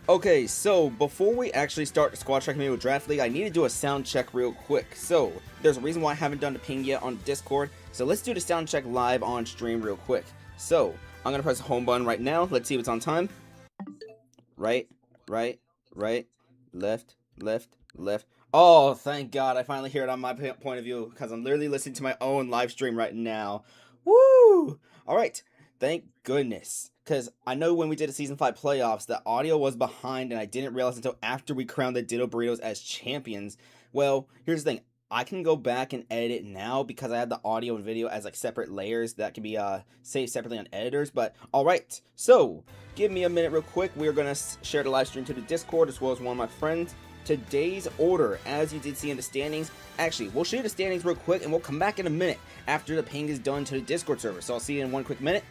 Okay, so before we actually start the squad check Amiibo Draft League, I need to do a sound check real quick. So, there's a reason why I haven't done the ping yet on Discord, so let's do the sound check live on stream real quick. So, I'm going to press the home button right now. Let's see if it's on time. Right, right, right, left, left, left. Oh, thank God, I finally hear it on my point of view, because I'm literally listening to my own live stream right now. Woo! Alright, thank goodness. Because I know when we did the Season 5 playoffs, the audio was behind, and I didn't realize until after we crowned the Ditto Burritos as champions. Well, here's the thing. I can go back and edit it now because I have the audio and video as like separate layers that can be saved separately on editors. But alright, so give me a minute real quick. We're going to share the live stream to the Discord as well as one of my friends. Today's order, as you did see in the standings, actually, we'll show you the standings real quick and we'll come back in a minute after the ping is done to the Discord server. So I'll see you in one quick minute.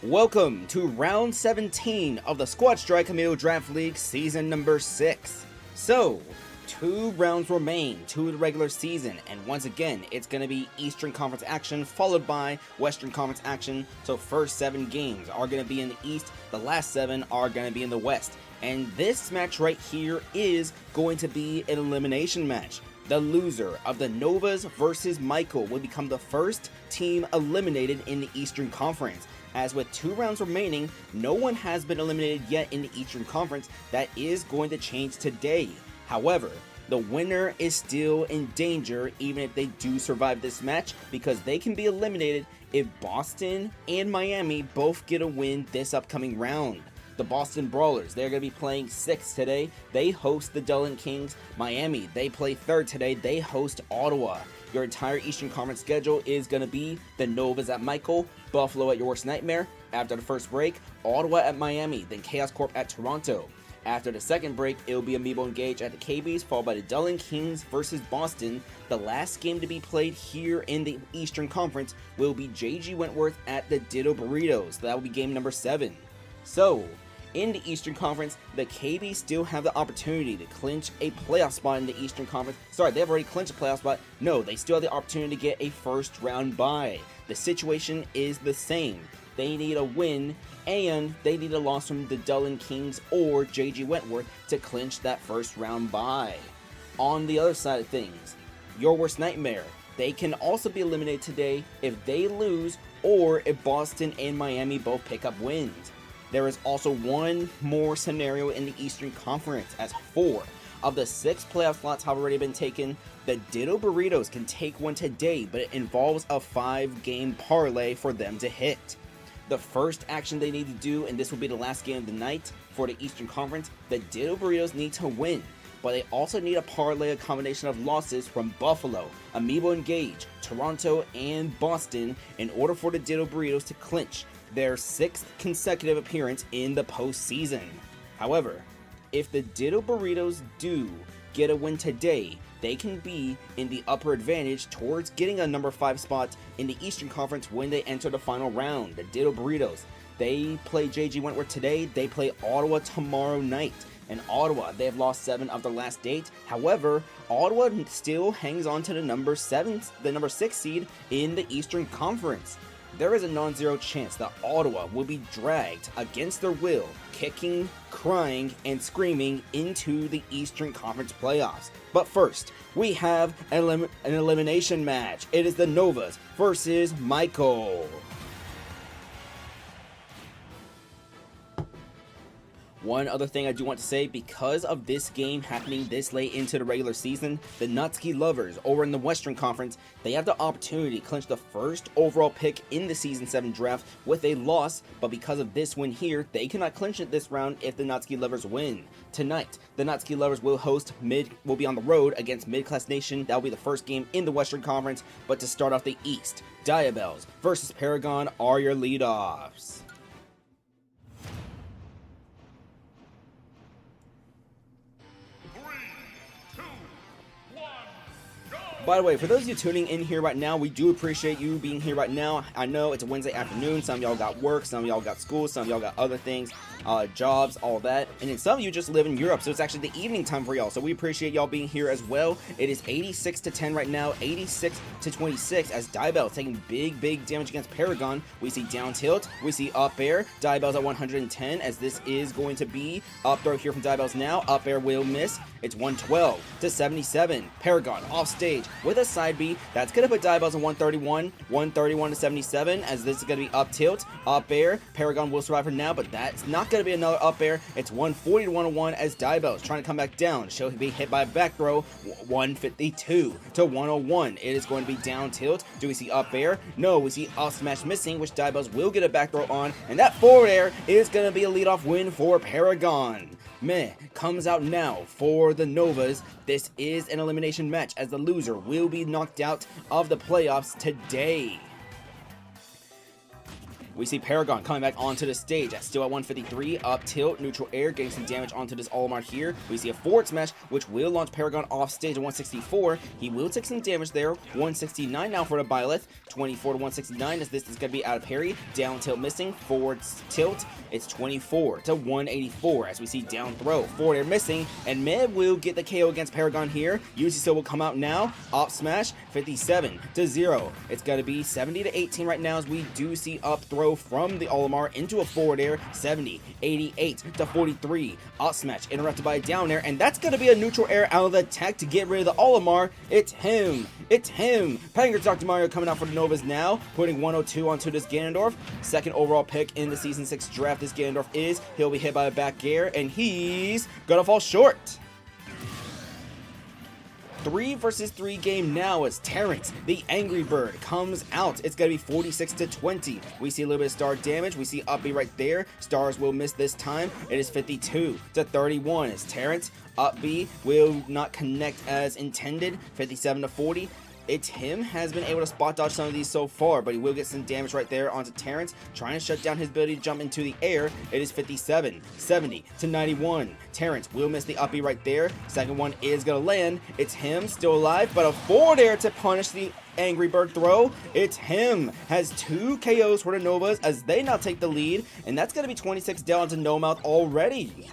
Welcome to round 17 of the Squad Strike Amiibo Draft League season number 6. So, 2 rounds remain to the regular season, and once again, it's going to be Eastern Conference action followed by Western Conference action. So first 7 games are going to be in the East, the last 7 are going to be in the West. And this match right here is going to be an elimination match. The loser of the Novas versus Michael will become the first team eliminated in the Eastern Conference. As with 2 rounds remaining, no one has been eliminated yet in the Eastern Conference. That is going to change today. However, the winner is still in danger even if they do survive this match, because they can be eliminated if Boston and Miami both get a win this upcoming round. The Boston Brawlers, they're going to be playing 6th today. They host the Dublin Kings. Miami, they play 3rd today. They host Ottawa. Your entire Eastern Conference schedule is going to be the Novas at Michael, Buffalo at Your Worst Nightmare. After the first break, Ottawa at Miami, then Chaos Corp at Toronto. After the second break, it'll be Amiibo Engage at the KBs, followed by the Dublin Kings versus Boston. The last game to be played here in the Eastern Conference will be JG Wentworth at the Ditto Burritos. That will be game number 7. So, in the Eastern Conference, the KB still have the opportunity to clinch a playoff spot in the Eastern Conference. Sorry, they've already clinched a playoff spot. No, they still have the opportunity to get a first round bye. The situation is the same. They need a win, and they need a loss from the Dublin Kings or JG Wentworth to clinch that first round bye. On the other side of things, Your Worst Nightmare, they can also be eliminated today if they lose or if Boston and Miami both pick up wins. There is also one more scenario in the Eastern Conference, as 4 of the 6 playoff slots have already been taken. The Ditto Burritos can take one today, but it involves a 5-game parlay for them to hit. The first action they need to do, and this will be the last game of the night for the Eastern Conference, the Ditto Burritos need to win, but they also need a parlay, a combination of losses from Buffalo, Amiibo Engage, Toronto, and Boston in order for the Ditto Burritos to clinch their 6th consecutive appearance in the postseason. However, if the Ditto Burritos do get a win today, they can be in the upper advantage towards getting a number 5 spot in the Eastern Conference when they enter the final round. The Ditto Burritos, they play JG Wentworth today, they play Ottawa tomorrow night. And Ottawa, they have lost 7 of their last 8. However, Ottawa still hangs on to the number 6 seed in the Eastern Conference. There is a non-zero chance that Ottawa will be dragged against their will, kicking, crying, and screaming into the Eastern Conference playoffs. But first, we have an elimination match. It is the Novas versus Michael. One other thing I do want to say, because of this game happening this late into the regular season, the Natsuki lovers over in the Western Conference, they have the opportunity to clinch the first overall pick in the Season 7 draft with a loss, but because of this win here, they cannot clinch it this round if the Natsuki lovers win. Tonight, the Natsuki lovers will be on the road against Mid-Class Nation. That will be the first game in the Western Conference, but to start off the East, Diabels versus Paragon are your leadoffs. By the way, for those of you tuning in here right now, we do appreciate you being here right now. I know it's a Wednesday afternoon. Some of y'all got work, some of y'all got school, some of y'all got other things, jobs, all that. And then some of you just live in Europe, so it's actually the evening time for y'all. So we appreciate y'all being here as well. It is 86-10 right now, 86-26 as Diabels taking big damage against Paragon. We see down tilt, we see up air, Diabels at 110 as this is going to be up throw here from Diabels now. Up air will miss. It's 112-77. Paragon off stage with a side B. That's going to put Diabels on 131. 131-77 as this is going to be up tilt. Up air. Paragon will survive for now, but that's not going to be another up air. It's 140-101 as Diabels trying to come back down. She'll be hit by a back throw. 152-101. It is going to be down tilt. Do we see up air? No, we see off smash missing, which Diabels will get a back throw on. And that forward air is going to be a leadoff win for Paragon. Meh comes out now for the Novas. This is an elimination match as the loser will be knocked out of the playoffs today. We see Paragon coming back onto the stage. That's still at 153. Up tilt, neutral air, getting some damage onto this Olimar here. We see a forward smash, which will launch Paragon off stage at 164. He will take some damage there. 169 now for the Byleth. 24-169 as this is going to be out of parry. Down tilt missing. Forward tilt. It's 24-184 as we see down throw. Forward air missing. And Mid will get the KO against Paragon here. UC will come out now. Up smash. 57-0. It's going to be 70-18 right now as we do see up throw from the Olimar into a forward air. 70-88-43. Up smash interrupted by a down air, and that's going to be a neutral air out of the tech to get rid of the Olimar. It's him. Panger's Dr. Mario coming out for the Novas now, putting 102 onto this Ganondorf. Second overall pick in the Season 6 draft this Ganondorf is. He'll be hit by a back air, and he's going to fall short. 3 versus 3 game now as Terrence, the Angry Bird, comes out. It's going to be 46-20. We see a little bit of star damage. We see up B right there. Stars will miss this time. It is 52-31 as Terrence, up B will not connect as intended. 57-40. It's him has been able to spot dodge some of these so far, but he will get some damage right there onto Terrence, trying to shut down his ability to jump into the air. It is 57-70-91. Terrence will miss the up B right there. Second one is going to land. It's him still alive, but a forward air to punish the Angry Bird throw. It's him. Has 2 KOs for the Novas as they now take the lead, and that's going to be 26 down to No Mouth already.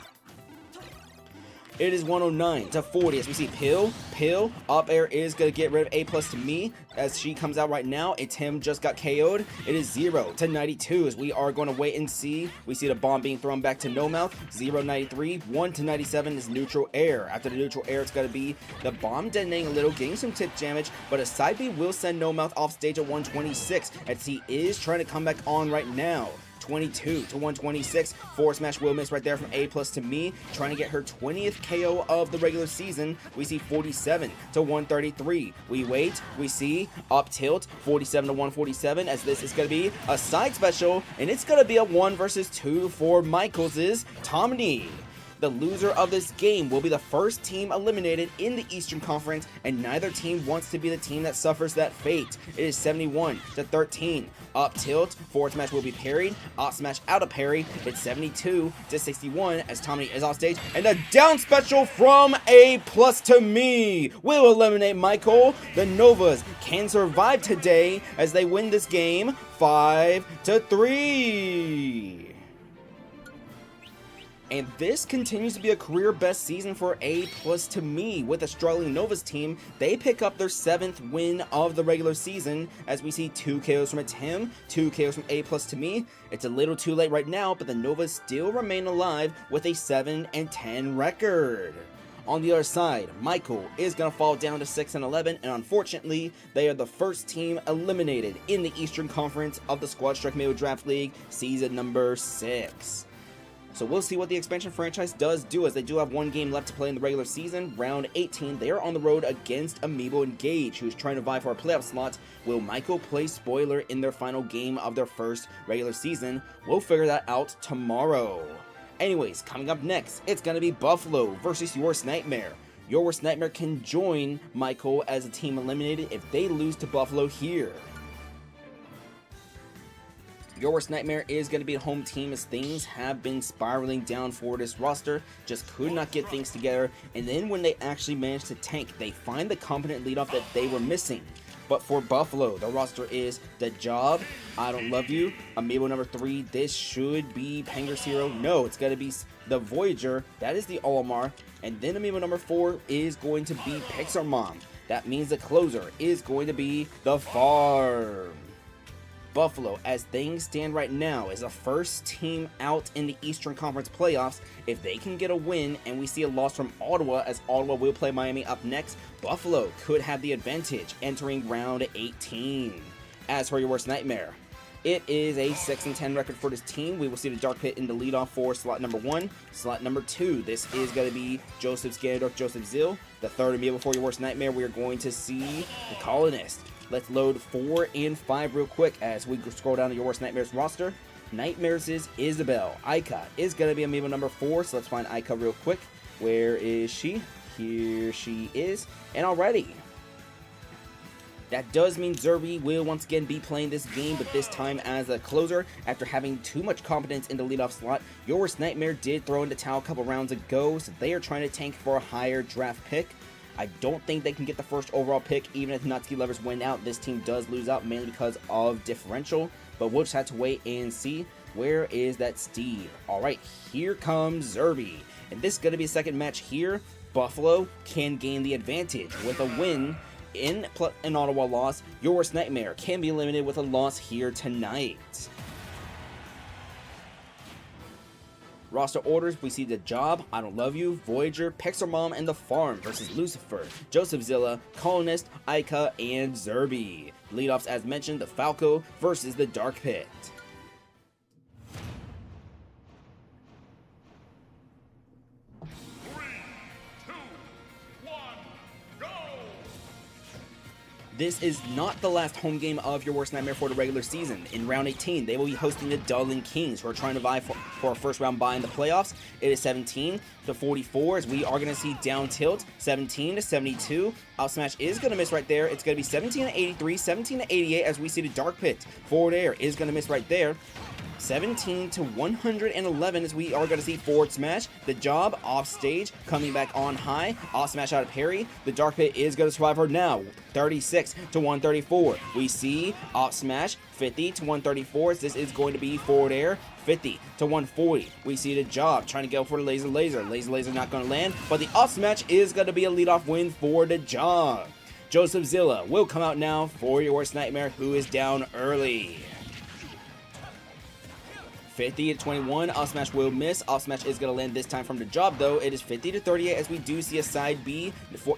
It is 109-40 as we see Pill, up air is going to get rid of A+ to me as she comes out right now. It's him just got KO'd. It is 0-92 as we are going to wait and see. We see the bomb being thrown back to No Mouth. 0-93, 1-97 is neutral air. After the neutral air, it's going to be the bomb detonating a little, getting some tip damage, but a side B will send No Mouth off stage at 126 as he is trying to come back on right now. 22-126. Forward smash will miss right there from A+ to me, trying to get her 20th KO of the regular season. We see 47-133. We wait, we see up tilt 47-147 as this is going to be a side special, and it's going to be a 1 versus 2 for Michaels' Tommy. The loser of this game will be the first team eliminated in the Eastern Conference, and neither team wants to be the team that suffers that fate. It is 71-13. Up tilt, forward smash will be parried. Up smash out of parry. It's 72-61 as Tommy is off stage, and a down special from A+ to me will eliminate Michael. The Novas can survive today as they win this game 5-3. And this continues to be a career best season for A+ to me. With the struggling Novas team, they pick up their 7th win of the regular season as we see 2 KOs from Tim, 2 KOs from A+ to me. It's a little too late right now, but the Novas still remain alive with a 7-10 record. On the other side, Michael is going to fall down to 6-11, and unfortunately, they are the first team eliminated in the Eastern Conference of the Squad Strike Amiibo Draft League, season number 6. So we'll see what the expansion franchise does do, as they do have one game left to play in the regular season. Round 18, they are on the road against Amiibo and Gage, who's trying to vie for a playoff slot. Will Michael play spoiler in their final game of their first regular season? We'll figure that out tomorrow. Anyways, coming up next, it's going to be Buffalo versus Your Worst Nightmare. Your Worst Nightmare can join Michael as a team eliminated if they lose to Buffalo here. Your Worst Nightmare is going to be a home team, as things have been spiraling down for this roster. Just could not get things together, and then when they actually managed to tank, they find the competent leadoff that they were missing. But for Buffalo, the roster is The Job, I Don't Love You, Amiibo number 3, this should be Panger's Hero. No, it's going to be the Voyager, that is the Olimar, and then Amiibo number 4 is going to be Pixar Mom. That means the closer is going to be The Farm. Buffalo, as things stand right now, is the first team out in the Eastern Conference playoffs. If they can get a win and we see a loss from Ottawa, as Ottawa will play Miami up next, Buffalo could have the advantage entering round 18. As for Your Worst Nightmare, it is a 6-10 record for this team. We will see the Dark Pit in the leadoff for slot number 1. Slot number 2, this is going to be josephzilla. The third Amiibo for Your Worst Nightmare, we are going to see the Colonist. Let's load 4 and 5 real quick as we scroll down to Your Worst Nightmares roster. Nightmares is Isabel. Ica is going to be Amiibo number 4, so let's find Ica real quick. Where is she? Here she is. And already, that does mean Zerby will once again be playing this game, but this time as a closer after having too much competence in the leadoff slot. Your Worst Nightmare did throw in the towel a couple rounds ago, so they are trying to tank for a higher draft pick. I don't think they can get the first overall pick, even if Natsuki Lovers win out. This team does lose out mainly because of differential, but we'll just have to wait and see. Where is that Steve? Alright, here comes Zerby, and this is going to be a second match here. Buffalo can gain the advantage with a win in an Ottawa loss. Your Worst Nightmare can be eliminated with a loss here tonight. Roster orders, we see The Job, I Don't Love You, Voyager, Pixar Mom, and The Farm versus Lucifer, josephzilla, Colonist, Ica, and Zerby. Leadoffs, as mentioned, the Falco versus the Dark Pit. This is not the last home game of Your Worst Nightmare for the regular season. In round 18, they will be hosting the Dublin Kings, who are trying to vie for a first round bye in the playoffs. It is 17-44, as we are going to see down tilt, 17-72. Out smash is going to miss right there. It's going to be 17-83, 17-88, as we see the Dark Pit. Forward air is going to miss right there. 17-111, as we are going to see forward smash. The Job off stage, coming back on high. Off smash out of parry. The Dark Pit is going to survive her now. 36-134. We see off smash 50-134. This is going to be forward air. 50-140. We see the Job trying to go for the laser. Laser not going to land, but the off smash is going to be a leadoff win for the Job. josephzilla will come out now for Your Worst Nightmare, who is down early. 50-21, off smash will miss. Off smash is going to land this time from the Job, though. It is 50-38, as we do see a side B,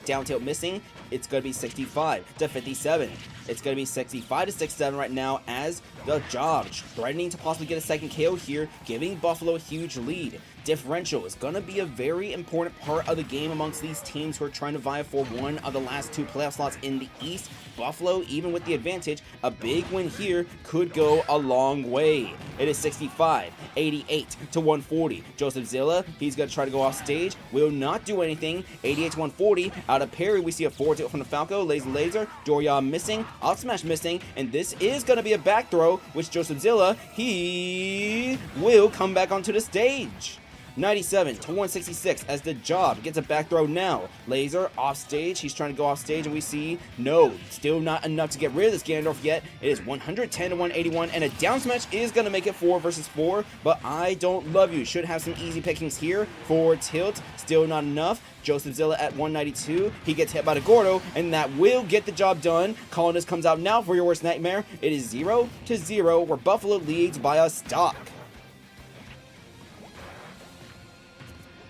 down tilt missing. It's going to be 65-57. It's going to be 65-67 right now, as the Job threatening to possibly get a second KO here, giving Buffalo a huge lead. Differential is going to be a very important part of the game amongst these teams who are trying to vie for one of the last 2 playoff slots in the East. Buffalo, even with the advantage, a big win here could go a long way. It is 65-88-140. josephzilla, he's going to try to go off stage, will not do anything. 88-140, out of parry, we see a forward tilt from the Falco. Laser, Doria missing, out smash missing, and this is going to be a back throw, which josephzilla, he will come back onto the stage. 97-166, as the Job gets a back throw now. Laser off stage, he's trying to go off stage, and we see no, still not enough to get rid of this Ganondorf yet. It is 110-181, and a down smash is going to make it 4 versus 4, but I Don't Love You should have some easy pickings here. Forward tilt, still not enough. josephzilla at 192, he gets hit by the Gordo, and that will get the job done. Colonist comes out now for Your Worst Nightmare. It is 0-0, where Buffalo leads by a stock.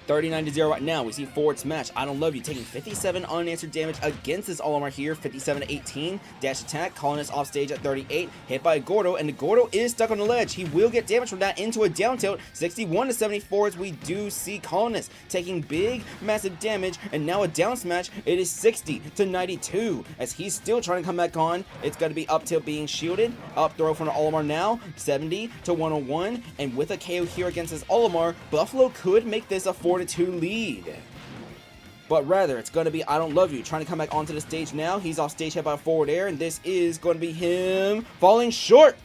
39-0 right now. We see forward smash. I don't love you taking 57 unanswered damage against this Olimar here. 57-18. Dash attack. Colonist off stage at 38. Hit by Gordo, and the Gordo is stuck on the ledge. He will get damage from that into a down tilt. 61-74 as we do see Colonist taking big, massive damage, and now a down smash. It is 60-92 as he's still trying to come back on. It's going to be up tilt being shielded. Up throw from the Olimar now. 70-101, and with a KO here against this Olimar, Buffalo could make this a 4-2 lead. But rather, it's going to be I Don't Love You trying to come back onto the stage now. He's off stage hit by forward air, and this is going to be him falling short.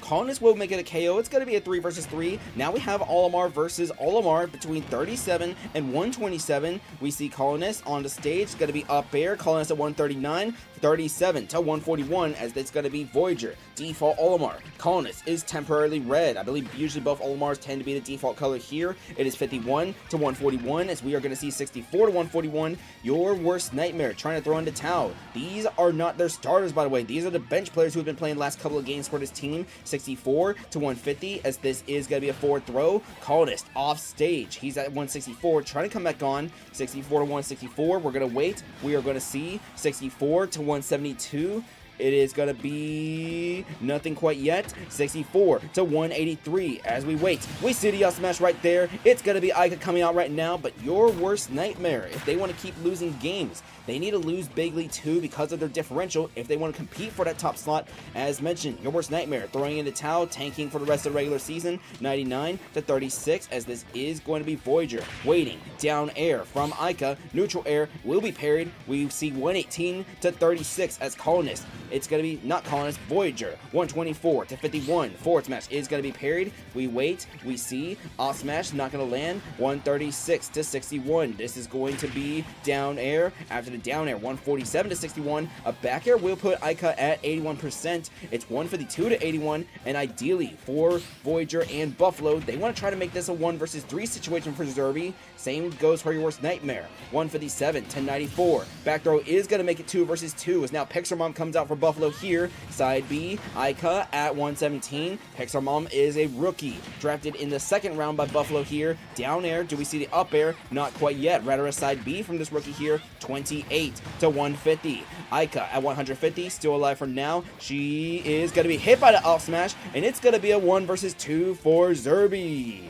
Colonist will make it a KO. It's going to be a 3 versus 3. Now we have Olimar versus Olimar between 37 and 127. We see Colonist on the stage. It's going to be up air. Colonist at 139. 37-141 as it's going to be Voyager. Default Olimar. Colonist is temporarily red. I believe usually both Olimars tend to be the default color here. It is 51-141 as we are going to see 64-141. Your Worst Nightmare trying to throw in the towel. These are not their starters, by the way. These are the bench players who have been playing the last couple of games for this team. 64-150 as this is going to be a forward throw. Colonist off stage. He's at 164 trying to come back on. 64-164. We're going to wait. We are going to see 64-172. It is going to be nothing quite yet. 64-183 as we wait. We see the up smash right there. It's going to be Ica coming out right now, but Your Worst Nightmare, if they want to keep losing games, they need to lose bigly too because of their differential if they want to compete for that top slot. As mentioned, Your Worst Nightmare throwing in the towel, tanking for the rest of the regular season. 99-36 as this is going to be Voyager. Waiting, down air from Ica. Neutral air will be parried. We see 118-36 as Colonist. It's going to be not Colonist, Voyager. 124-51. Forward smash is going to be parried. We wait. We see off smash not going to land. 136-61. This is going to be down air. After the down air, 147-61. A back air will put Ica at 81%. It's 152-81. And ideally for Voyager and Buffalo, they want to try to make this a 1 versus 3 situation for Zerby. Same goes for Your Worst Nightmare. 157-94. Back throw is going to make it 2 versus 2 as now Pixar Mom comes out for Buffalo here. Side B, Ica at 117. Pixar Mom is a rookie. Drafted in the second round by Buffalo here. Down air, do we see the up air? Not quite yet. Rather a side B from this rookie here. 28-150. Ica at 150, still alive for now. She is going to be hit by the up smash, and it's going to be a 1 versus 2 for Zerby.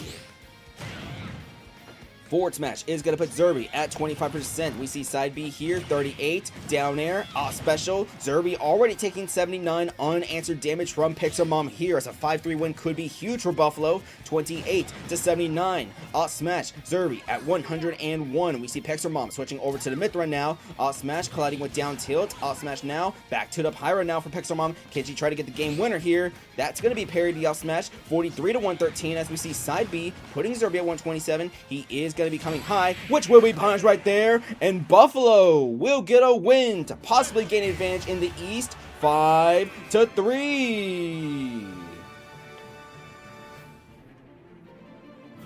Forward smash is going to put Zerby at 25%. We see side B here, 38, down air, off special. Zerby already taking 79 unanswered damage from Pixar Mom here as a 5-3 win could be huge for Buffalo. 28-79, off smash, Zerby at 101. We see Pixar Mom switching over to the Mithra now. Off smash colliding with down tilt. Off smash now, back to the Pyra now for Pixar Mom. Can she try to get the game winner here? That's going to be parried the off smash. 43-113 as we see side B putting Zerby at 127. He is going to be coming high, which will be punished right there, and Buffalo will get a win to possibly gain advantage in the East, 5-3.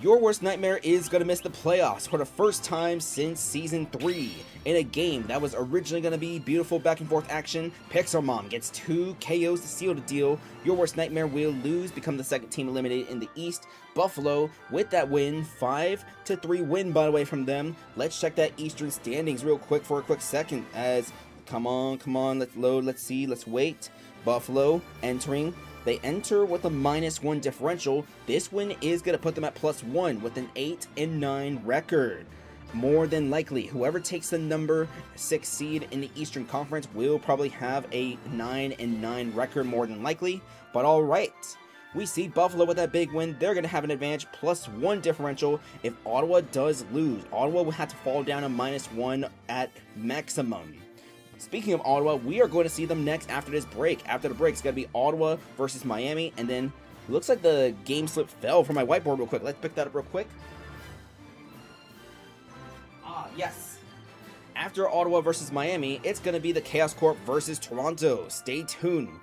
Your Worst Nightmare is going to miss the playoffs for the first time since Season 3. In a game that was originally going to be beautiful back and forth action, Pixar Mom gets 2 KOs to seal the deal. Your Worst Nightmare will lose, become the second team eliminated in the East. Buffalo, with that win, 5-3 win, by the way, from them. Let's check that Eastern standings real quick for a quick second as, come on, let's load, let's see, let's wait. Buffalo entering. They enter with a -1 differential. This win is going to put them at +1 with an 8-9 record. More than likely, whoever takes the number 6 seed in the Eastern Conference will probably have a 9-9 record more than likely. But alright, we see Buffalo with that big win. They're going to have an advantage, +1 differential. If Ottawa does lose, Ottawa will have to fall down a -1 at maximum. Speaking of Ottawa, we are going to see them next after this break. After the break, it's going to be Ottawa versus Miami, and then looks like the game slip fell from my whiteboard real quick. Let's pick that up real quick. Yes. After Ottawa versus Miami, it's going to be the Chaos Corp versus Toronto. Stay tuned.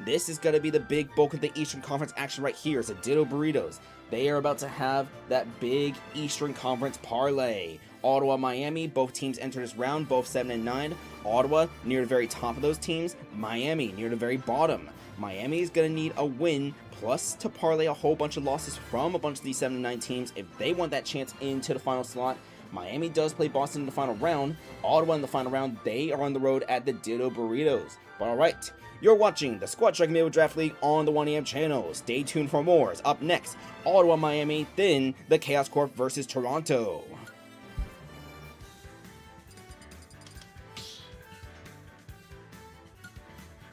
This is going to be the big bulk of the Eastern Conference action right here. It's a Ditto Burritos. They are about to have that big Eastern Conference parlay. Ottawa, Miami, both teams enter this round, both 7-9. Ottawa near the very top of those teams. Miami near the very bottom. Miami is going to need a win, plus to parlay a whole bunch of losses from a bunch of these 7-9 teams if they want that chance into the final slot. Miami does play Boston in the final round. Ottawa in the final round, they are on the road at the Ditto Burritos. But alright, you're watching the Squad Strike Amiibo Draft League on the 1AM channel. Stay tuned for more. Up next, Ottawa, Miami, then the Chaos Corp versus Toronto.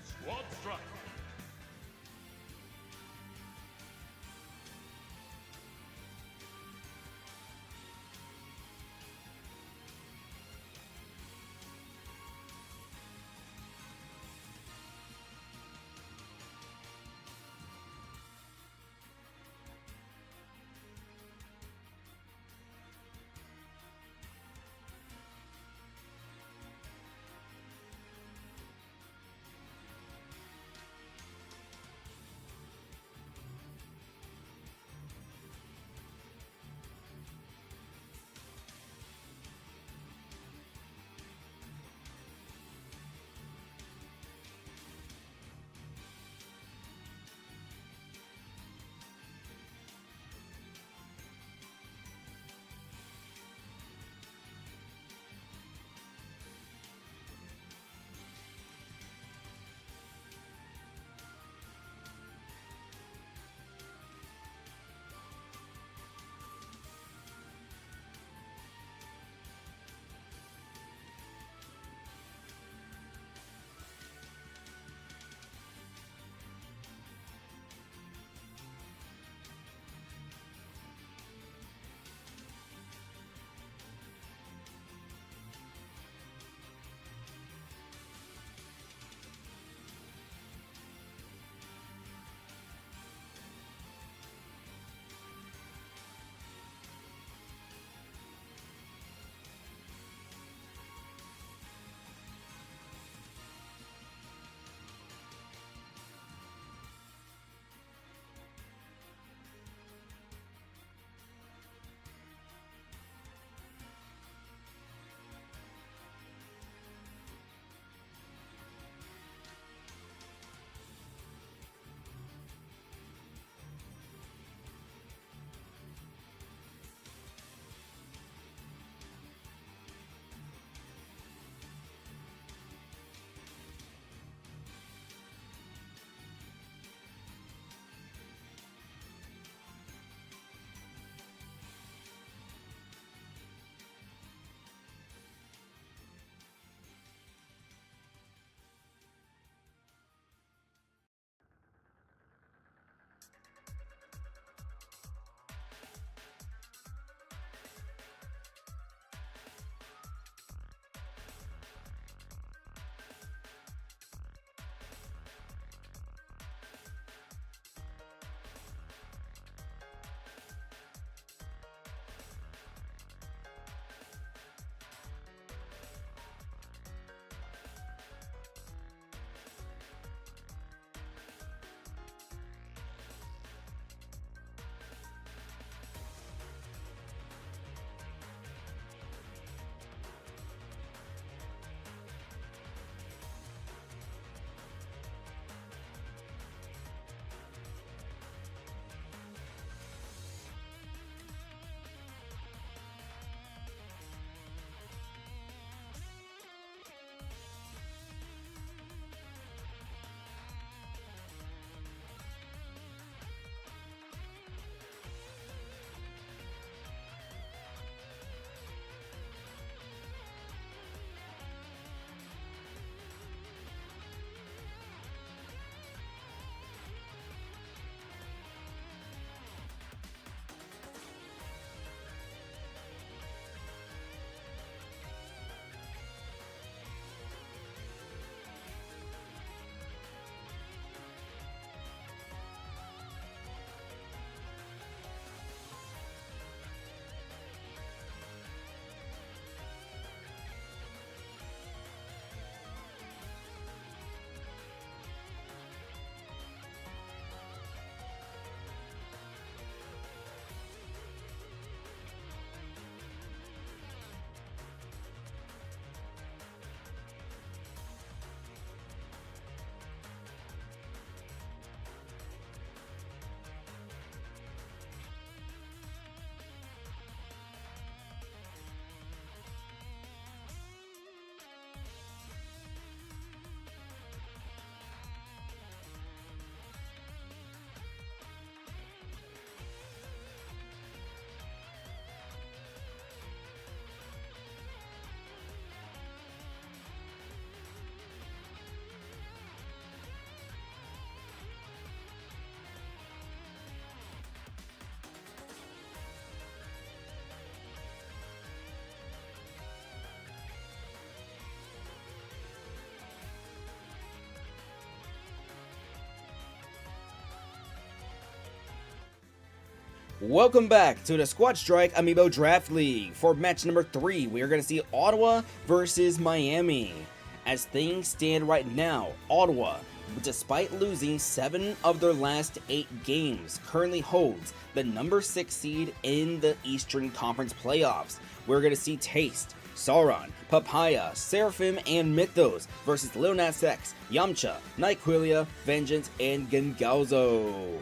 Squad Strike. Welcome back to the Squad Strike Amiibo Draft League. For match number 3, we are going to see Ottawa versus Miami. As things stand right now, Ottawa, despite losing 7 of their last 8 games, currently holds the number 6 seed in the Eastern Conference playoffs. We're going to see Taste, Sauron, Papaya, Seraphim, and Mythos versus Lil Nas X, Yamcha, Nyquillia, Vengeance, and Gengalzo.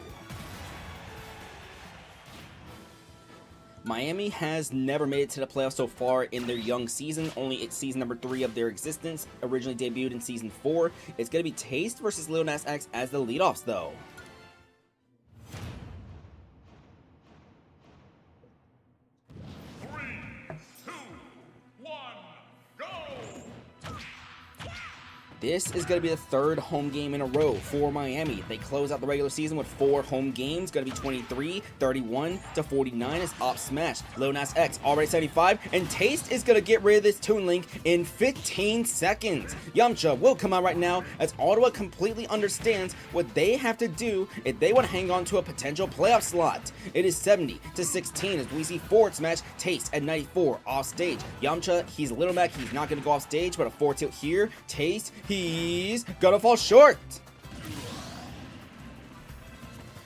Miami has never made it to the playoffs so far in their young season, only it's season number 3 of their existence, originally debuted in season 4. It's going to be Taste versus Lil Nas X as the leadoffs though. This is going to be the 3rd home game in a row for Miami. They close out the regular season with 4 home games. Going to be 23, 31 to 49 as Op smash. Lil Nas X already 75, and Taste is going to get rid of this Toon Link in 15 seconds. Yamcha will come out right now as Ottawa completely understands what they have to do if they want to hang on to a potential playoff slot. It is 70 to 16 as we see forward smash. Taste at 94 off stage. Yamcha, he's a little Mac, he's not going to go off stage, but a 4 tilt here. Taste, he's gonna fall short.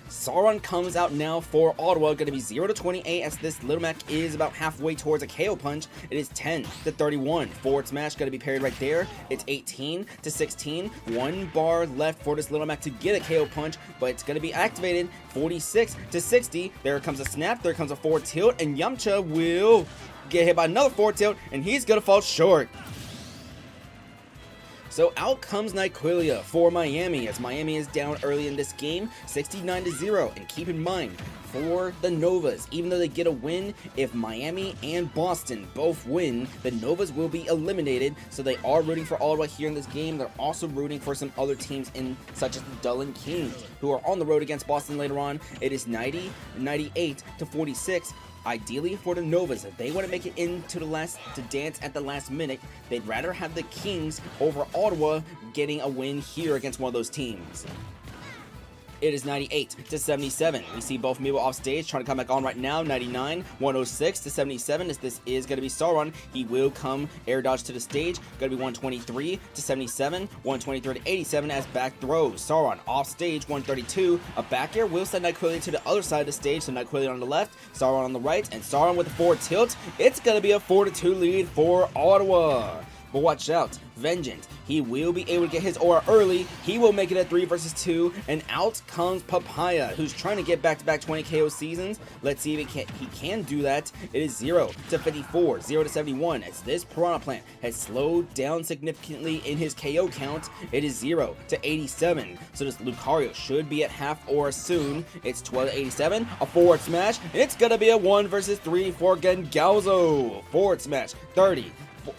Sauron comes out now for Ottawa, going to be 0 to 28 as this Little Mac is about halfway towards a KO punch. It is 10 to 31. Forward smash going to be parried right there. It's 18 to 16. 1 bar left for this Little Mac to get a KO punch, but it's going to be activated. 46 to 60. There comes a snap. There comes a forward tilt, and Yamcha will get hit by another forward tilt, and he's going to fall short. So out comes Nyquillia for Miami as Miami is down early in this game, 69 to 0. And keep in mind, for the Novas, even though they get a win, if Miami and Boston both win, the Novas will be eliminated. So they are rooting for Ottawa here in this game. They're also rooting for some other teams such as the Dublin Kings, who are on the road against Boston later on. It is 90, 98 to 46. Ideally for the Novas, if they want to make it into to dance at the last minute, they'd rather have the Kings over Ottawa getting a win here against one of those teams. It is 98 to 77. We see both Amiibo off stage trying to come back on right now. 99, 106 to 77 as this is going to be Sauron. He will come air dodge to the stage. Going to be 123 to 77, 123 to 87 as back throws. Sauron off stage, 132. A back air will send Nyquillia to the other side of the stage. So Nyquillia on the left, Sauron on the right, and Sauron with a forward tilt. It's going to be a 4-2 lead for Ottawa. But watch out, Vengeance, he will be able to get his aura early. He will make it at 3 versus 2, and out comes Papaya, who's trying to get back-to-back 20 KO seasons. Let's see if he can do that. It is 0 to 54, 0 to 71, as this Piranha Plant has slowed down significantly in his KO count. It is 0 to 87, so this Lucario should be at half aura soon. It's 12 to 87, a forward smash, and it's gonna be a 1 versus 3 for Gengalzo. Forward smash, 30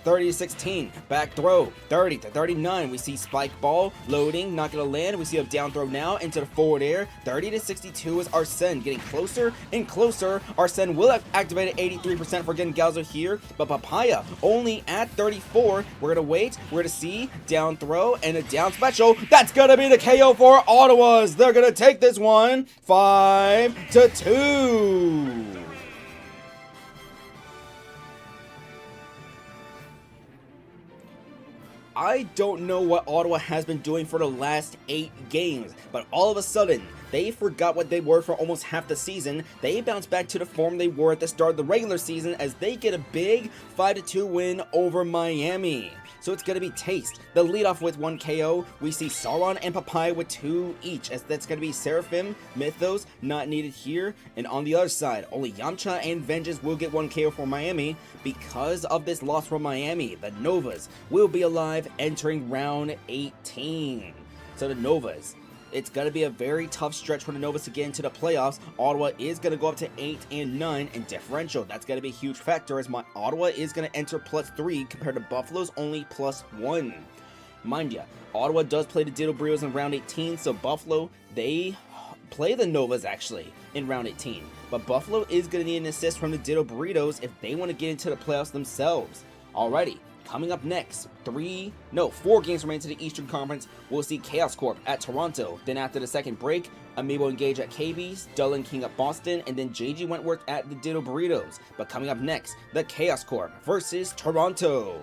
to 16, back throw, 30 to 39. We see spike ball loading, not gonna land. We see a down throw now into the forward air. 30 to 62 is Arsene getting closer and closer. Arsene will have activated 83% for Gengalzo here, but Papaya only at 34. We're gonna wait. We're gonna see down throw and a down special. That's gonna be the KO for Ottawas. They're gonna take this one 5 to 2. I don't know what Ottawa has been doing for the last 8 games, but all of a sudden, they forgot what they were for almost half the season. They bounced back to the form they were at the start of the regular season as they get a big 5-2 win over Miami. So it's going to be Taste, the leadoff with 1 KO. We see Sauron and Papaya with 2 each, as that's going to be Seraphim, Mythos, not needed here. And on the other side, only Yamcha and Vengeance will get 1 KO for Miami. Because of this loss from Miami, the Novas will be alive entering round 18. So the Novas, it's going to be a very tough stretch for the Novas to get into the playoffs. Ottawa is going to go up to 8 and 9 in differential. That's going to be a huge factor as Ottawa is going to enter +3 compared to Buffalo's only +1. Mind ya, Ottawa does play the Ditto Burritos in round 18, so Buffalo, they play the Novas actually in round 18. But Buffalo is going to need an assist from the Ditto Burritos if they want to get into the playoffs themselves. Alrighty, Coming up next, 4 games remain to the Eastern Conference. We'll see Chaos Corp at Toronto. Then after the second break, Amiibo engage at KB's, Dullin King at Boston, and then JG Wentworth at the Ditto Burritos. But coming up next, the Chaos Corp versus Toronto.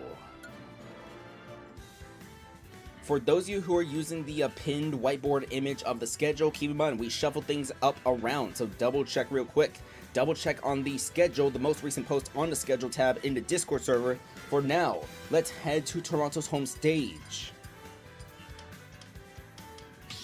For those of you who are using the pinned whiteboard image of the schedule, keep in mind we shuffle things up around, so double check real quick. Double check on the schedule, the most recent post on the schedule tab in the Discord server. For now, let's head to Toronto's home stage.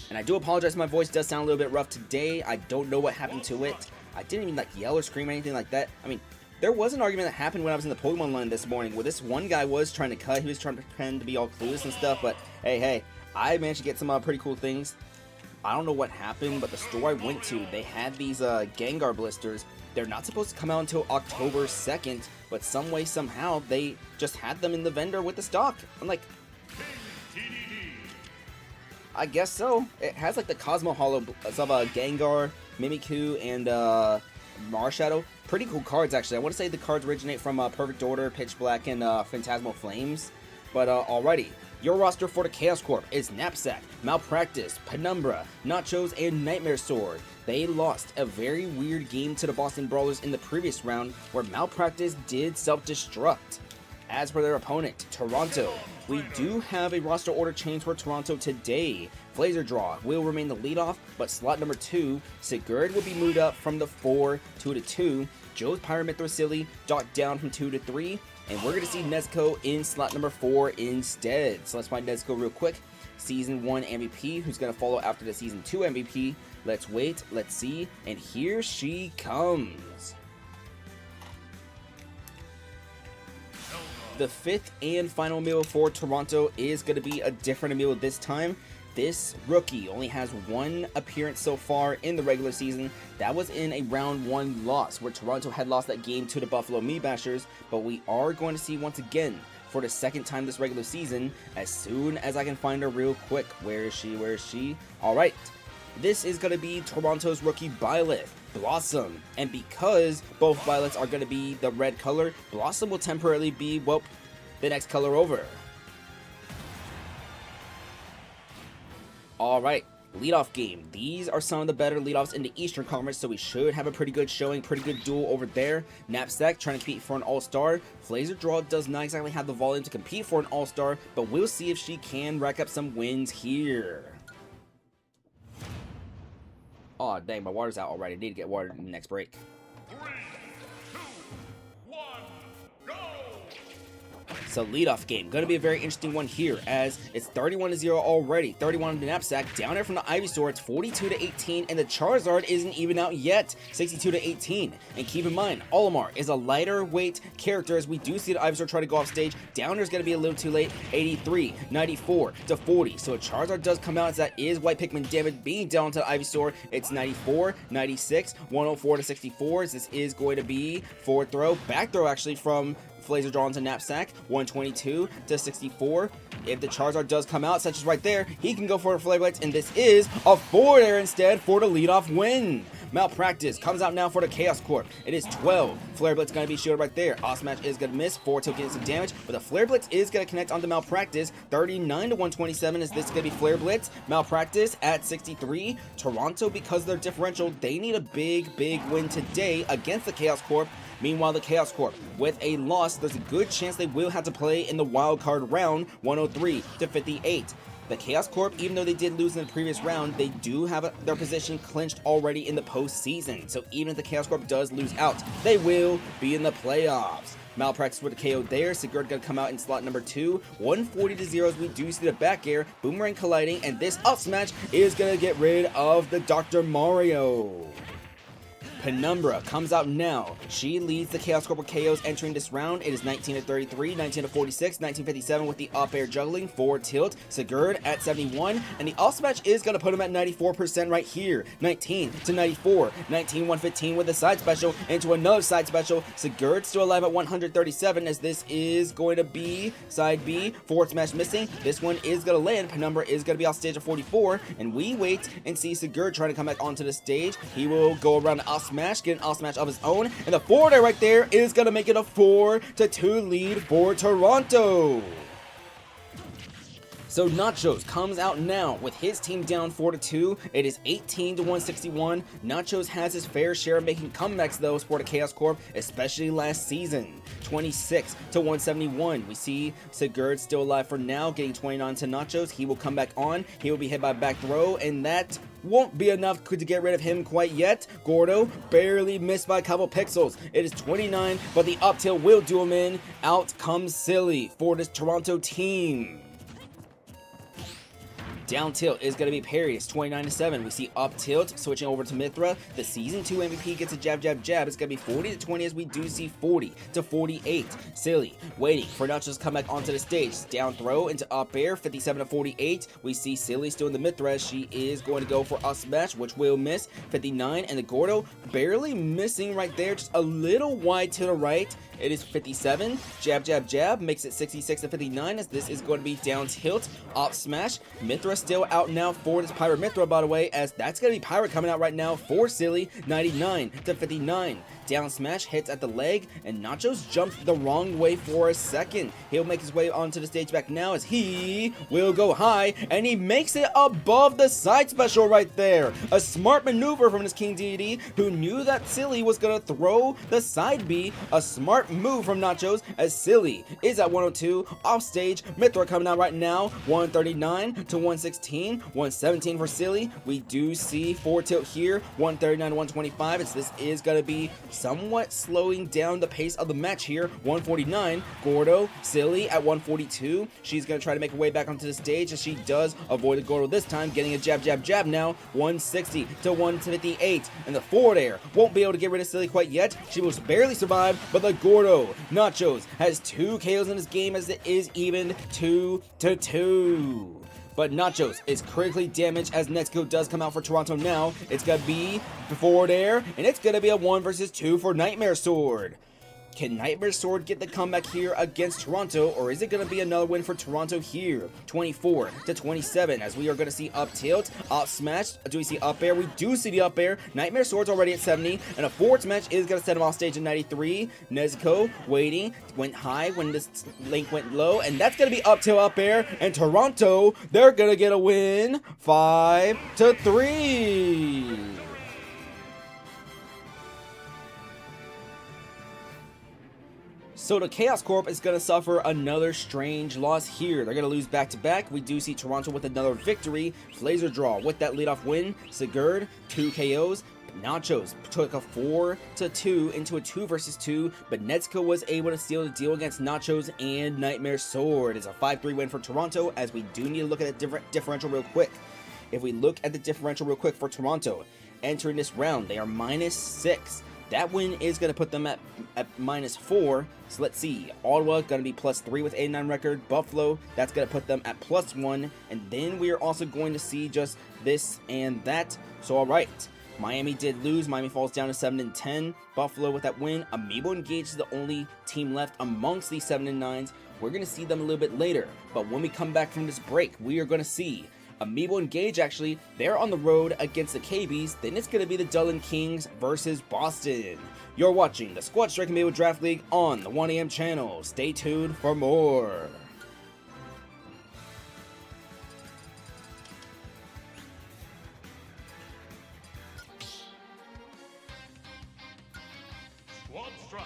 And I do apologize, my voice does sound a little bit rough today. I don't know what happened to it. I didn't even yell or scream or anything like that. I mean, there was an argument that happened when I was in the Pokemon line this morning where this one guy was trying to cut. He was trying to pretend to be all clueless and stuff, but hey, I managed to get some pretty cool things. I don't know what happened, but the store I went to, they had these Gengar blisters. They're not supposed to come out until October 2nd, but some way, somehow, they just had them in the vendor with the stock. I'm like, I guess so. It has the Cosmo Hollow of Gengar, Mimikyu, and Marshadow. Pretty cool cards, actually. I want to say the cards originate from Perfect Order, Pitch Black, and Phantasmal Flames. But alrighty. Your roster for the Chaos Corp is Knapsack, Malpractice, Penumbra, Nachos, and Nightmare Sword. They lost a very weird game to the Boston Brawlers in the previous round where Malpractice did self-destruct. As for their opponent, Toronto, we do have a roster order change for Toronto today. Blazer Draw will remain the leadoff, but slot number 2, Sigurd will be moved up from the 4 to the 2. Joe's Pyramithrosilly dropped down from 2 to 3. And we're going to see Nezuko in slot number 4 instead. So let's find Nezuko real quick. Season 1 MVP, who's going to follow after the Season 2 MVP. Let's wait, let's see, and here she comes. The 5th and final Amiibo for Toronto is going to be a different Amiibo this time. This rookie only has 1 appearance so far in the regular season. That was in a round 1 loss where Toronto had lost that game to the Buffalo Mii Bashers, but we are going to see once again for the 2nd time this regular season as soon as I can find her real quick. Where is she? Alright, this is going to be Toronto's rookie Byleth, Blossom, and because both Violets are going to be the red color, Blossom will temporarily be, well, the next color over. Alright, leadoff game. These are some of the better leadoffs in the Eastern Conference, so we should have a pretty good showing, pretty good duel over there. Knapsack trying to compete for an All-Star. Blazer Draw does not exactly have the volume to compete for an All-Star, but we'll see if she can rack up some wins here. Aw, dang, my water's out already. I need to get water in the next break. 3, 2, 1, go! So leadoff game, going to be a very interesting one here as it's 31-0 already. 31 on the Knapsack, down there from the Ivysaur, it's 42-18, and the Charizard isn't even out yet, 62-18. And keep in mind, Olimar is a lighter weight character as we do see the Ivysaur try to go off stage. Down there's going to be a little too late, 83, 94 to 40. So a Charizard does come out as that is white Pikmin damage being down to the Ivysaur. It's 94, 96, 104 to 64 as this is going to be forward throw, back throw actually from Blazer Draw into Knapsack, 122 to 64. If the Charizard does come out, such as right there, he can go for a Flare Blitz, and this is a forward air instead for the leadoff win. Malpractice comes out now for the Chaos Corp. It is 12. Flare Blitz going to be shielded right there. Awesome Match is going to miss. 4 tokens of damage, but the Flare Blitz is going to connect onto Malpractice. 39 to 127 is this going to be Flare Blitz. Malpractice at 63. Toronto, because they're differential, they need a big win today against the Chaos Corp. Meanwhile, the Chaos Corp, with a loss, there's a good chance they will have to play in the wild card round, 103 to 58. The Chaos Corp, even though they did lose in the previous round, they do have their position clinched already in the postseason. So even if the Chaos Corp does lose out, they will be in the playoffs. Malpractice with a KO there. Sigurd gonna come out in slot number 2. 140 to 0 as we do see the back air. Boomerang colliding, and this up smash is gonna get rid of the Dr. Mario. Penumbra comes out now. She leads the Chaos Corp with KOs entering this round. It is 19 to 33, 19 to 46, 1957 with the up air juggling, forward tilt. Sigurd at 71, and the up smash is going to put him at 94% right here. 19 to 94, 19 115 with the side special into another side special. Sigurd still alive at 137 as this is going to be side B. Forward smash missing. This one is going to land. Penumbra is going to be off stage at 44, and we wait and see Sigurd trying to come back onto the stage. He will go around the up smash smash, get an off smash of his own, and the forward air right there is going to make it a 4-2 lead for Toronto. So Nachos comes out now with his team down 4-2. It is 18-161. Nachos has his fair share of making comebacks though for the Chaos Corp, especially last season. 26-171. We see Sigurd still alive for now, getting 29 to Nachos. He will come back on. He will be hit by back throw, and that won't be enough to get rid of him quite yet. Gordo barely missed by a couple pixels. It is 29, but the up tilt will do him in. Out comes Silly for this Toronto team. Down tilt is going to be parried. It's 29-7. We see up tilt switching over to Mythra. The season 2 MVP gets a jab, jab, jab. It's going to be 40-20 as we do see 40-48. Silly waiting for Nachos to come back onto the stage. Down throw into up air. 57-48. We see Silly still in the Mythra. She is going to go for up smash, which will miss. 59, and the Gordo barely missing right there. Just a little wide to the right. It is 57. Jab, jab, jab. Makes it 66-59 as this is going to be down tilt. Up smash. Mythra still out now for this Pirate Mythra, by the way, as that's going to be Pirate coming out right now for Silly. 99-59. Down smash hits at the leg, and Nachos jumped the wrong way for a second. He'll make his way onto the stage back now as he will go high, and he makes it above the side special right there. A smart maneuver from this King Deity, who knew that Silly was going to throw the side B. A smart move from Nachos as Silly is at 102. Off stage, Mythra coming out right now. 139-116. 117 for Silly. We do see 4 tilt here. 139-125 as this is going to be somewhat slowing down the pace of the match here. 149, Gordo, Silly at 142. She's going to try to make her way back onto the stage as she does avoid the Gordo this time, getting a jab, jab, jab now. 160-158, and the forward air won't be able to get rid of Silly quite yet. She will barely survive, but the Gordo, Nachos, has 2 KOs in this game as it is even 2-2. But Nachos is critically damaged as Netsuko does come out for Toronto now. It's going to be forward air, and it's going to be a 1 versus 2 for Nightmare Sword. Can Nightmare Sword get the comeback here against Toronto, or is it going to be another win for Toronto here? 24-27, as we are going to see up tilt, up smash. Do we see up air? We do see the up air. Nightmare Sword's already at 70, and a forward smash is going to set him off stage at 93. Nezuko waiting, went high when this link went low, and that's going to be up tilt, up air, and Toronto, they're going to get a win, 5-3. So the Chaos Corp is going to suffer another strange loss here. They're going to lose back-to-back. We do see Toronto with another victory. Laser Draw with that leadoff win. Sigurd, 2 KOs. Nachos took a 4-2 into a 2 versus 2, but Netsuko was able to seal the deal against Nachos and Nightmare Sword. It's a 5-3 win for Toronto, as we do need to look at the differential real quick. If we look at the differential real quick for Toronto, entering this round, they are -6. That win is going to put them at -4. So let's see. Ottawa going to be +3 with 89 record. Buffalo, that's going to put them at +1. And then we are also going to see just this and that. So alright. Miami did lose. Miami falls down to 7-10. Buffalo with that win. Amiibo Engage is the only team left amongst these 7-9s. We're going to see them a little bit later. But when we come back from this break, we are going to see Amiibo Engage, actually, they're on the road against the KBs. Then it's going to be the Dublin Kings versus Boston. You're watching the Squad Strike Amiibo Draft League on the 1 AM channel. Stay tuned for more. Squad Strike.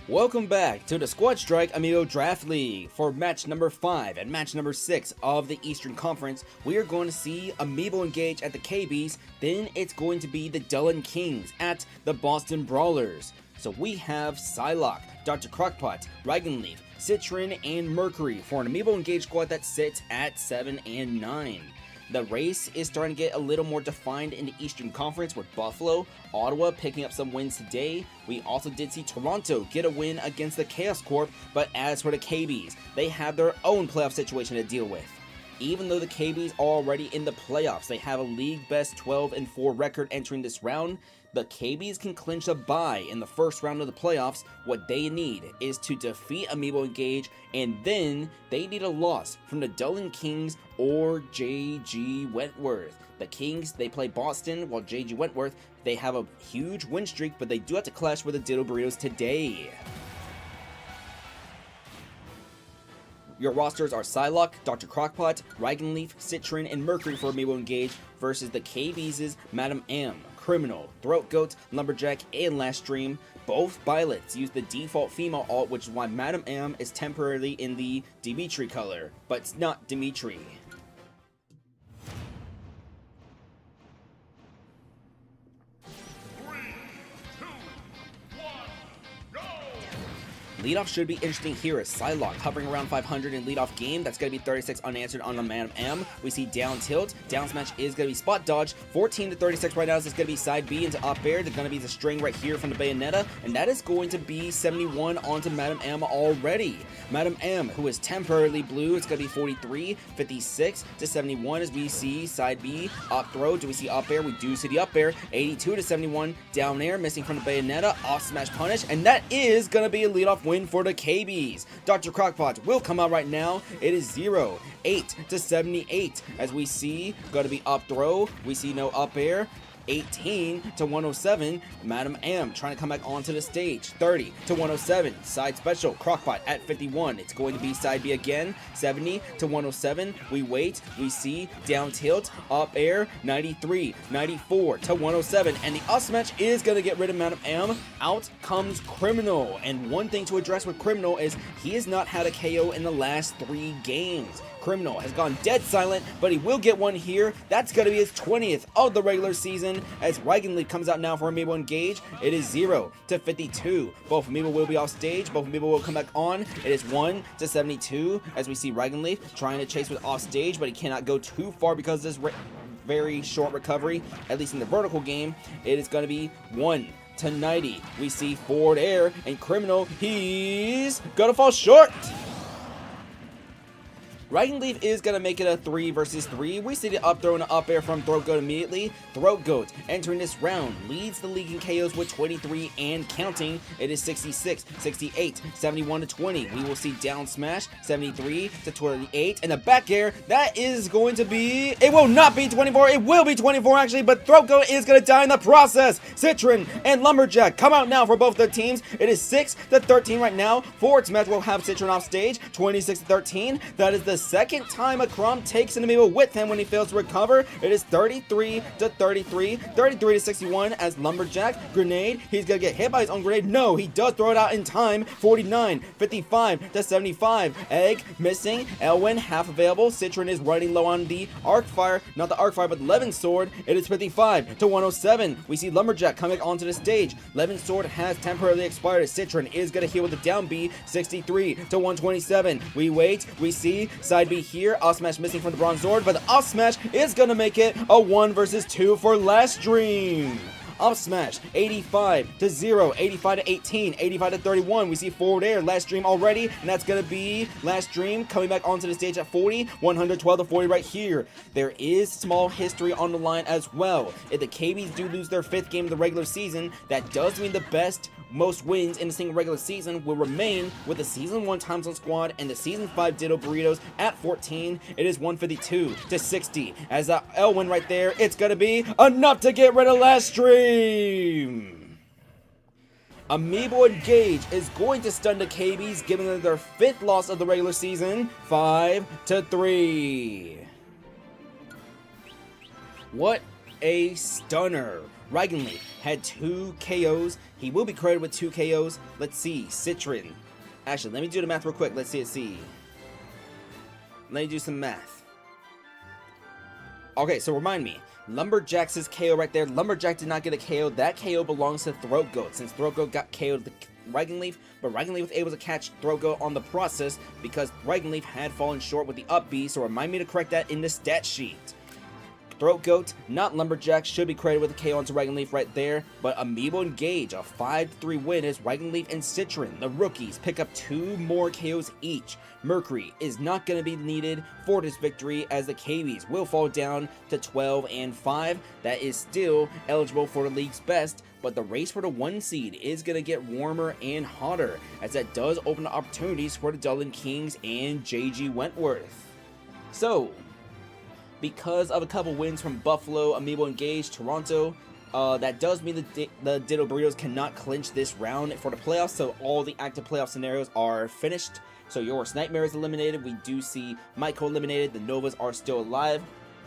Welcome back to the Squad Strike Amiibo Draft League. For match number 5 and match number 6 of the Eastern Conference, we are going to see Amiibo engage at the KBs, then it's going to be the Dublin Kings at the Boston Brawlers. So we have Psylocke, Dr. Crockpot, Dragonleaf, Citron, and Mercury for an Amiibo engage squad that sits at 7 and 9. The race is starting to get a little more defined in the Eastern Conference with Buffalo, Ottawa picking up some wins today. We also did see Toronto get a win against the Chaos Corp, but as for the KBs, they have their own playoff situation to deal with. Even though the KBs are already in the playoffs, they have a league best 12-4 record entering this round. The KBs can clinch a bye in the first round of the playoffs. What they need is to defeat Amiibo Engage, and then they need a loss from the Dublin Kings or JG Wentworth. The Kings, they play Boston, while JG Wentworth, they have a huge win streak, but they do have to clash with the Ditto Burritos today. Your rosters are Psylocke, Dr. Crockpot, Dragonleaf, Citron, and Mercury for Amiibo Engage versus the KBs' Madam M, Criminal, Throat Goat, Lumberjack, and Last Dream. Both Violets use the default female alt, which is why Madam M is temporarily in the Dimitri color, but it's not Dimitri. Leadoff should be interesting here as Psylocke hovering around 500 in leadoff game. That's going to be 36 unanswered on the Madam M. We see down tilt. Down smash is going to be spot dodge. 14 to 36 right now. This is going to be side B into up air. There's going to be the string right here from the Bayonetta. And that is going to be 71 onto Madam M already. Madam M, who is temporarily blue, it's going to be 43, 56 to 71 as we see side B. Up throw. Do we see up air? We do see the up air. 82 to 71. Down air. Missing from the Bayonetta. Off smash punish. And that is going to be a leadoff win for the KBs. Dr. Crockpot will come out right now. It is 8 to 78 as we see going to be up throw. We see no up air. 18 to 107, Madam M trying to come back onto the stage. 30 to 107, side special, Crockpot at 51. It's going to be side B again. 70 to 107, we wait, we see down tilt, up air, 93, 94 to 107, and the up smash is going to get rid of Madam M. Out comes Criminal, and one thing to address with Criminal is he has not had a KO in the last 3 games. Criminal has gone dead silent, but he will get one here. That's going to be his 20th of the regular season as Dragonleaf comes out now for Amiibo Engage. It is 0 to 52. Both Amiibo will be off stage. Both Amiibo will come back on. It is 1 to 72 as we see Dragonleaf trying to chase with off stage, but he cannot go too far because of this very short recovery, at least in the vertical game. It is going to be 1 to 90. We see forward air and Criminal, he's going to fall short. Dragonleaf is going to make it a 3 versus 3. We see the up throw and the up air from Throat Goat immediately. Throat Goat entering this round leads the league in KOs with 23 and counting. It is 66, 68, 71 to 20. We will see down smash 73 to 28 and the back air. That is going to be, it will not be 24. It will be 24 actually, but Throat Goat is going to die in the process. Citron and Lumberjack come out now for both their teams. It is 6 to 13 right now. Forward smash will have Citron off stage. 26 to 13. That is the second time a Crumb takes an Amiibo with him when he fails to recover. It is 33 to 33, 33 to 61 as Lumberjack, grenade, he's gonna get hit by his own grenade. No, he does throw it out in time. 49, 55 to 75, Egg missing, Elwyn half available. Citron is running low on the arc fire, not the arc fire but Levin's sword. It is 55 to 107. We see Lumberjack coming onto the stage. Levin's sword has temporarily expired as Citron is gonna heal with the down B. 63 to 127. We wait, we see side B here, up smash missing from the bronze sword, but the up smash is gonna make it a 1 versus 2 for Last Dream. Up smash 85 to 0, 85 to 18, 85 to 31. We see forward air, Last Dream already, and that's gonna be Last Dream coming back onto the stage at 40, 112 to 40 right here. There is small history on the line as well. If the KBs do lose their 5th game of the regular season, that does mean the most wins in a single regular season will remain with the Season 1 Time Zone squad and the Season 5 Ditto Burritos at 14. It is 152 to 60. As that Elwyn right there, it's going to be enough to get rid of Last Stream. Amiibo Engage is going to stun the KBs, giving them their 5th loss of the regular season, 5 to 3. What a stunner. Reigenleaf had 2 KOs. He will be credited with 2 KOs. Let's see. Citron. Actually, let me do the math real quick. Let's see. Let me do some math. Okay, so remind me. Lumberjack's KO right there. Lumberjack did not get a KO. That KO belongs to Throat Goat, since Throat Goat got KO'd the Reigenleaf, but Reigenleaf was able to catch Throat Goat on the process because Reigenleaf had fallen short with the up B, so remind me to correct that in the stat sheet. Throat Goat, not Lumberjack, should be credited with a KO onto Reigenleaf right there, but Amiibo Engage, a 5-3 win as Reigenleaf and Citron, the rookies, pick up 2 more KOs each. Mercury is not going to be needed for this victory as the KBs will fall down to 12-5. That is still eligible for the league's best, but the race for the 1 seed is going to get warmer and hotter as that does open the opportunities for the Dublin Kings and JG Wentworth. So, because of a couple wins from Buffalo, Amiibo Engage, Toronto, that does mean the Ditto Burritos cannot clinch this round for the playoffs, so all the active playoff scenarios are finished. So Your Worst Nightmare is eliminated. We do see Michael eliminated. The Novas are still alive.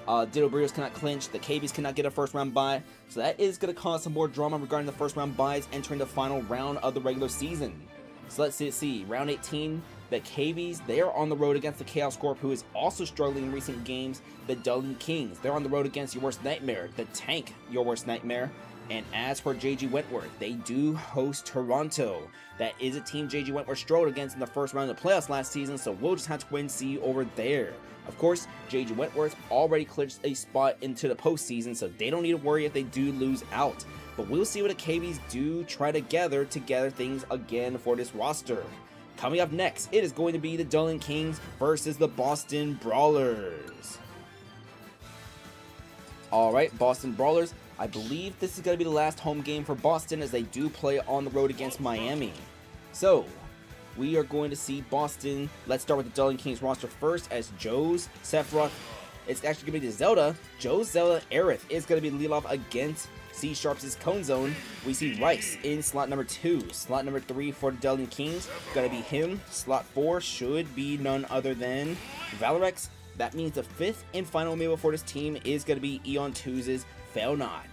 Ditto Burritos cannot clinch. The KBs cannot get a first round bye. So that is going to cause some more drama regarding the first round byes entering the final round of the regular season. So let's see. Round 18, the KBs, they are on the road against the Chaos Corp, who is also struggling in recent games. The Dublin Kings, they're on the road against Your Worst Nightmare. The Tank, Your Worst Nightmare. And as for JG Wentworth, they do host Toronto. That is a team JG Wentworth struggled against in the first round of the playoffs last season, so we'll just have to wait and see over there. Of course, JG Wentworth already clinched a spot into the postseason, so they don't need to worry if they do lose out. But we'll see what the KBs do try to gather things again for this roster. Coming up next, it is going to be the Dublin Kings versus the Boston Brawlers. Alright, Boston Brawlers. I believe this is going to be the last home game for Boston as they do play on the road against Miami. So, we are going to see Boston. Let's start with the Dublin Kings roster first as Joe's, Sephiroth. It's actually going to be the Zelda. Josezilla Aerith is going to be the lead off against C Sharp's Cone Zone. We see Rice in slot number 2. Slot number 3 for the Dublin Kings, going to be him. Slot 4 should be none other than Valorex. That means the 5th and final amiibo for this team is going to be Eon 2's Fail Not.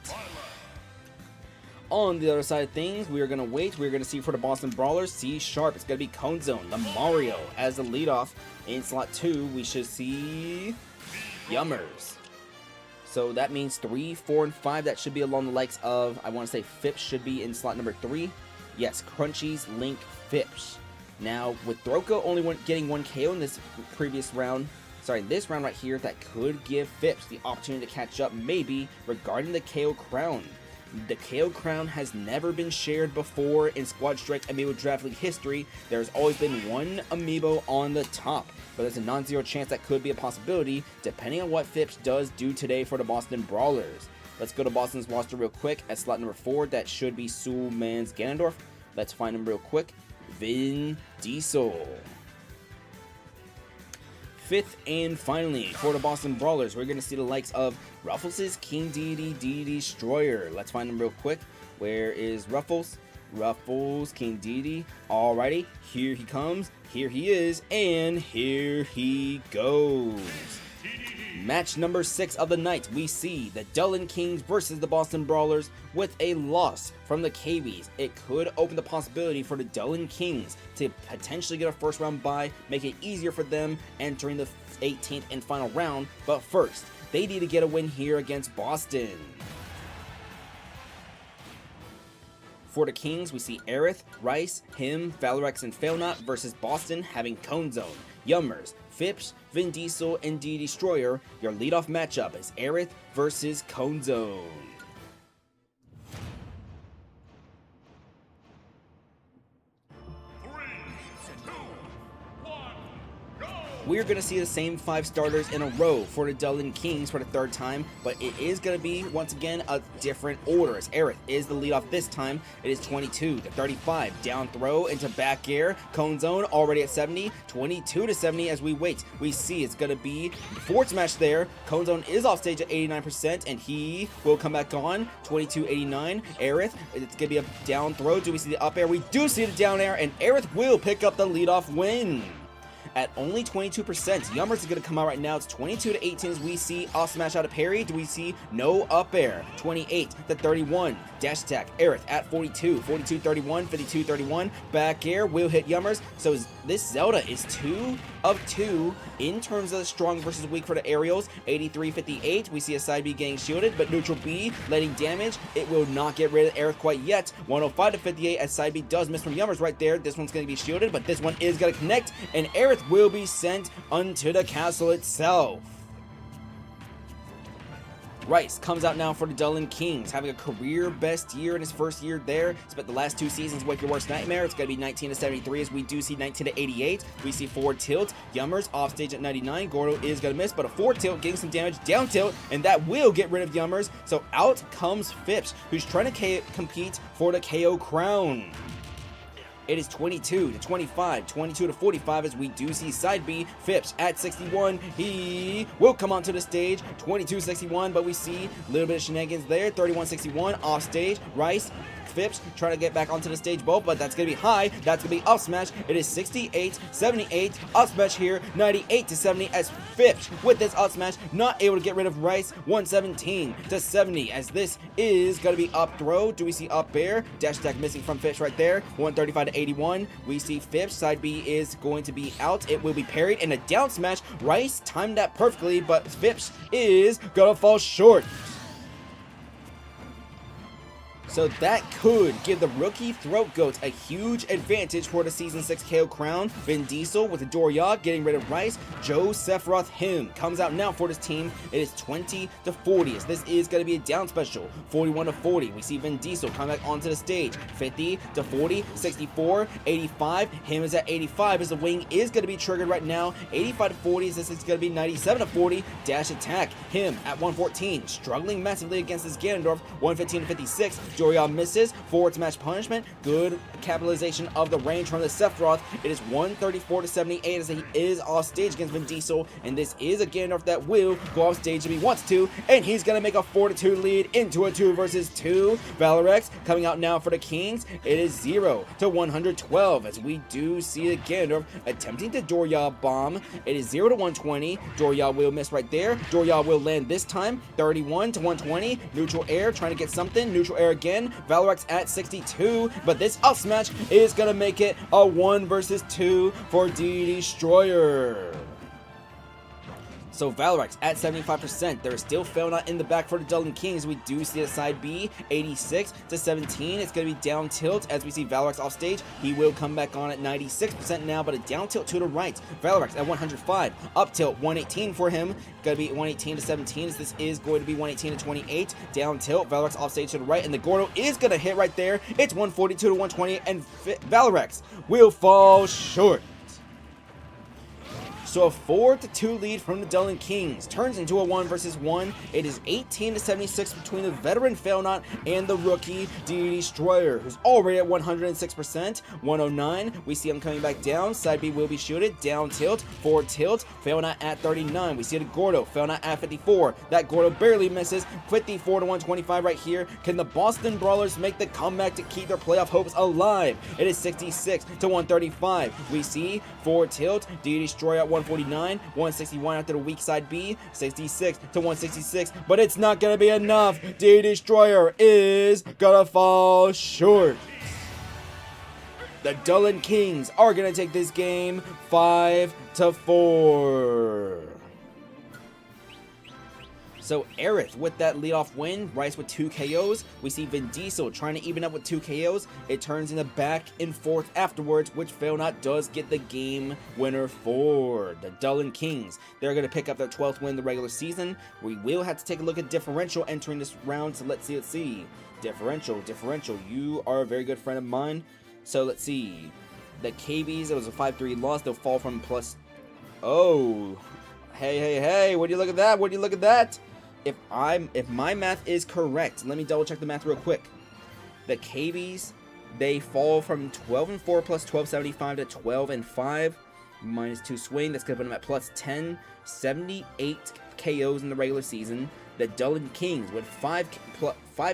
On the other side of things, we are going to wait. We're going to see for the Boston Brawlers, C Sharp. It's going to be Cone Zone, the Mario as the leadoff. In slot 2, we should see Yummers. So that means 3, 4, and 5. That should be along the likes of, I want to say Phipps should be in slot number 3. Yes, Crunchies, Link, Phipps. Now, with Throko only getting 1 KO in this previous round, this round right here, that could give Phipps the opportunity to catch up, maybe, regarding the KO Crown. The KO Crown has never been shared before in Squad Strike Amiibo Draft League history. There's always been 1 Amiibo on the top, but there's a non-zero chance that could be a possibility, depending on what Phipps does do today for the Boston Brawlers. Let's go to Boston's roster real quick. At slot number 4, that should be Sulmans Ganondorf. Let's find him real quick. Vin Diesel. 5th and finally, for the Boston Brawlers, we're going to see the likes of Ruffles' King Dedede Destroyer. Let's find him real quick. Where is Ruffles? Ruffles, King Dedede. Alrighty, here he comes, here he is, and here he goes. Match number 6 of the night, we see the Dublin Kings versus the Boston Brawlers. With a loss from the KBs, it could open the possibility for the Dublin Kings to potentially get a first round bye, make it easier for them entering the 18th and final round. But first, they need to get a win here against Boston. For the Kings, we see Aerith, Rice, him, Valorex, and Failnot versus Boston having Cone Zone, Yummers, Phipps, Vin Diesel, and D Destroyer. Your leadoff matchup is Aerith versus Cone Zone. We're going to see the same 5 starters in a row for the Dublin Kings for the 3rd time, but it is going to be, once again, a different order. As Aerith is the leadoff this time. It is 22 to 35. Down throw into back air. Cone Zone already at 70. 22 to 70 as we wait. We see it's going to be forward smash there. Cone Zone is off stage at 89%, and he will come back on. 22-89. Aerith, it's going to be a down throw. Do we see the up air? We do see the down air, and Aerith will pick up the leadoff win. at only 22%. Yummers is going to come out right now. It's 22 to 18 as we see off smash out of parry. Do we see no up air? 28 to 31. Dash attack. Aerith at 42. 42 31. 52 31. Back air will hit Yummers. So this Zelda is 2 of 2 in terms of the strong versus weak for the aerials. 83 58. We see a side B getting shielded, but neutral B letting damage. It will not get rid of Aerith quite yet. 105 to 58 as side B does miss from Yummers right there. This one's going to be shielded, but this one is going to connect, and Aerith will be sent unto the castle itself. Rice comes out now for the Dublin Kings, having a career best year in his first year there. Spent the last 2 seasons with your worst nightmare. It's going to be 19 to 73 as we do see 19 to 88. We see forward tilt. Yummers off stage at 99. Gordo is going to miss, but a forward tilt getting some damage. Down tilt, and that will get rid of Yummers. So out comes Phipps, who's trying to compete for the KO crown. It is 22 to 25, 22 to 45 as we do see side B. Phipps at 61. He will come onto the stage. 22-61, but we see a little bit of shenanigans there. 31-61 off stage. Rice, Phipps trying to get back onto the stage both, but that's going to be high. That's going to be up smash. It is 68-78. Up smash here. 98 to 70 as Phipps with this up smash not able to get rid of Rice. 117 to 70 as this is going to be up throw. Do we see up air? Dash attack missing from Phipps right there. 135 to 81. We see Phipps. Side B is going to be out. It will be parried and a down smash. Rice timed that perfectly, but Phipps is going to fall short. So that could give the rookie Throat Goats a huge advantage for the Season 6 KO crown. Vin Diesel with the Doriad getting rid of Rice. Josephzilla comes out now for this team. It is 20 to 40 as this is going to be a down special. 41 to 40. We see Vin Diesel come back onto the stage. 50 to 40. 64. 85. Him is at 85 as the wing is going to be triggered right now. 85 to 40 as this is going to be 97 to 40. Dash attack. Him at 114. Struggling massively against this Ganondorf. 115 to 56. Dorian misses. Forward smash punishment. Good capitalization of the range from the Sephiroth. It is 134 to 78 as he is off stage against Vin Diesel. And this is a Ganondorf that will go off stage if he wants to. And he's going to make a 4-2 lead into a 2 versus 2. Valorex coming out now for the Kings. It is 0 to 112 as we do see the Ganondorf attempting to Dorian bomb. It is 0 to 120. Dorian will miss right there. Dorian will land this time. 31 to 120. Neutral air trying to get something. Neutral air again. Valorex at 62, but this up smash is gonna make it a 1 versus 2 for D Destroyer. So Valorex at 75%. There is still Faerghus in the back for the Dublin Kings. We do see the side B, 86 to 17. It's going to be down tilt as we see Valorex off stage. He will come back on at 96% now, but a down tilt to the right. Valorex at 105. Up tilt, 118 for him. Going to be 118 to 17 as this is going to be 118 to 28. Down tilt, Valorex off stage to the right, and the Gordo is going to hit right there. It's 142 to 120, and Valorex will fall short. So a 4-2 lead from the Dublin Kings turns into a 1 versus 1. It is 18 to 76 between the veteran Faerghus and the rookie D Destroyer, who's already at 106%. 109. We see him coming back down. Side B will be shielded. Down tilt. Forward tilt. Faerghus at 39. We see the Gordo. Faerghus at 54. That Gordo barely misses. 54 to 125 right here. Can the Boston Brawlers make the comeback to keep their playoff hopes alive? It is 66 to 135. We see forward tilt. D Destroyer at 149, 161 after the weak side B, 66 to 166, but it's not gonna be enough. D Destroyer is gonna fall short. The Dublin Kings are gonna take this game 5-4. So Aerith with that leadoff win, Rice with 2 KOs. We see Vin Diesel trying to even up with 2 KOs. It turns into back and forth afterwards, which Faerghus does get the game winner for the Dublin Kings. They're going to pick up their 12th win in the regular season. We will have to take a look at differential entering this round, so let's see. Differential, you are a very good friend of mine. So let's see. The KBs, it was a 5-3 loss. They'll fall from plus... Oh. Hey, would you look at that? If my math is correct, let me double check the math real quick. The KBs, they fall from 12-4 plus 1275 to 12-5 minus 2 swing. That's gonna put them at plus 10, 78 KOs in the regular season. The Dublin Kings with 5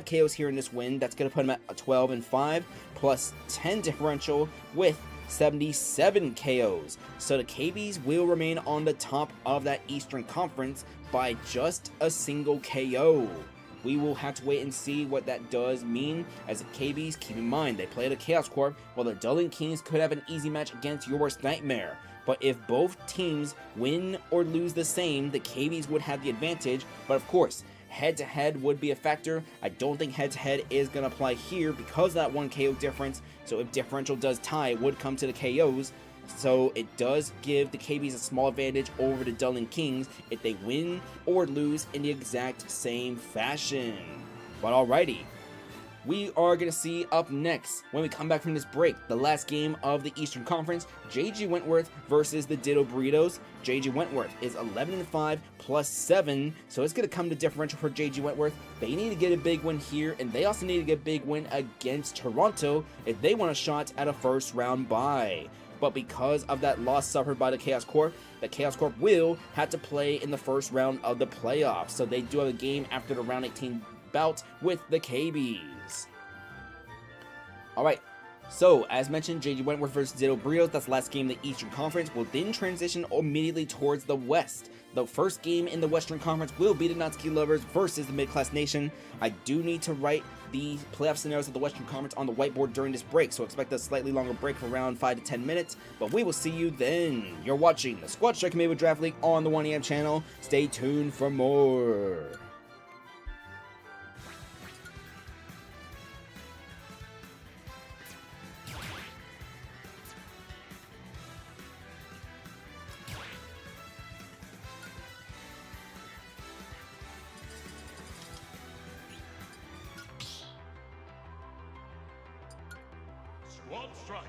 KOs here in this win. That's gonna put them at 12-5 plus 10 differential with 77 KOs. So the KBs will remain on the top of that Eastern Conference by just a single KO. We will have to wait and see what that does mean, as the KBs, keep in mind, they play the Chaos Corp, while the Dueling Kings could have an easy match against your worst nightmare. But if both teams win or lose the same, the KBs would have the advantage, but of course, head-to-head would be a factor. I don't think head-to-head is going to apply here because of that 1 KO difference, so if differential does tie, it would come to the KOs. So it does give the KBs a small advantage over the Dueling Kings if they win or lose in the exact same fashion. But alrighty, we are going to see up next, when we come back from this break, the last game of the Eastern Conference, JG Wentworth versus the Ditto Burritos. JG Wentworth is 11-5 plus 7, so it's going to come to differential for JG Wentworth. They need to get a big win here, and they also need to get a big win against Toronto if they want a shot at a first round bye. But because of that loss suffered by the Chaos Corp will have to play in the first round of the playoffs. So they do have a game after the round 18 bout with the KBs. Alright, so as mentioned, JG Wentworth versus Ditto Burritos, that's the last game in the Eastern Conference. Will then transition immediately towards the West. The first game in the Western Conference will be the Natsuki Lovers versus the Mid-Class Nation. I do need to write the playoff scenarios of the Western Conference on the whiteboard during this break, so expect a slightly longer break for around 5 to 10 minutes, but we will see you then. You're watching the Squad Strike Amiibo Draft League on the 1EM channel. Stay tuned for more. Squad strike.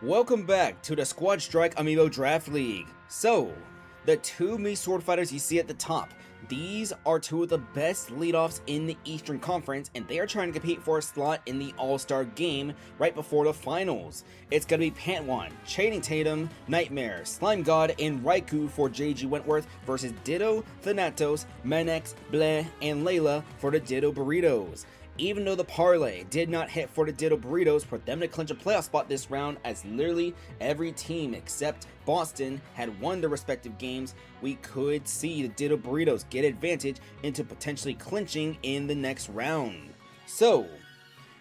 Welcome back to the Squad Strike Amiibo Draft League. So, the two Mii Sword Fighters you see at the top, these are two of the best leadoffs in the Eastern Conference, and they are trying to compete for a slot in the All-Star game right before the finals. It's going to be Pantwan, Channing Tatum, Nightmare, Slime God, and Raikou for JG Wentworth versus Ditto, Thanatos, Mementos, Bleh, and Leeya for the Ditto Burritos. Even though the parlay did not hit for the Ditto Burritos for them to clinch a playoff spot this round, as literally every team except Boston had won their respective games, we could see the Ditto Burritos get advantage into potentially clinching in the next round. So,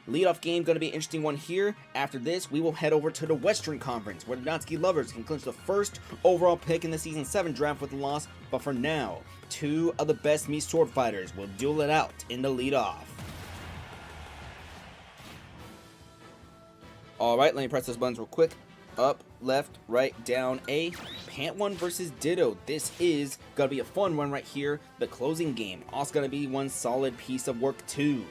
leadoff game going to be an interesting one here. After this, we will head over to the Western Conference, where the Natsuki Lovers can clinch the first overall pick in the Season 7 draft with a loss, but for now, two of the best Mii Sword Fighters will duel it out in the leadoff. Alright, let me press those buttons real quick. Up, left, right, down, A. Pantwan versus Ditto. This is going to be a fun one right here. The closing game. Also going to be one solid piece of work too.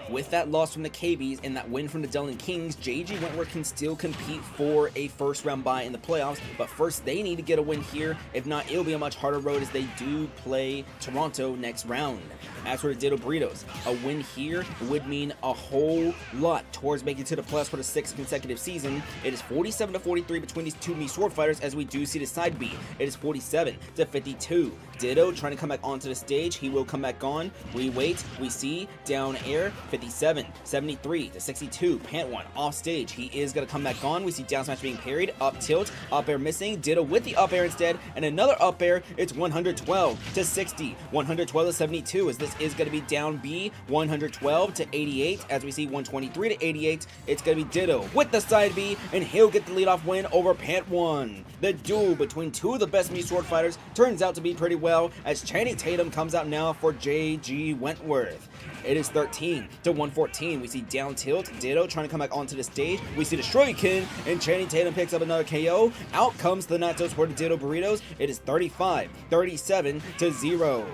With that loss from the KBs and that win from the Delin Kings, JG Wentworth can still compete for a first round bye in the playoffs, but first they need to get a win here. If not, it'll be a much harder road as they do play Toronto next round. As for the Ditto Burritos, a win here would mean a whole lot towards making it to the playoffs for the 6th consecutive season. It is 47-43 between these two Mii Sword Fighters, as we do see the side B. It is 47-52. Ditto trying to come back onto the stage. He will come back on. We wait. We see down air. 57-73-62. Pantwan off stage. He is going to come back on. We see down smash being parried. Up tilt. Up air missing. Ditto with the up air instead. And another up air. It's 112-60. 112-72 as this is going to be down B. 112-88 as we see 123-88. It's going to be Ditto with the side B, and he'll get the leadoff win over Pantwan. The duel between two of the best Mii Sword Fighters turns out to be pretty well, as Channing Tatum comes out now for JG Wentworth. It is 13-114. We see down tilt. Ditto trying to come back onto the stage. We see the Shoryuken, and Channing Tatum picks up another KO. Out comes the Thanatos for the Ditto Burritos. It is 35-37-0.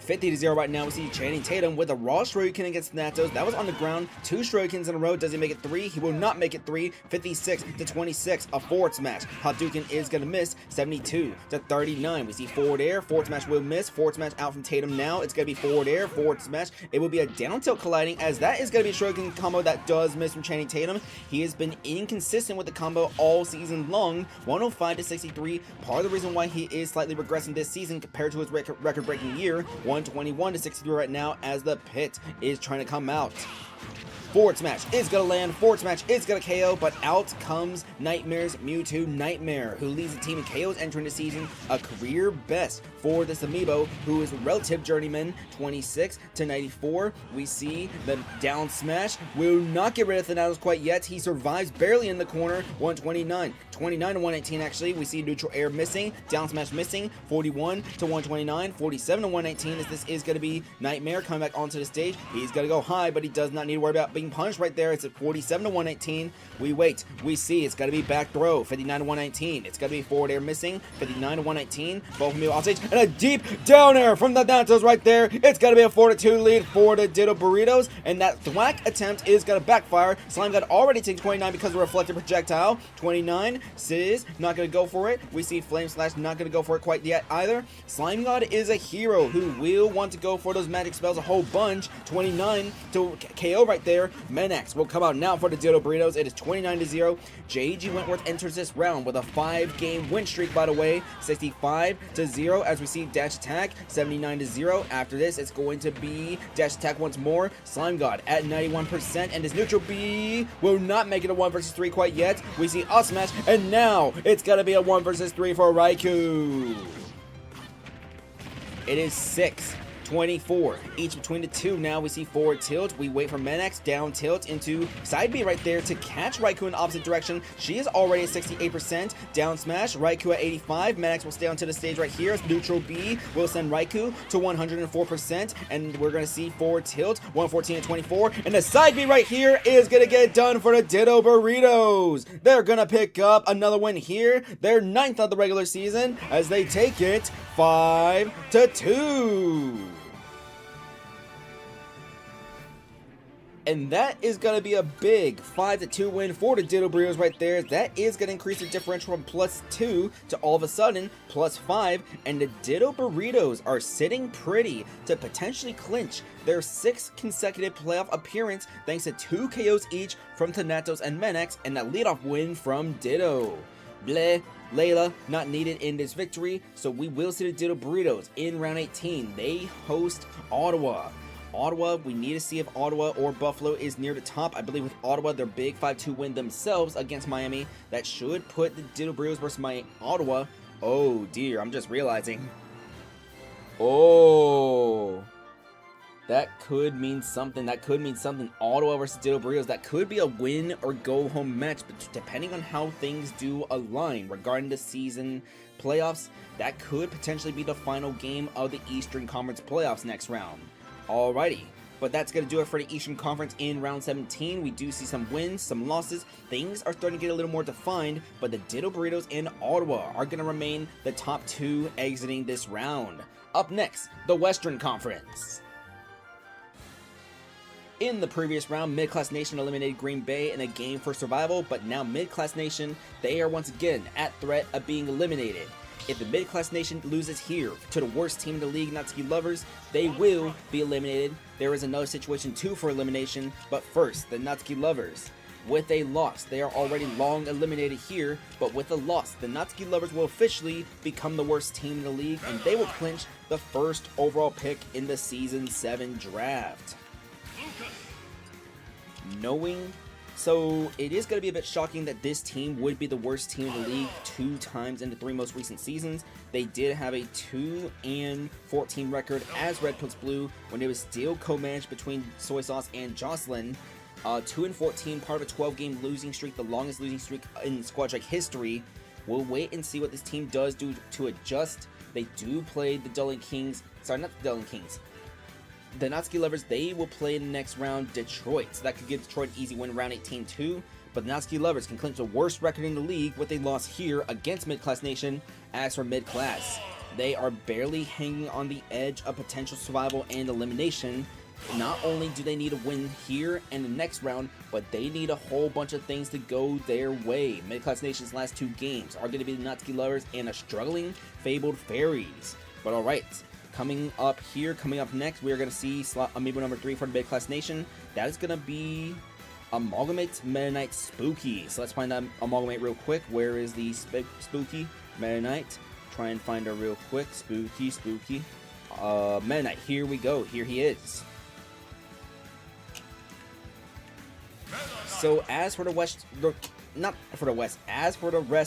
50-0 right now. We see Channing Tatum with a raw Shoryuken against Thanatos. That was on the ground. 2 Shoryukens in a row. Does he make it 3? He will not make it 3. 56-26. A forward smash. Hadouken is going to miss. 72-39. We see forward air. Forward smash will miss. Forward smash out from Tatum now. It's going to be forward air. Forward smash. It will be a down tilt colliding, as that is going to be a Shoryuken combo that does miss from Channing Tatum. He has been inconsistent with the combo all season long. 105-63. Part of the reason why he is slightly regressing this season compared to his record-breaking year. 121-63 right now as the pit is trying to come out. Forward smash is going to land. Forward smash is going to KO, but out comes Nightmare's Mewtwo Nightmare, who leads the team in KOs entering the season, a career best for this Amiibo, who is a relative journeyman. 26-94. We see the down smash will not get rid of Thanatos quite yet. He survives barely in the corner. 129. 29-118 actually. We see neutral air missing. Down smash missing. 41-129. 47-119 as this is going to be Nightmare coming back onto the stage. He's going to go high, but he does not need to worry about being punished right there. It's at 47-118. We wait. We see it's got to be back throw. 59-119. It's got to be forward air missing. 59-119. Both of them off stage. And a deep down air from the Thanatos right there. It's got to be a 4-2 lead for the Ditto Burritos. And that thwack attempt is going to backfire. Slime God already takes 29 because of the reflected projectile. 29. Sizz not going to go for it. We see Flame Slash not going to go for it quite yet either. Slime God is a hero who will want to go for those magic spells a whole bunch. 29 to KO right there. Mementos will come out now for the Ditto Burritos. It is 29-0. JG Wentworth enters this round with a 5-game win streak, by the way. 65-0 as we see dash attack. 79-0. After this, it's going to be dash attack once more. Slime God at 91%, and his neutral B will not make it a 1 versus 3 quite yet. We see up smash, and now it's going to be a 1 versus 3 for Raikou. It is 6-25 24. Each between the two now, we see forward tilt. We wait for Mementos, down tilt into side B right there to catch Raikou in the opposite direction. She is already at 68%. Down smash, Raikou at 85. Mementos will stay onto the stage right here. Neutral B will send Raikou to 104%. And we're going to see forward tilt, 114 and 24. And the side B right here is going to get done for the Ditto Burritos. They're going to pick up another win here. They're 9th of the regular season as they take it 5-2. And that is going to be a big 5-2 win for the Ditto Burritos right there. That is going to increase the differential from +2 to all of a sudden +5. And the Ditto Burritos are sitting pretty to potentially clinch their 6th consecutive playoff appearance thanks to 2 KOs each from Thanatos and Mementos and that leadoff win from Ditto. Bleh. Leeya not needed in this victory, so we will see the Ditto Burritos in round 18. They host Ottawa. We need to see if Ottawa or Buffalo is near the top. I believe with Ottawa, their big 5-2 win themselves against Miami, that should put the Ditto Burritos versus Ottawa. Oh dear, I'm just realizing. Oh, that could mean something. Ottawa versus Ditto Burritos. That could be a win or go home match, but depending on how things do align regarding the season playoffs, that could potentially be the final game of the Eastern Conference playoffs next round. Alrighty, but that's going to do it for the Eastern Conference in round 17. We do see some wins, some losses. Things are starting to get a little more defined, but the Ditto Burritos and Ottawa are going to remain the top 2 exiting this round. Up next, the Western Conference. In the previous round, Mid-Class Nation eliminated Green Bay in a game for survival, but now Mid-Class Nation, they are once again at threat of being eliminated. If the Mid-Class Nation loses here to the worst team in the league, Natsuki Lovers, they will be eliminated. There is another situation too for elimination, but first, the Natsuki Lovers. With a loss, they are already long eliminated here, but with a loss, the Natsuki Lovers will officially become the worst team in the league, and they will clinch the first overall pick in the Season 7 draft. So it is going to be a bit shocking that this team would be the worst team in the league 2 times in the 3 most recent seasons. They did have a 2-14 record as Red Puts Blue when it was still co-managed between Soy Sauce and Jocelyn. 2-14, part of a 12-game losing streak, the longest losing streak in Squad Strike history. We'll wait and see what this team does do to adjust. They do play the Dueling Kings. Sorry, not the Dueling Kings. The Natsuki Lovers, they will play in the next round Detroit, so that could give Detroit an easy win round 18 too. But the Natsuki Lovers can clinch the worst record in the league with a loss here against Mid-Class Nation. As for Mid-Class, they are barely hanging on the edge of potential survival and elimination. Not only do they need a win here and the next round, but they need a whole bunch of things to go their way. Mid-Class Nation's last 2 games are going to be the Natsuki Lovers and a struggling Fabled Fairies. But alright. Coming up next, we are going to see slot Amiibo number 3 for the Mid-Class Nation. That is going to be Amalgamate Meta Knight Spooky. So let's find that Amalgamate real quick. Where is the Spooky Meta Knight? Try and find her real quick. Spooky. Meta Knight. Here we go. Here he is. So as for the rest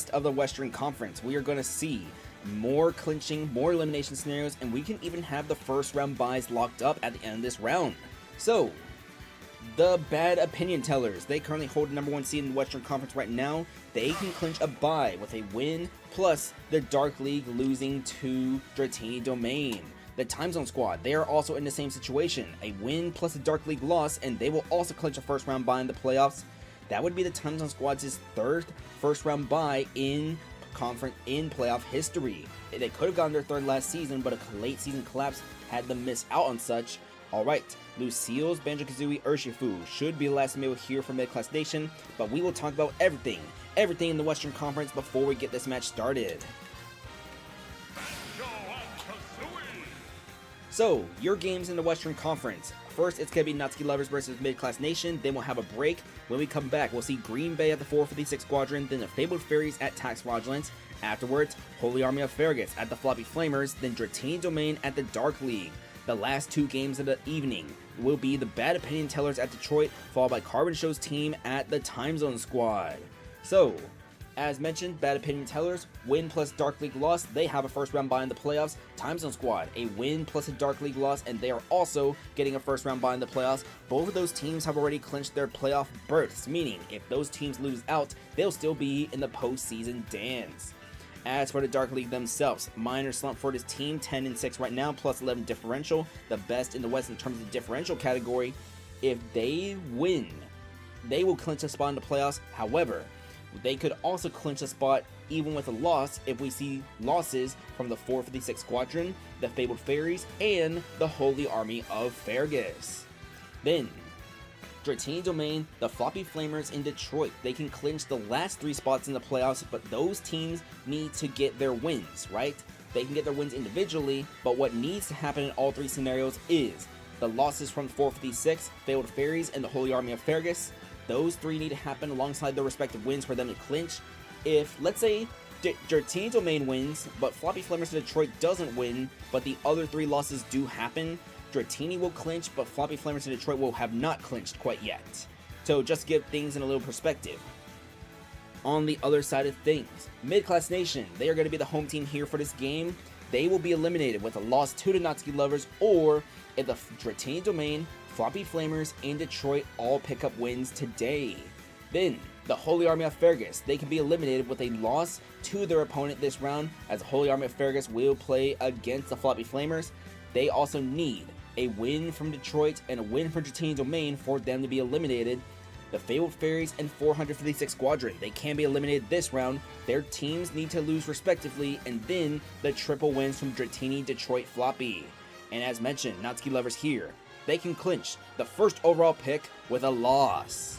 of the Western Conference, we are going to see more clinching, more elimination scenarios, and we can even have the first round buys locked up at the end of this round. So, the Bad Opinion Tellers, they currently hold the number 1 seed in the Western Conference right now. They can clinch a bye with a win, plus the Dark League losing to Dratini Domain. The Time Zone Squad, they are also in the same situation. A win plus a Dark League loss, and they will also clinch a first round bye in the playoffs. That would be the Time Zone Squad's 3rd first round bye in playoff history. They could have gotten their 3rd last season, but a late season collapse had them miss out on such. Alright, Lucille's Banjo-Kazooie Urshifu should be the last meal here for Mid-Class Nation, but we will talk about everything in the Western Conference before we get this match started. So, your games in the Western Conference. First, it's going to be Natsuki Lovers versus Mid-Class Nation. Then we'll have a break. When we come back, we'll see Green Bay at the 456 Squadron, then the Fabled Fairies at Tax Fraudulents. Afterwards, Holy Army of Faerghus at the Floppy Flamers, then Dratini Domain at the Dark League. The last 2 games of the evening will be the Bad Opinion Tellers at Detroit, followed by Carbon Show's team at the Time Zone Squad. So, As mentioned, Bad Opinion Tellers, win plus Dark League loss, they have a first round bye in the playoffs. Timezone Squad, a win plus a Dark League loss, and they are also getting a first round bye in the playoffs. Both of those teams have already clinched their playoff berths, meaning if those teams lose out, they'll still be in the postseason dance. As for the Dark League themselves, minor slump for this team, 10-6 right now, plus 11 differential, the best in the West in terms of the differential category. If they win, they will clinch a spot in the playoffs. However, they could also clinch a spot even with a loss if we see losses from the 456 Squadron, the Fabled Fairies, and the Holy Army of Faerghus. Then, Dratini Domain, the Floppy Flamers in Detroit, they can clinch the last 3 spots in the playoffs, but those teams need to get their wins, right? They can get their wins individually, but what needs to happen in all 3 scenarios is the losses from 456, Fabled Fairies, and the Holy Army of Faerghus. Those 3 need to happen alongside their respective wins for them to clinch. If, let's say, Dratini Domain wins, but Floppy Flamers in Detroit doesn't win, but the other 3 losses do happen, Dratini will clinch, but Floppy Flamers in Detroit will have not clinched quite yet. So just to give things in a little perspective. On the other side of things, Mid-Class Nation, they are going to be the home team here for this game. They will be eliminated with a loss to the Natsuki Lovers, or if the Dratini Domain, Floppy Flamers, and Detroit all pick up wins today. Then, the Holy Army of Faerghus, they can be eliminated with a loss to their opponent this round, as the Holy Army of Faerghus will play against the Floppy Flamers. They also need a win from Detroit and a win for Dratini Domain for them to be eliminated. The Fabled Fairies and 456 Squadron, they can be eliminated this round. Their teams need to lose respectively, and then the triple wins from Dratini, Detroit, Floppy. And as mentioned, Natsuki Lovers here, they can clinch the first overall pick with a loss.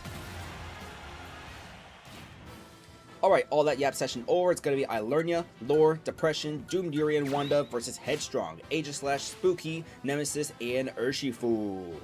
Alright, all that yap session over. It's going to be Ilernia, Lore, Depression, Doomed Yuri, and Wanda versus Headstrong, Aegis Slash, Spooky, Nemesis, and Urshifu.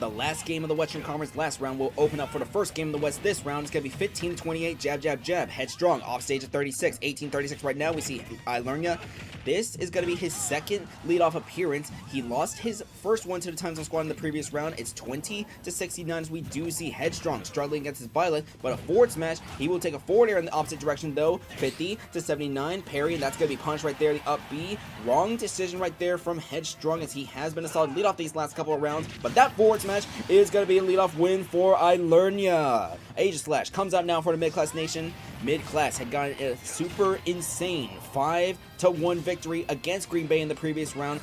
The last game of the Western Conference last round will open up for the first game of the West this round. It's going to be 15-28, jab, jab, jab. Headstrong, off stage at 36. 18-36 right now. We see Ilernia. This is going to be his second leadoff appearance. He lost his first one to the Timezone Squad in the previous round. It's 20-69 as we do see Headstrong struggling against his Byleth, but a forward smash. He will take a forward air in the opposite direction though. 50-79, parry, and that's going to be punched right there. The up B. Wrong decision right there from Headstrong, as he has been a solid leadoff these last couple of rounds, but that forward smash is going to be a leadoff win for Ilernia. Aegis Slash comes out now for the Mid-Class Nation. Mid-Class had gotten a super insane 5-1 victory against Green Bay in the previous round,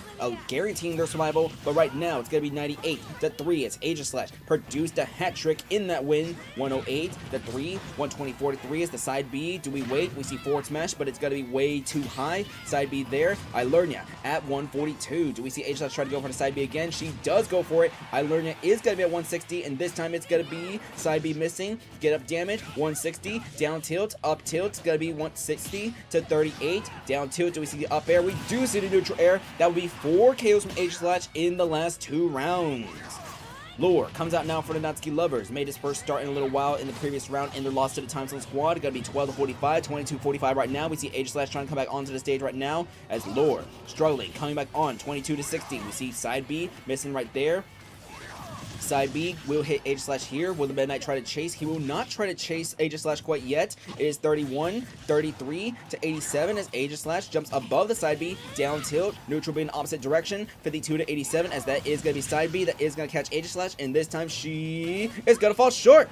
guaranteeing their survival, but right now it's going to be 98-3 as Aegis Slash produced a hat trick in that win. 108-3, 124-3 is the side B. Do we wait? We see forward smash, but it's going to be way too high. Side B there. Ilernia at 142. Do we see Aegis Slash try to go for the side B again? She does go for it. Ilernia is going to be at 160, and this time it's going to be side B missing. Get up damage, 160, down tilt, up tilt, it's going to be 160-38, down tilt. Do we see the up air? We do see the neutral air. That would be 4 KOs from Aegis Slash in the last 2 rounds. Lore comes out now for the Natsuki Lovers. Made his first start in a little while in the previous round in their loss to the Timezone Squad. Gonna be 12-45, 22-45 right now. We see Aegis Slash trying to come back onto the stage right now as Lore struggling, coming back on 22-60. We see side B missing right there. Side B will hit Aegis Slash here. Will the Meta Knight try to chase? He will not try to chase Aegis Slash quite yet. It is 31-33 as Aegis Slash jumps above the side B, down tilt, neutral B in the opposite direction, 52-87 as that is going to be side B that is going to catch Aegis Slash, and this time she is going to fall short.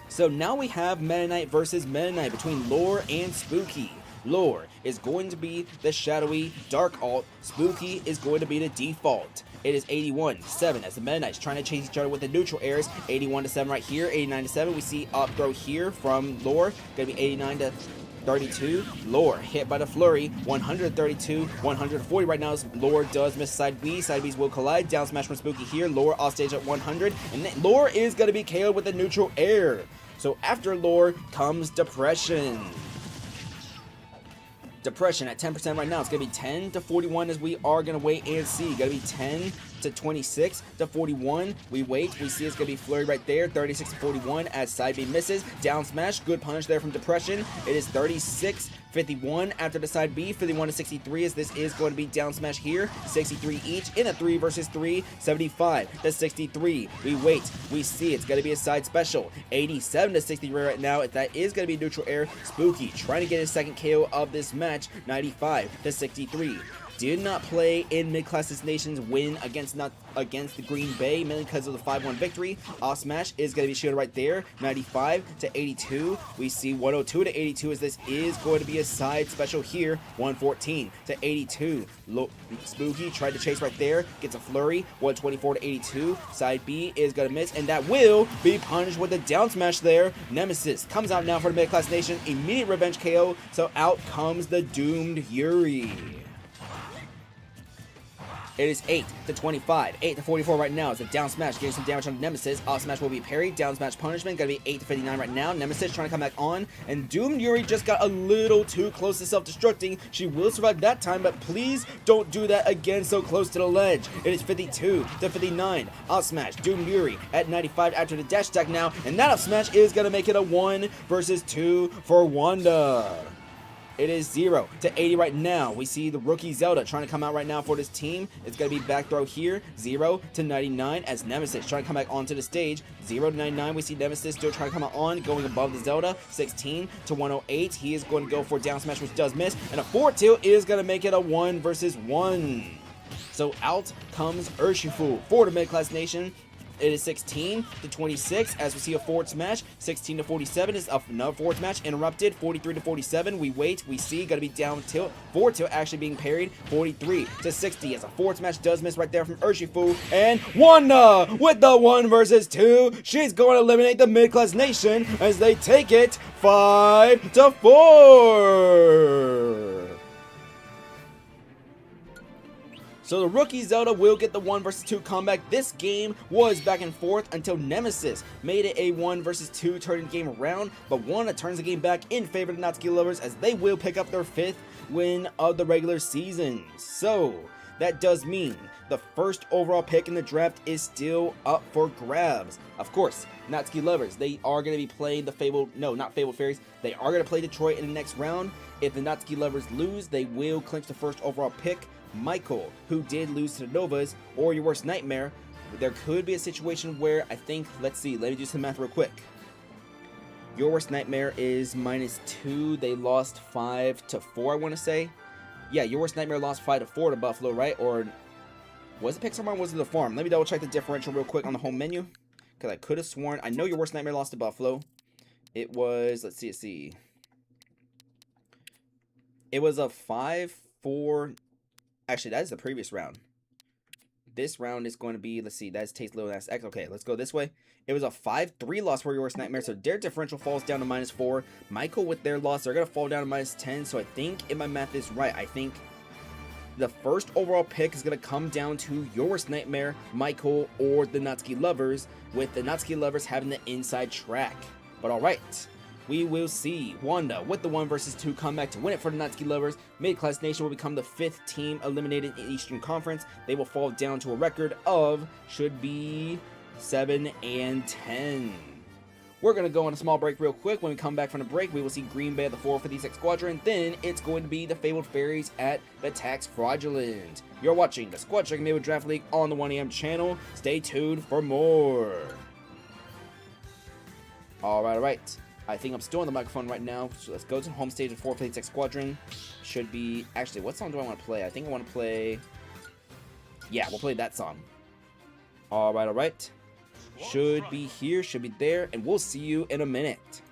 So now we have Meta Knight versus Meta Knight between Lore and Spooky. Lore is going to be the shadowy dark alt. Spooky is going to be the default. It is 81-7 as the Meta Knights trying to chase each other with the neutral airs. 81-7 right here. 89-7. We see up throw here from Lore. Gonna be 89-32. Lore hit by the flurry. 132-140 right now as Lore does miss side B. Side B's will collide. Down smash from Spooky here. Lore off stage at 100. And then Lore is gonna be KO'd with the neutral air. So after Lore comes Depression. Depression at 10% right now. It's going to be 10-41 as we are going to wait and see. Going to be 10-26-41. We wait. We see it's going to be flurry right there. 36-41 as side B misses. Down smash. Good punish there from Depression. It is 36 51 after the side B, 51 to 63 as this is going to be down smash here. 63 each in a 3 versus 3. 75 to 63. We wait. We see it's going to be a side special. 87 to 63 right now. That is going to be neutral air. Spooky trying to get his second KO of this match. 95 to 63. Did not play in Mid-Class Nations win against the Green Bay, mainly because of the 5-1 victory. Off smash is going to be shielded right there. 95 to 82. We see 102 to 82 as this is going to be a side special here. 114 to 82. Spooky tried to chase right there. Gets a flurry. 124 to 82. Side B is going to miss, and that will be punished with a down smash there. Nemesis comes out now for the Mid-Class Nation. Immediate revenge KO. So out comes the doomed Yuri. It is 8 to 25, 8 to 44 right now. It's a down smash, getting some damage on Nemesis. Off smash will be parried. Down smash punishment, gonna be 8 to 59 right now. Nemesis trying to come back on, and Doomed Yuri just got a little too close to self-destructing. She will survive that time, but please don't do that again so close to the ledge. It is 52 to 59. Off smash, Doomed Yuri at 95 after the dash attack now, and that off smash is gonna make it a 1 versus 2 for Wanda. It is 0 to 80 right now. We see the rookie Zelda trying to come out right now for this team. It's going to be back throw here. 0 to 99 as Nemesis trying to come back onto the stage. 0 to 99. We see Nemesis still trying to come out on, going above the Zelda. 16 to 108. He is going to go for down smash, which does miss. And a 4-2 is going to make it a 1 versus 1. So out comes Urshifu for the Mid-Class Nation. It is 16 to 26 as we see a forward smash. 16 to 47 is another forward smash interrupted. 43 to 47. We wait. We see gonna be down tilt. Forward tilt actually being parried. 43 to 60 as a forward smash does miss right there from Urshifu. And Wanda with the 1 versus 2. She's going to eliminate the Mid-Class Nation as they take it 5 to 4. So the rookie Zelda will get the 1 versus 2 comeback. This game was back and forth until Nemesis made it a 1 versus 2 turning game around, but Wanda turns the game back in favor of the Natsuki Lovers as they will pick up their 5th win of the regular season. So that does mean the first overall pick in the draft is still up for grabs. Of course, Natsuki Lovers, they are going to be playing the not Fabled Fairies. They are going to play Detroit in the next round. If the Natsuki Lovers lose, they will clinch the first overall pick. Michael, who did lose to the Novas, or your worst nightmare, there could be a situation where I think, let's see, let me do some math real quick. Your worst nightmare is -2. They lost 5 to 4, I want to say. Yeah, your worst nightmare lost 5 to 4 to Buffalo, right? Or was it Pixar or was it the farm? Let me double check the differential real quick on the home menu, because I could have sworn I know your worst nightmare lost to Buffalo. It was, let's see. It was a 5-4. Actually, that is the previous round. This round is going to be, let's see, that's Taste Little, that's X. Okay, let's go this way. It was a 5-3 loss for your worst nightmare, so their differential falls down to -4. Michael, with their loss, they're going to fall down to -10, so I think, if my math is right, I think the first overall pick is going to come down to your worst nightmare, Michael, or the Natsuki Lovers, with the Natsuki Lovers having the inside track. But alright. We will see Wanda with the 1 versus 2 comeback to win it for the Natsuki Lovers. Mid-Class Nation will become the 5th team eliminated in Eastern Conference. They will fall down to a record of, should be, 7 and 10. We're going to go on a small break real quick. When we come back from the break, we will see Green Bay at the 456 Squadron. Then it's going to be the Fabled Fairies at the Tax Fraudulent. You're watching the Squad Strike Amiibo Draft League on the 1AM channel. Stay tuned for more. Alright. I think I'm still on the microphone right now, so let's go to the home stage of 456 Squadron. Should be, actually, what song do I want to play? I think I want to play, yeah, we'll play that song. Alright. Should be here, should be there, and we'll see you in a minute.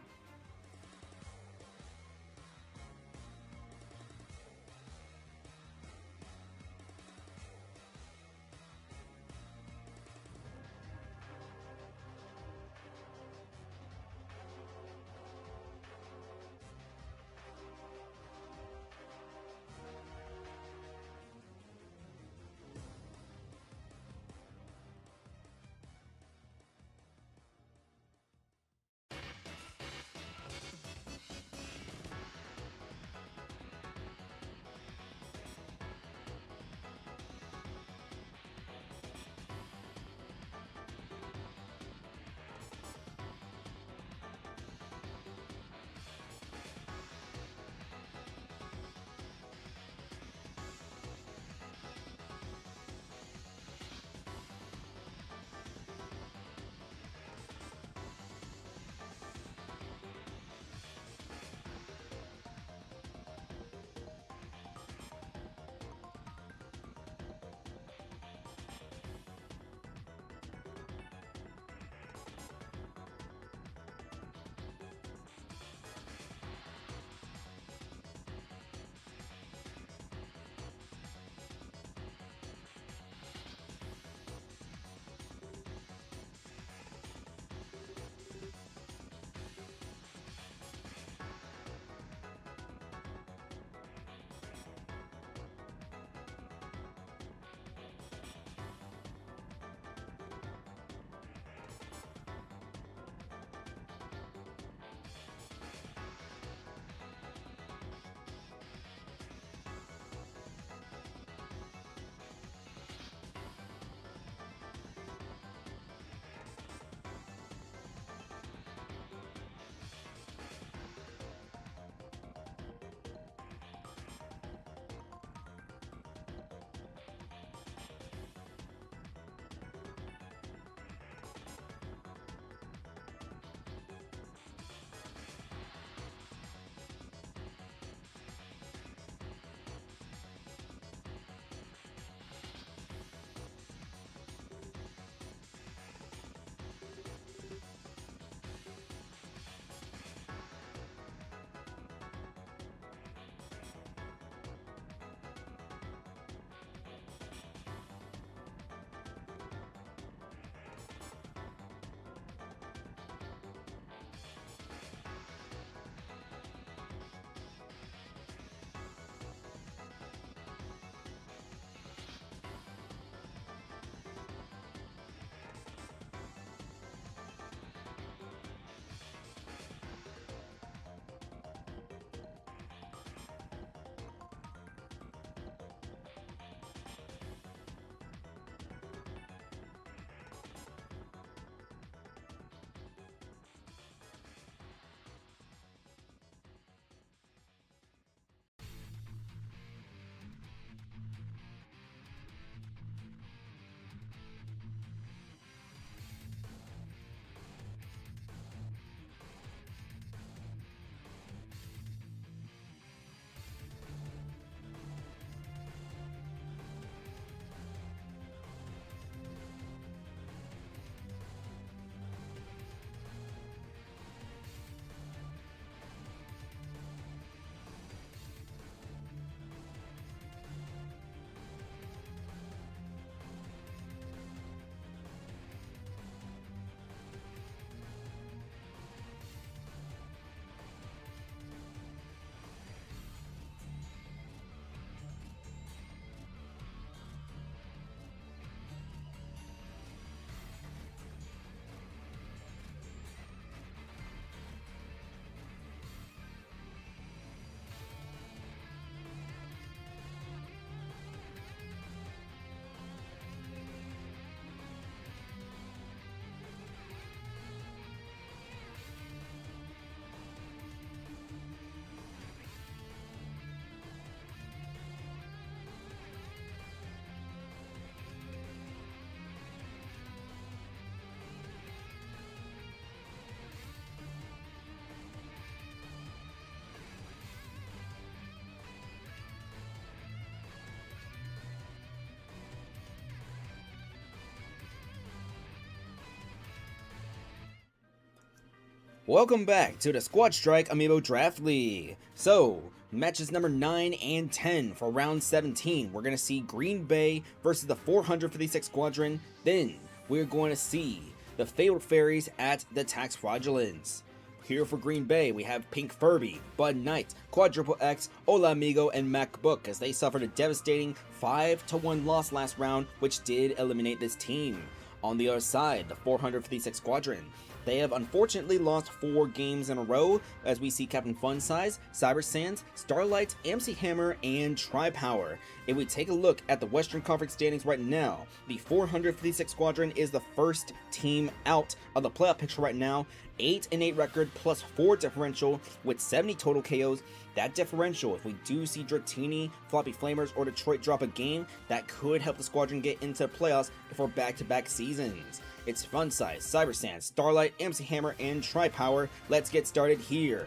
Welcome back to the Squad Strike Amiibo Draft League. So, matches number 9 and 10 for round 17. We're going to see Green Bay versus the 456 Squadron. Then, we're going to see the Fabled Fairies at the Tax Fraudulents. Here for Green Bay, we have Pink Furby, Bud Knight, Quadruple X, Hola Amigo, and MacBook as they suffered a devastating 5-1 loss last round, which did eliminate this team. On the other side, the 456 Squadron. They have unfortunately lost 4 games in a row, as we see Captain Funsize, Cyber Sands, Starlight, MC Hammer, and Tripower. If we take a look at the Western Conference standings right now, the 456 Squadron is the first team out of the playoff picture right now. 8-8 record plus 4 differential with 70 total KOs. That differential, if we do see Dratini, Floppy Flamers, or Detroit drop a game, that could help the Squadron get into the playoffs for back-to-back seasons. It's Funsize, Cyber Sands, Starlight, MC Hammer, and Tripower. Let's get started here.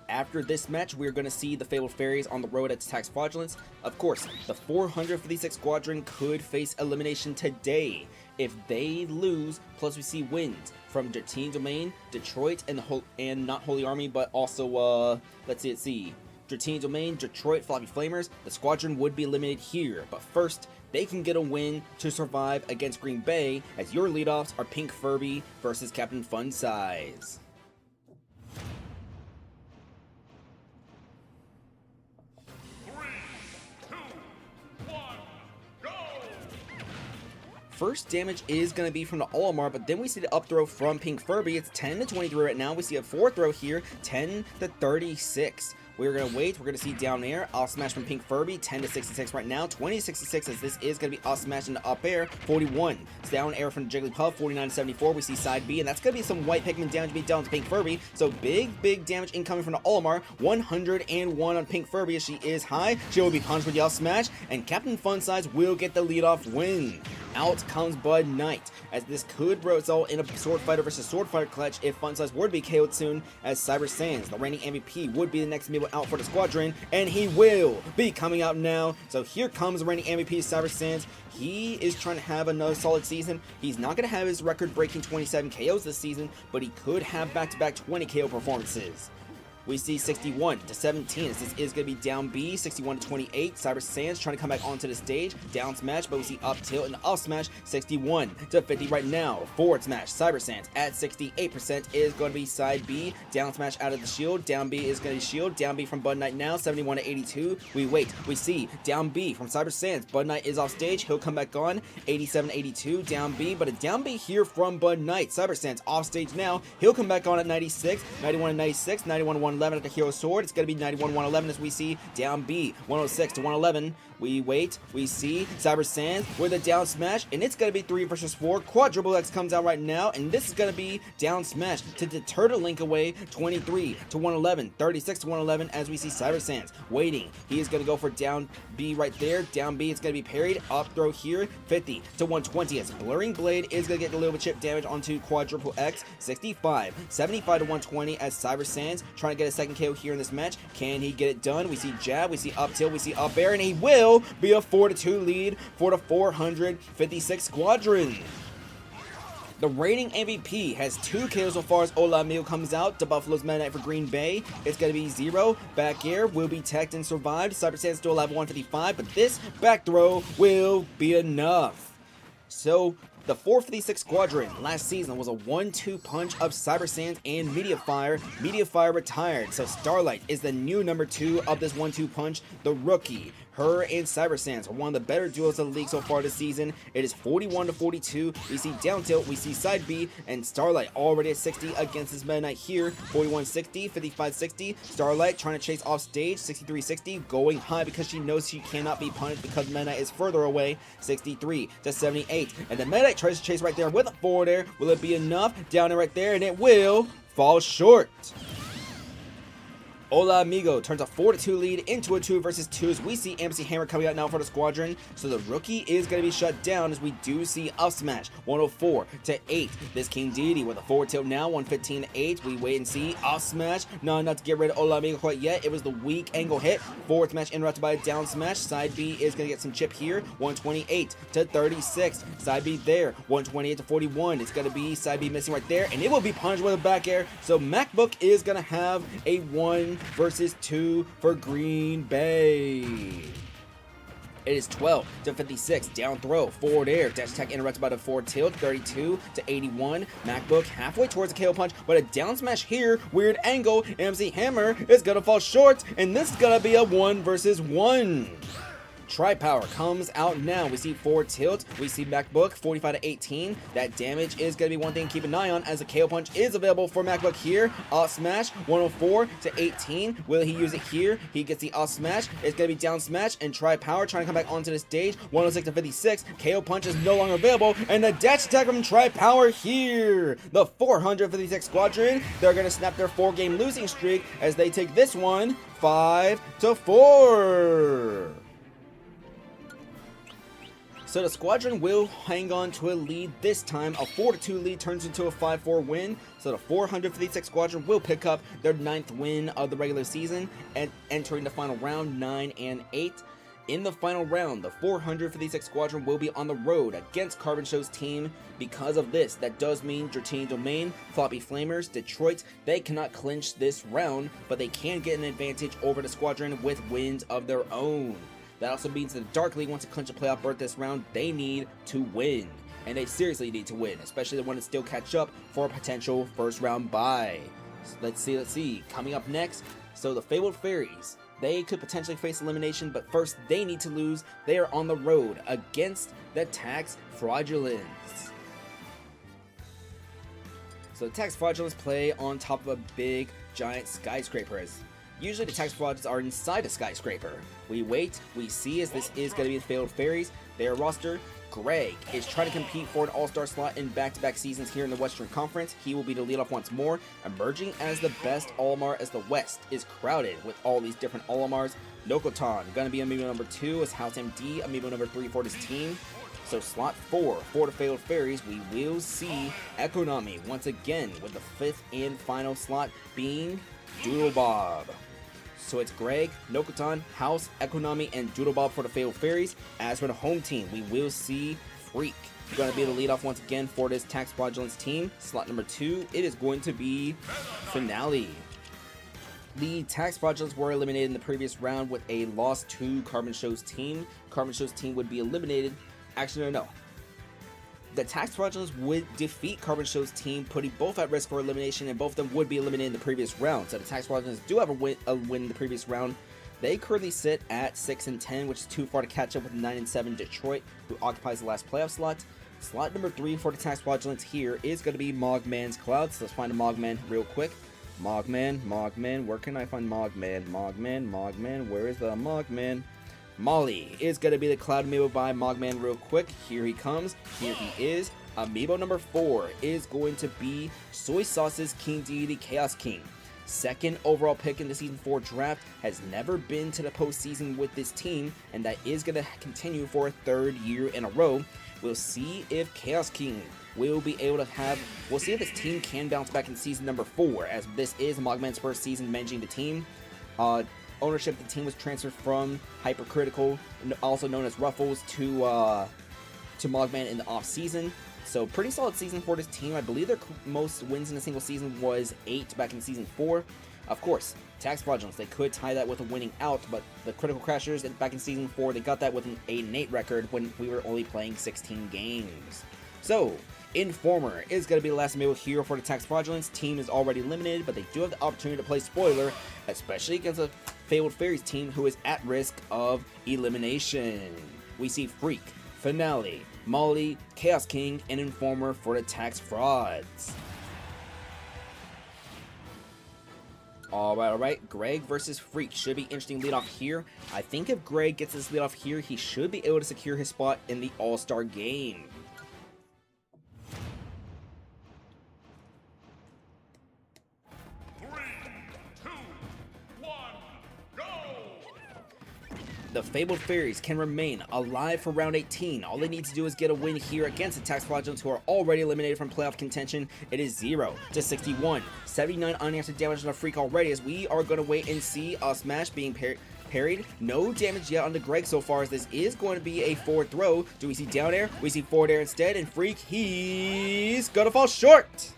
After this match, we're going to see the Fabled Fairies on the road at Tax Fraudulents. Of course, the 456 Squadron could face elimination today. If they lose, plus we see wins from Dratini Domain, Detroit, and not Holy Army, but also, let's see, Dratini Domain, Detroit, Floppy Flamers, the Squadron would be eliminated here. But first, they can get a win to survive against Green Bay, as your leadoffs are Pink Furby versus Captain Funsize. First damage is going to be from the Olimar, but then we see the up throw from Pink Furby. It's 10-23 right now. We see a 4th throw here, 10-36. We're going to wait. We're going to see down air. Off smash from Pink Furby, 10-66 right now. 20-66 as this is going to be off smash into up air. 41. It's down air from Jigglypuff. 49-74. We see side B, and that's going to be some white Pikmin damage being done to Pink Furby. So big damage incoming from the Olimar. 101 on Pink Furby as she is high. She will be punished with the off smash, and Captain Funsize will get the leadoff win. Out comes Bud Knight, as this could result in a Sword Fighter versus Sword Fighter clutch if Funsize were to be KO'd soon, as Cyber Sands, the reigning MVP, would be the next Amiibo out for the Squadron, and he will be coming out now. So here comes the reigning MVP, Cyber Sands. He is trying to have another solid season. He's not going to have his record-breaking 27 KOs this season, but he could have back-to-back 20 KO performances. We see 61-17 as this is going to be down B, 61-28. Cyber Sands trying to come back onto the stage. Down smash, but we see up tilt and up smash. 61-50 right now. Forward smash. Cyber Sands at 68% is going to be side B. Down smash out of the shield. Down B is going to be shield. Down B from Bud Knight now. 71-82. We wait. We see down B from Cyber Sands. Bud Knight is off stage. He'll come back on. 87-82. Down B, but a down B here from Bud Knight. Cyber Sands off stage now. He'll come back on at 96. 91-96. 91-111 at the Hero Sword. It's going to be 91-111 as we see down B. 106-111. We wait. We see Cyber Sands with a down smash, and it's going to be 3 versus 4. Quadruple X comes out right now, and this is going to be down smash to deter the link away. 23-111. 36-111 as we see Cyber Sands waiting. He is going to go for down B right there. Down B, it's going to be parried. Up throw here. 50-120 as Blurring Blade is going to get a little bit chip damage onto Quadruple X. 65. 75-120 as Cyber Sands trying to get a second KO here in this match. Can he get it done? We see jab, we see up tilt, we see up air, and he will be a 4-2 lead for the 456 Squadron. The reigning MVP has 2 KOs so far as Hola Amigo comes out to Buffalo's Meta Knight for Green Bay. It's going to be 0. Back air will be teched and survived. Cyber Sands still alive 155, but this back throw will be enough. So the 456 Squadron last season was a 1-2 punch of Cyber Sands and Mediafire. Mediafire retired, so Starlight is the new number 2 of this 1-2 punch, the rookie. Her and Cyber Sands are one of the better duos of the league so far this season. It is 41-42. We see down tilt, we see side B, and Starlight already at 60 against his Meta Knight here. 41-60, 55-60. Starlight trying to chase off stage. 63-60, going high because she knows she cannot be punished because Meta Knight is further away. 63-78, and the Meta Knight tries to chase right there with a forward air. Will it be enough? Down there right there, and it will fall short. Hola Amigo turns a 4-2 lead into a 2 versus 2 as we see MC Hammer coming out now for the squadron. So the rookie is going to be shut down as we do see up smash 104-8. This King Deity with a forward tilt now 115-8. We wait and see up smash. No, not to get rid of Hola Amigo quite yet. It was the weak angle hit. Forward smash interrupted by a down smash. Side B is going to get some chip here. 128-36. Side B there. 128-41. It's going to be side B missing right there. And it will be punished with a back air. So MacBook is going to have a 1 versus 2 for Green Bay. It is 12-56. Down throw. Forward air. Dash attack interrupted by the forward tilt. 32-81. MacBook halfway towards a KO punch, but a down smash here. Weird angle. MC Hammer is going to fall short, and this is going to be a 1 versus 1. Tri-Power comes out now. We see forward tilt. We see MacBook 45-18. That damage is going to be one thing to keep an eye on as a KO punch is available for MacBook here. Up smash 104-18. Will he use it here? He gets the up smash. It's going to be down smash and Tri-Power trying to come back onto the stage. 106-56. KO punch is no longer available and the dash attack from Tri-Power here. The 456 squadron, they're going to snap their 4-game losing streak as they take this one 5-4. So the squadron will hang on to a lead this time. A 4-2 lead turns into a 5-4 win. So the 456 squadron will pick up their 9th win of the regular season and entering the final round 9-8. In the final round, the 456 squadron will be on the road against Carbon Show's team. Because of this, that does mean Dratini Domain, Floppy Flamers, Detroit, they cannot clinch this round, but they can get an advantage over the squadron with wins of their own. That also means that the Dark League wants to clinch a playoff berth this round. They need to win. And they seriously need to win, especially they want to still catch up for a potential first round bye. So let's see. Coming up next, so the Fabled Fairies, they could potentially face elimination, but first they need to lose. They are on the road against the Tax Fraudulents. So the Tax Fraudulents play on top of a big, giant skyscraper. Usually the Tax Fraudulents are inside a skyscraper. We wait, we see as this is going to be the Fabled Fairies. Their roster, Greg, is trying to compete for an all-star slot in back-to-back seasons here in the Western Conference. He will be the leadoff once more, emerging as the best Olimar as the West is crowded with all these different Olimars. Nokotan, going to be Amiibo number 2 as House MD, Amiibo number 3 for this team. So slot 4 for the Fabled Fairies, we will see Economy once again with the 5th and final slot being Doodlebob. So it's Greg, Nokotan, House, Economy, and Doodlebob for the Fabled Fairies. As for the home team, we will see Freak. Going to be the leadoff once again for this Tax Fraudulents team. Slot number 2, it is going to be Finale. The Tax Fraudulents were eliminated in the previous round with a loss to Carbon Show's team. Carbon Show's team would be eliminated. Actually, no. The Tax Fraudulents would defeat Carbon Show's team, putting both at risk for elimination, and both of them would be eliminated in the previous round. So the Tax Fraudulents do have a win in the previous round. They currently sit at 6-10, which is too far to catch up with 9-7 Detroit, who occupies the last playoff slot. Slot number 3 for the Tax Fraudulents here is going to be Mogman's Cloud. So let's find a Mogman real quick. Mogman, where can I find Mogman, where is the Mogman? Molly is going to be the Cloud Amiibo by Mogman real quick. Here he comes. Here he is. Amiibo number 4 is going to be Soy Sauce's King Deity Chaos King. 2nd overall pick in the Season 4 draft, has never been to the postseason with this team, and that is going to continue for a 3rd year in a row. We'll see if Chaos King will be able to we'll see if this team can bounce back in Season number 4, as this is Mogman's first season managing the team. Ownership of the team was transferred from Kritical, also known as Ruffles, to Mogman in the off-season. So pretty solid season for this team. I believe their most wins in a single season was 8 back in Season 4. Of course, Tax Fraudulents, they could tie that with a winning out, but the Critical Crashers back in Season 4, they got that with an 8-8 record when we were only playing 16 games. So, Informer is going to be the last Amiibo here for the Tax Fraudulents. Team is already eliminated, but they do have the opportunity to play Spoiler, especially against a Fabled Fairies team who is at risk of elimination. We see Freak, Finale, Molly, Chaos King, and Informer for the Tax Frauds. Alright. Greg versus Freak should be interesting leadoff here. I think if Greg gets this leadoff here, he should be able to secure his spot in the All-Star game. Fabled Fairies can remain alive for round 18. All they need to do is get a win here against the Tax Fraudulents, who are already eliminated from playoff contention. It is 0-61. 79 unanswered damage on the Freak already, as we are going to wait and see a smash being parried. No damage yet on the Greg so far, as this is going to be a forward throw. Do we see down air? We see forward air instead, and Freak, he's going to fall short.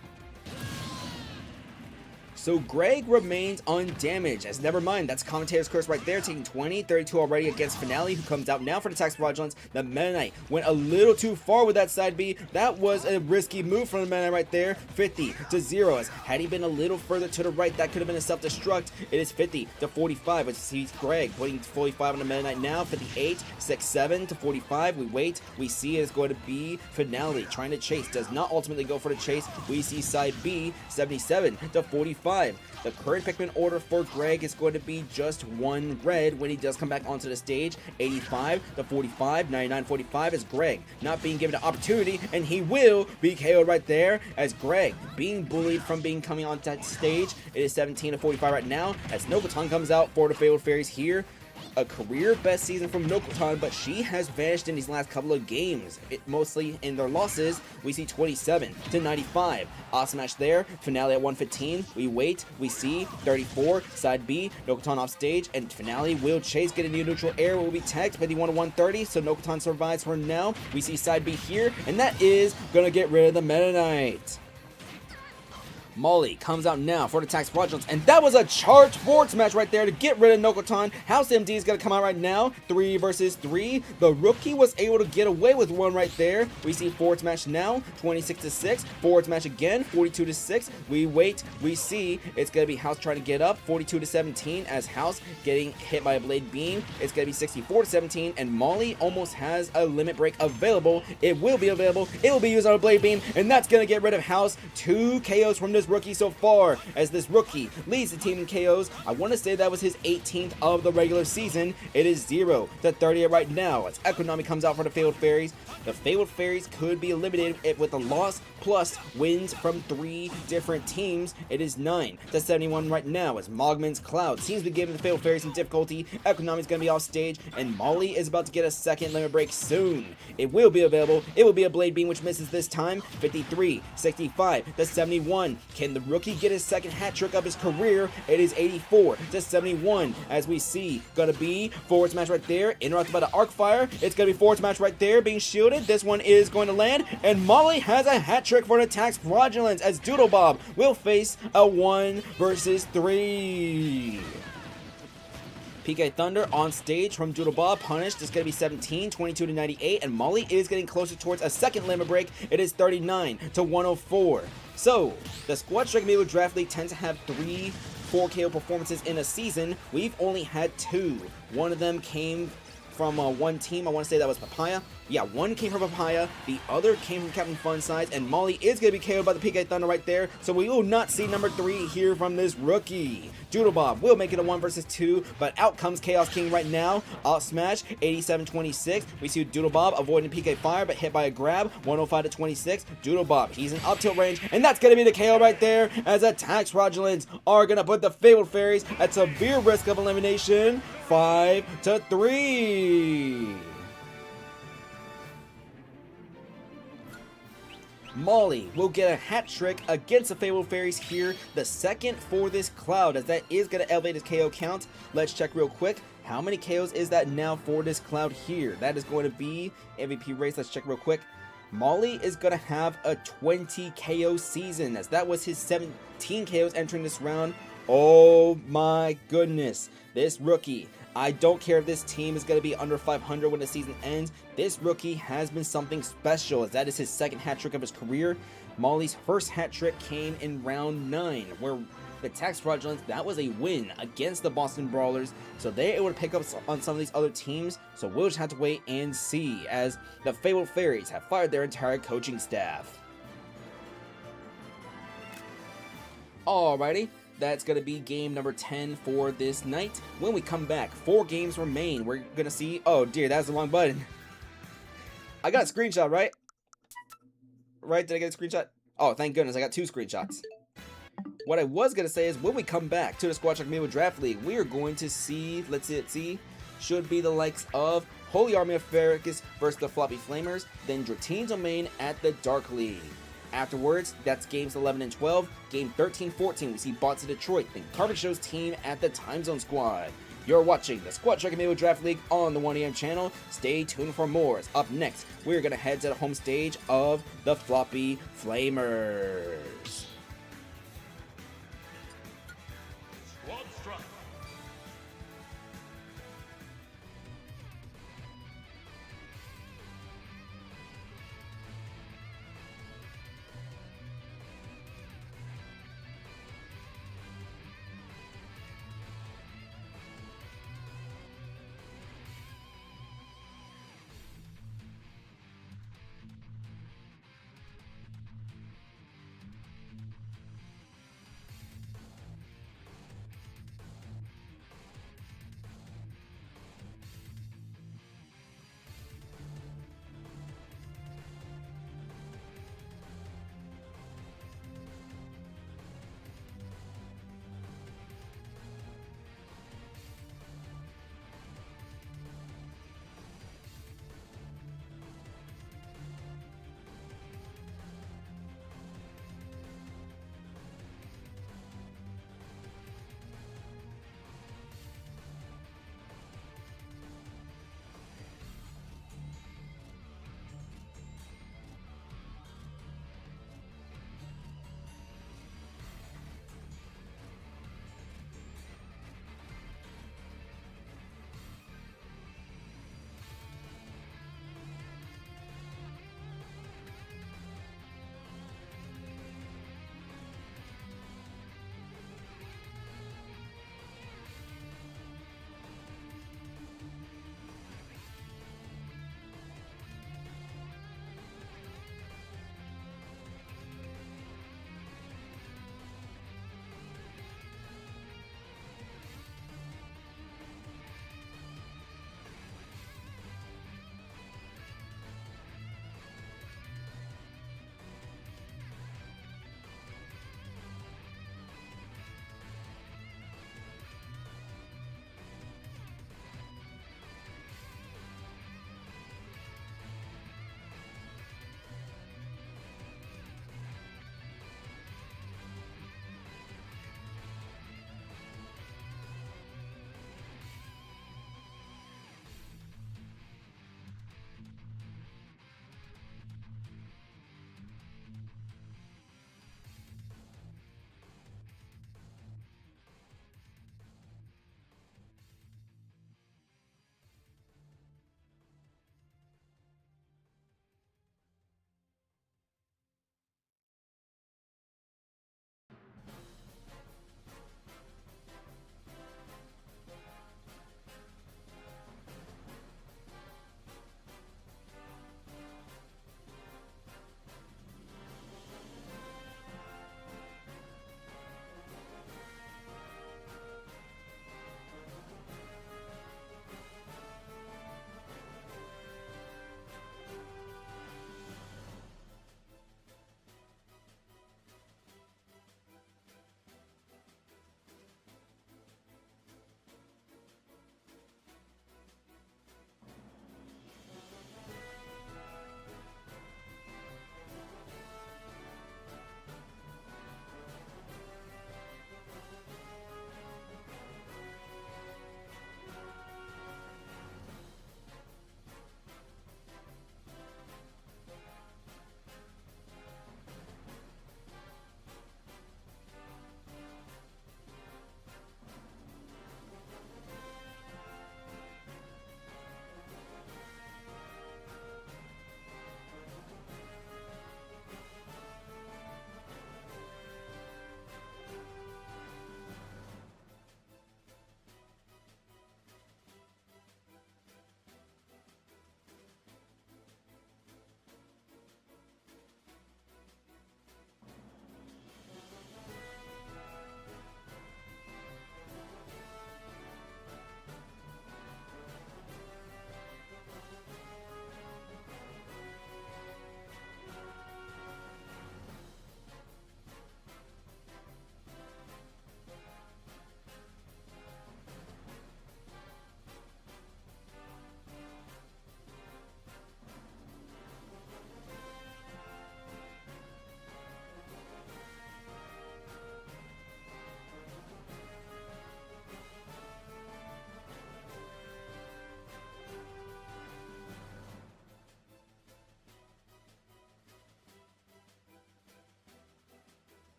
So Greg remains undamaged, as never mind, that's Commentator's Curse right there, taking 20, 32 already against Finale, who comes out now for the Tax Fraudulents. The Meta Knight went a little too far with that side B. That was a risky move from the Meta Knight right there. 50-0, as had he been a little further to the right, that could have been a self-destruct. It is 50-45, which sees Greg putting 45 on the Meta Knight now. 58, 6-7-45. We wait, we see it's going to be Finale trying to chase, does not ultimately go for the chase. We see side B, 77-45. The current Pikmin order for Greg is going to be just one red when he does come back onto the stage. 85-45, 99-45 is Greg not being given an opportunity, and he will be KO'd right there, as Greg being bullied from coming onto that stage. It is 17-45 right now, as Nokotan comes out for the Fabled Fairies here. A career best season from Nokotan, but she has vanished in these last couple of games, mostly in their losses. We see 27-95. Awesome match there. Finale at 115. We wait. We see 34. Side B. Nokotan off stage, and Finale will chase, get a new neutral air. Will be tagged 51-130. So Nokotan survives for now. We see side B here, and that is gonna get rid of the Meta Knight. Molly comes out now for the Tax Fraudulents, and that was a charged forwards match right there to get rid of Nokotan. House MD is going to come out right now, 3 versus 3. The rookie was able to get away with one right there. We see forwards match now, 26-6. Forwards match again, 42-6. We wait, we see it's going to be House trying to get up, 42-17, as House getting hit by a blade beam. It's going to be 64-17, and Molly almost has a limit break available. It will be available. It will be used on a blade beam, and that's going to get rid of House. 2 KOs from this rookie so far, as this rookie leads the team in KOs. I want to say that was his 18th of the regular season. It is 0-30 right now, as Economy comes out for the Fabled Fairies. The Fabled Fairies could be eliminated with a loss plus wins from 3 different teams. It is 9-71 right now, as Mogman's Cloud seems to be giving the Fabled Fairies some difficulty. Economy's going to be off stage, and Molly is about to get a second limit break soon. It will be available. It will be a blade beam, which misses this time. 53-65-71. Can the rookie get his second hat trick of his career? It is 84-71, as we see. Gonna be forwards match right there, interrupted by the arc fire. It's gonna be forwards match right there, being shielded. This one is going to land, and Molly has a hat trick for the Tax Fraudulents, as Doodlebob will face a 1 versus 3. PK Thunder on stage from Doodlebob, punished. It's going to be 17, 22-98, and Molly is getting closer towards a second limit break. It is 39-104. So, the Squad Strike Amiibo Draft League tends to have 3 4KO performances in a season. We've only had 2. One of them came from one team. I want to say that was Papaya. Yeah, one came from Papaya, the other came from Captain Funsize, and Molly is going to be KO'd by the PK Thunder right there, so we will not see number 3 here from this rookie. Doodlebob will make it a 1 versus 2, but out comes Chaos King right now. Out smash, 87-26. We see Doodlebob avoiding PK Fire, but hit by a grab, 105-26. Doodlebob, he's in up tilt range, and that's going to be the KO right there, as the Tax Fraudulents are going to put the Fabled Fairies at severe risk of elimination, 5-3. Molly will get a hat trick against the Fabled Fairies here, the second for this Cloud, as that is going to elevate his KO count. Let's check real quick. How many KOs is that now for this Cloud here? That is going to be MVP race. Let's check real quick. Molly is going to have a 20 KO season, as that was his 17 KOs entering this round. Oh my goodness. This rookie, I don't care if this team is going to be under 500 when the season ends. This rookie has been something special, as that is his second hat trick of his career. Molly's first hat trick came in round 9, where the Tax Fraudulents, that was a win against the Boston Brawlers, so they're able to pick up on some of these other teams. So we'll just have to wait and see, as the Fabled Fairies have fired their entire coaching staff. Alrighty. That's going to be game number 10 for this night. When we come back, 4 games remain. We're going to see... Oh, dear, that's the wrong button. I got a screenshot, right? Right? Did I get a screenshot? Oh, thank goodness. I got 2 screenshots. What I was going to say is, when we come back to the Squad Strike Amiibo Draft League, we are going to see... Let's see. should be the likes of Holy Army of Faerghus versus the Floppy Flamers, then Dratine Domain at the Dark League. Afterwards, that's games 11 and 12. Game 13-14, we see Bots of Detroit, then Carpet Show's team at the Time Zone Squad. You're watching the Squad Strike Amiibo Draft League on the 1AM channel. Stay tuned for more. Up next, we're going to head to the home stage of the Floppy Flamers. Squad strike.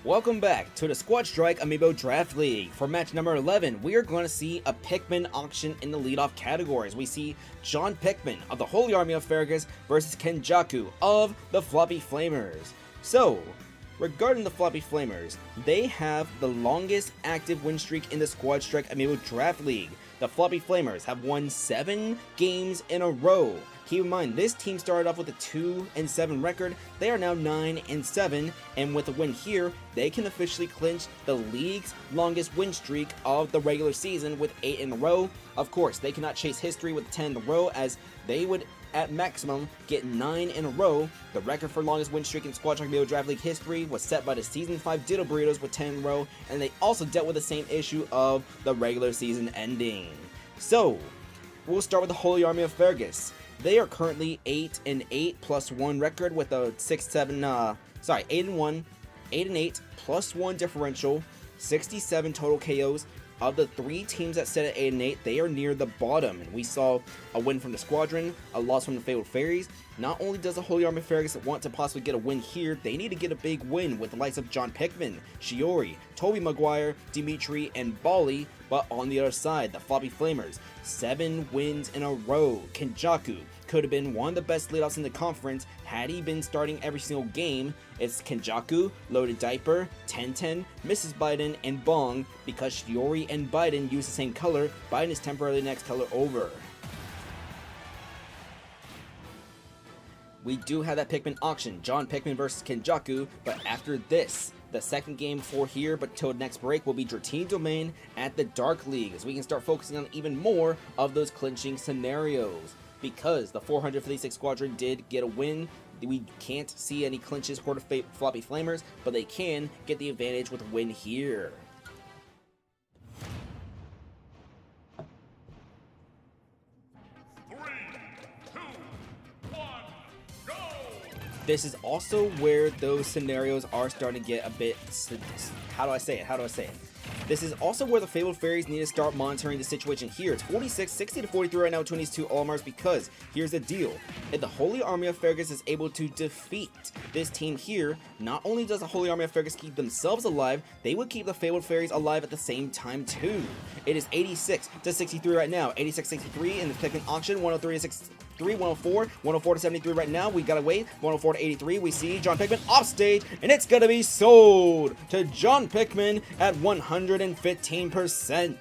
Welcome back to the Squad Strike Amiibo Draft League. For match number 11, we are going to see a Pikmin auction in the leadoff categories. We see John Pikmin of the Holy Army of Faerghus versus Kenjaku of the Floppy Flamers. So, regarding the Floppy Flamers, they have the longest active win streak in the Squad Strike Amiibo Draft League. The Floppy Flamers have won 7 games in a row. Keep in mind, this team started off with a 2-7 record. They are now 9-7, and with a win here, they can officially clinch the league's longest win streak of the regular season with 8 in a row. Of course, they cannot chase history with 10 in a row, as they would at maximum get 9 in a row. The record for longest win streak in Squad Strike Amiibo Draft League history was set by the Season 5 Ditto Burritos with 10 in a row, and they also dealt with the same issue of the regular season ending. So, we'll start with the Holy Army of Faerghus. They are currently 8-8 plus 1 record with a 8-1, 8-8 plus 1 differential, 67 total KOs. Of the 3 teams that set at 8-8, they are near the bottom. And we saw a win from the Squadron, a loss from the Fabled Fairies. Not only does the Holy Army of Faerghus want to possibly get a win here, they need to get a big win with the likes of John Pikmin, Shiori, Tobey Maguire, Dimitri, and Bali. But on the other side, the Floppy Flamers, 7 wins in a row. Kenjaku could have been one of the best leadoffs in the conference had he been starting every single game. It's Kenjaku, Loaded Diaper, Tenten, Mrs. Biden, and Bong. Because Shiori and Biden use the same color, Biden is temporarily the next color over. We do have that Pikmin auction, John Pikmin versus Kenjaku, but after this, the second game for here, but till next break, will be Dratini Domain at the Dark League, as we can start focusing on even more of those clinching scenarios. Because the 456 Squadron did get a win, we can't see any clinches for the Floppy Flamers, but they can get the advantage with a win here. This is also where those scenarios are starting to get a bit, how do I say it? This is also where the Fabled Fairies need to start monitoring the situation here. It's 60-43 right now between these two Olimars, because here's the deal. If the Holy Army of Faerghus is able to defeat this team here, not only does the Holy Army of Faerghus keep themselves alive, they would keep the Fabled Fairies alive at the same time too. It is 86-63 right now. 86-63 in the second auction, 103-63. 104, 104-73 right now. We gotta wait. 104-83. We see John Pikmin off stage, and it's gonna be sold to John Pikmin at 115%.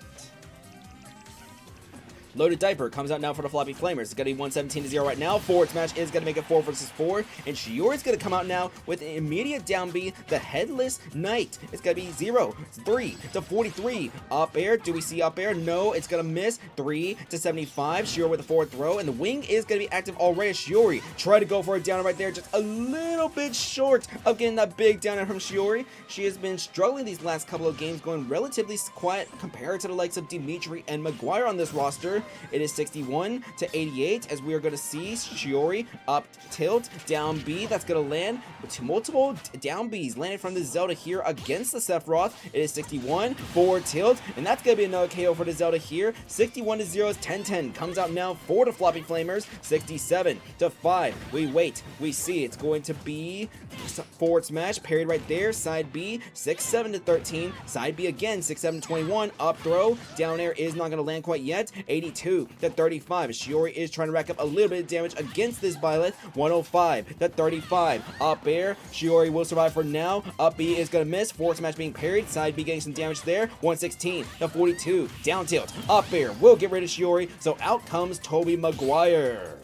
Loaded Diaper comes out now for the Floppy Flamers. It's going to be 117-0 right now. Forward smash is going to make it 4 versus 4. And Shiori's going to come out now with an immediate down B. The Headless Knight. It's going to be 0-3-43. Up air. Do we see up air? No. It's going to miss. 3-75. Shiori with a forward throw. And the wing is going to be active already. Shiori try to go for a down right there. Just a little bit short of getting that big down from Shiori. She has been struggling these last couple of games, going relatively quiet compared to the likes of Dimitri and Maguire on this roster. It is 61-88, as we are going to see Shiori up tilt, down B. That's going to land with multiple down Bs landing from the Zelda here against the Sephiroth. It is 61, forward tilt, and that's going to be another KO for the Zelda here. 61-0 as 10-10 comes out now for the Floppy Flamers. 67-5. We wait. We see it's going to be forward smash, parried right there. Side B, 6-7-13. Side B again, 6-7-21. Up throw, down air is not going to land quite yet. 82-35. Shiori is trying to rack up a little bit of damage against this Byleth. 105-35. Up air. Shiori will survive for now. Up B is going to miss. Forward smash being parried. Side B getting some damage there. 116-42. Down tilt. Up air will get rid of Shiori. So out comes Tobey Maguire.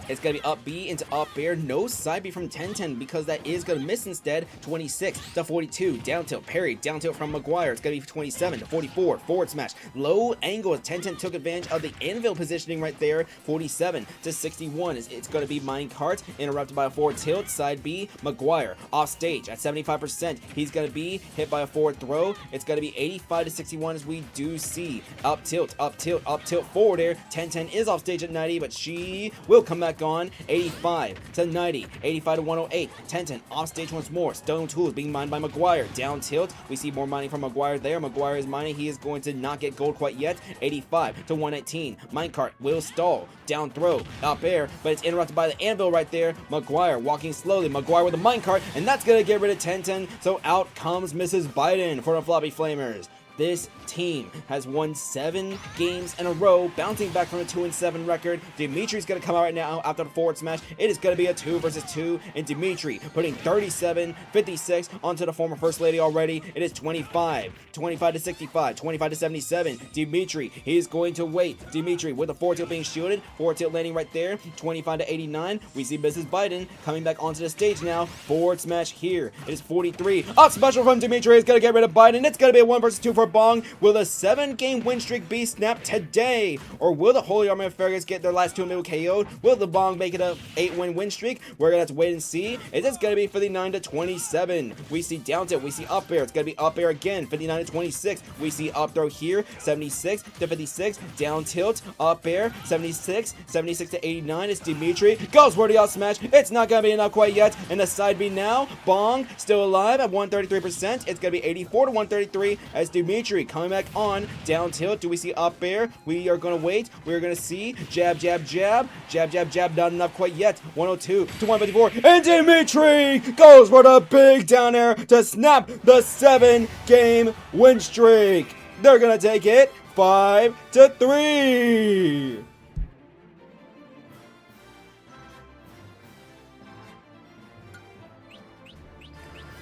It's going to be up B into up air. No side B from 10-10 because that is going to miss instead. 26-42. Down tilt. Parry. Down tilt from Maguire. It's going to be 27-44. Forward smash. Low angle as 10-10 took advantage of the anvil positioning right there. 47-61. It's going to be minecart. Interrupted by a forward tilt. Side B. Maguire off stage at 75%. He's going to be hit by a forward throw. It's going to be 85-61 as we do see. Up tilt. Up tilt. Up tilt. Forward air. 10-10 is off stage at 90, but she will come back back on. 85 to 90, 85 to 108. Tenten off stage once more. Stone Tools being mined by Maguire. Down tilt. We see more mining from Maguire there. Maguire is mining. He is going to not get gold quite yet. 85 to 119. Minecart will stall. Down throw. Up air. But it's interrupted by the anvil right there. Maguire walking slowly. Maguire with a minecart. And that's going to get rid of Tenten. So out comes Mrs. Biden for the Floppy Flamers. This team has won 7 games in a row, bouncing back from a 2-7 record. Dimitri's going to come out right now after the forward smash. It is going to be a 2 versus 2, and Dimitri putting 37-56 onto the former First Lady already. It is 25 to 65, 25 to 77. Dimitri, he is going to wait. Dimitri with the forward tilt being shielded, forward tilt landing right there. 25 to 89. We see Mrs. Biden coming back onto the stage now. Forward smash here. It is 43. Up special from Dimitri is going to get rid of Biden. It's going to be a 1 versus 2 for Bong. Will the 7-game win streak be snapped today? Or will the Holy Army of Faerghus get their last 2 Amiibo KO'd? Will the Bong make it a 8-win win streak? We're going to have to wait and see. Is this going to be 59 to 27? We see down tilt. We see up air. It's going to be up air again. 59 to 26. We see up throw here. 76 to 56. Down tilt. Up air. 76 to 89. It's Dimitri. Goes for the up smash. It's not going to be enough quite yet. And the side B now. Bong still alive at 133%. It's going to be 84 to 133 as Dimitri coming back on. Down tilt. Do we see up air? We are going to wait. We're going to see jab, jab, jab. Jab, jab, jab. Not enough quite yet. 102 to 154. And Dimitri goes for the big down air to snap the 7-game win streak. They're going to take it 5 to 3.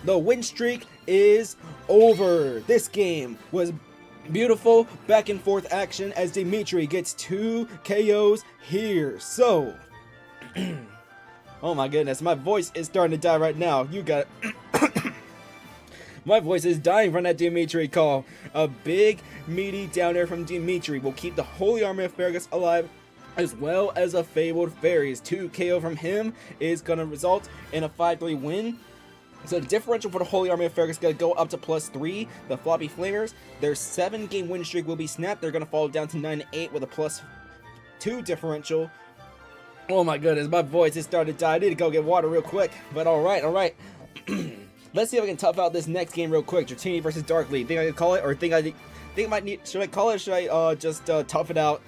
The win streak is over. This game was beautiful back and forth action as Dimitri gets 2 KOs here. So, oh my goodness, my voice is starting to die right now. You got it. My voice is dying from that Dimitri call. A big, meaty down air from Dimitri will keep the Holy Army of Faerghus alive, as well as a Fabled Fairies. 2 KO from him is going to result in a 5-3 win. So the differential for the Holy Army of Faerghus is going to go up to +3. The Floppy Flamers, their 7-game win streak will be snapped. They're going to fall down to 9-8 with a +2 differential. Oh my goodness, my voice is starting to die. I need to go get water real quick. But alright. Let's see if I can tough out this next game real quick. Dratini versus Dark League. Think I can call it? Or think I might need... Should I call it or should I just tough it out?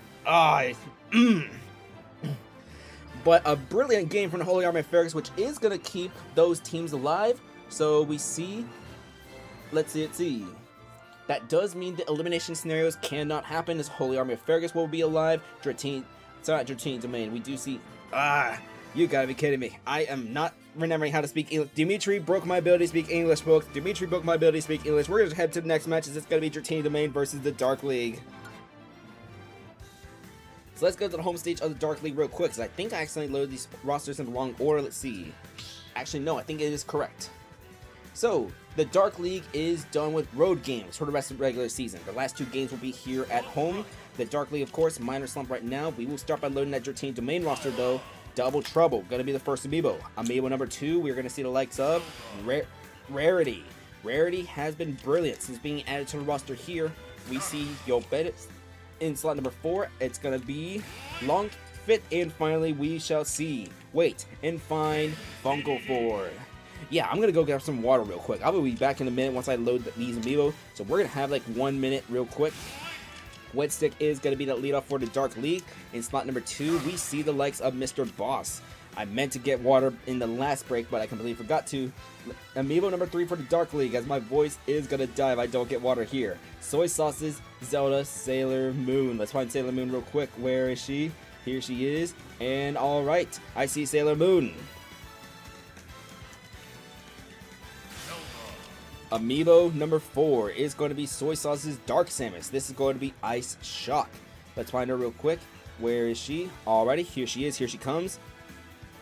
But a brilliant game from the Holy Army of Faerghus, which is going to keep those teams alive. So we see... Let's see. That does mean the elimination scenarios cannot happen, as Holy Army of Faerghus will be alive. Dratini... It's not Dratini Domain. We do see... You gotta be kidding me. I am not remembering how to speak English. Dimitri broke my ability to speak English, folks. Dimitri broke my ability to speak English. We're gonna head to the next match, as it's gonna be Dratini Domain versus the Dark League. So let's go to the home stage of the Dark League real quick, because I think I accidentally loaded these rosters in the wrong order. Let's see. Actually, no, I think it is correct. So, the Dark League is done with road games for the rest of the regular season. The last 2 games will be here at home. The Dark League, of course, minor slump right now. We will start by loading that Dratini Domain roster, though. Double Trouble, gonna be the first Amiibo. Amiibo number 2, we're gonna see the likes of Rarity. Rarity has been brilliant since being added to the roster here. We see Yo Bet in slot number 4. It's gonna be Long Fit, and finally we shall see Wait and Find Funko Ford. Yeah, I'm gonna go get some water real quick. I will be back in a minute once I load these Amiibo. So we're gonna have like 1 minute real quick. Wet Stick is going to be the leadoff for the Dark League. In slot number 2, we see the likes of Mr. Boss. I meant to get water in the last break, but I completely forgot to. Amiibo number 3 for the Dark League, as my voice is going to die if I don't get water here. Soy Sauces, Zelda, Sailor Moon. Let's find Sailor Moon real quick. Where is she? Here she is. And alright, I see Sailor Moon. Amiibo number 4 is going to be Soy Sauce's Dark Samus. This is going to be Ice Shock. Let's find her real quick. Where is she? Alrighty, here she is. Here she comes.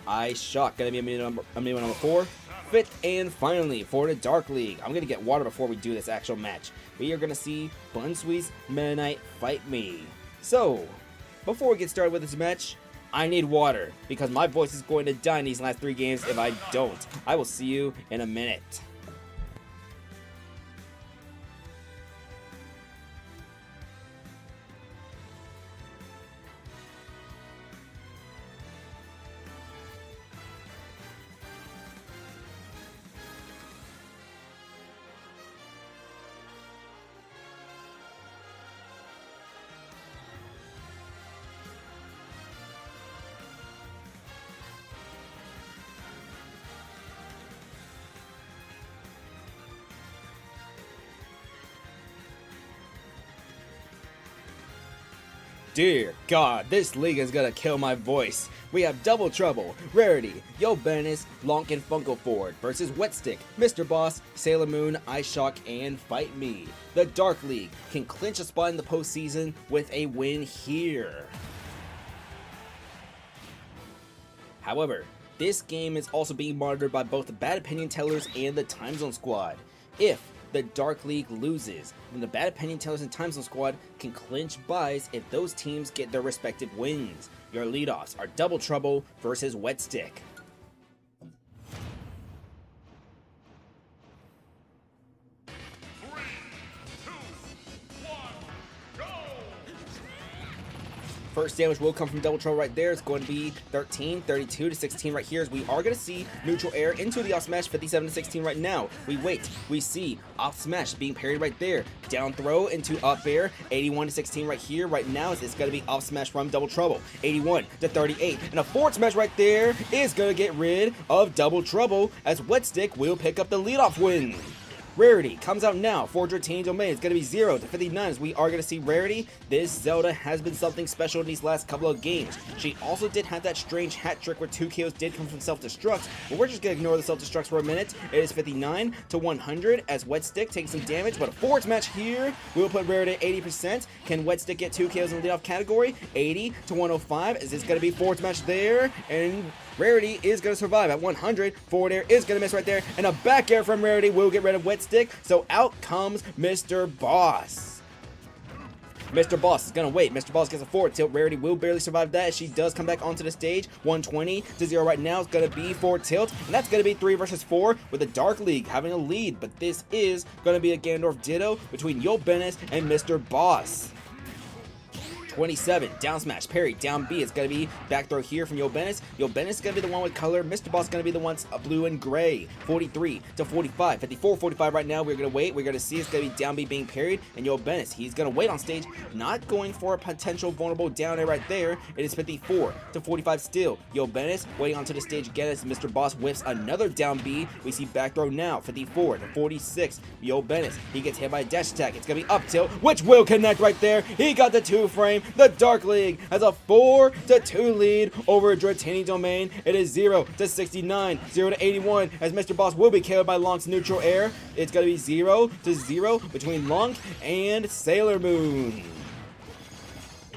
Ice Shock. Going to be Amiibo number 4. 5th and finally for the Dark League. I'm going to get water before we do this actual match. We are going to see Bunsweet's Meta Knight Fight Me. So, before we get started with this match, I need water, because my voice is going to die in these last 3 games if I don't. I will see you in a minute. Dear God, this league is gonna kill my voice. We have Double Trouble, Rarity, Yo Bennis, Lonk, and Funko Ford versus Wetstick, Mr. Boss, Sailor Moon, Ice Shock, and Fight Me. The Dark League can clinch a spot in the postseason with a win here. However, this game is also being monitored by both the Bad Opinion Tellers and the Time Zone Squad. If the Dark League loses, then the Bad Opinion Tellers and Time Zone Squad can clinch buys if those teams get their respective wins. Your leadoffs are Double Trouble versus Wetstick. First damage will come from Double Trouble right there. It's going to be 13, 32 to 16 right here. As we are going to see neutral air into the off smash, 57 to 16 right now. We wait. We see off smash being parried right there. Down throw into up air, 81 to 16 right here. Right now it's going to be off smash from Double Trouble, 81 to 38. And a forward smash right there is going to get rid of Double Trouble as Wetstick will pick up the leadoff win. Rarity comes out now for Dracula Domain. It's going to be 0 to 59 as we are going to see Rarity. This Zelda has been something special in these last couple of games. She also did have that strange hat trick where 2 kills did come from self-destructs, but we're just going to ignore the self-destructs for a minute. It is 59 to 100 as Wetstick takes some damage, but a forward smash here will put Rarity at 80%. Can Wetstick get 2 kills in the leadoff category? 80 to 105 as it's going to be forward smash there, and Rarity is going to survive at 100. Forward air is going to miss right there, and a back air from Rarity will get rid of Wetstick. So out comes Mr. Boss. Mr. Boss is going to wait. Mr. Boss gets a forward tilt. Rarity will barely survive that as she does come back onto the stage. 120 to 0 right now is going to be forward tilt, and that's going to be 3 versus 4 with the Dark League having a lead. But this is going to be a Ganondorf Ditto between Yo Bennis and Mr. Boss. 27, down smash, parry, down B. It's going to be back throw here from Yo Bennis. Yo Bennis is going to be the one with color. Mr. Boss is going to be the ones blue and gray. 43 to 45, 54, 45 right now. We're going to wait. We're going to see it's going to be down B being parried. And Yo Bennis, he's going to wait on stage, not going for a potential vulnerable down air right there. It is 54 to 45 still. Yo Bennis waiting onto the stage again as Mr. Boss whiffs another down B. We see back throw now, 54 to 46. Yo Bennis, he gets hit by a dash attack. It's going to be up tilt, which will connect right there. He got the 2 frame. The Dark League has a 4 to 2 lead over Dratini Domain. It is 0 to 69, 0 to 81 as Mr. Boss will be killed by Lonk's neutral air. It's going to be 0 to 0 between Lonk and Sailor Moon.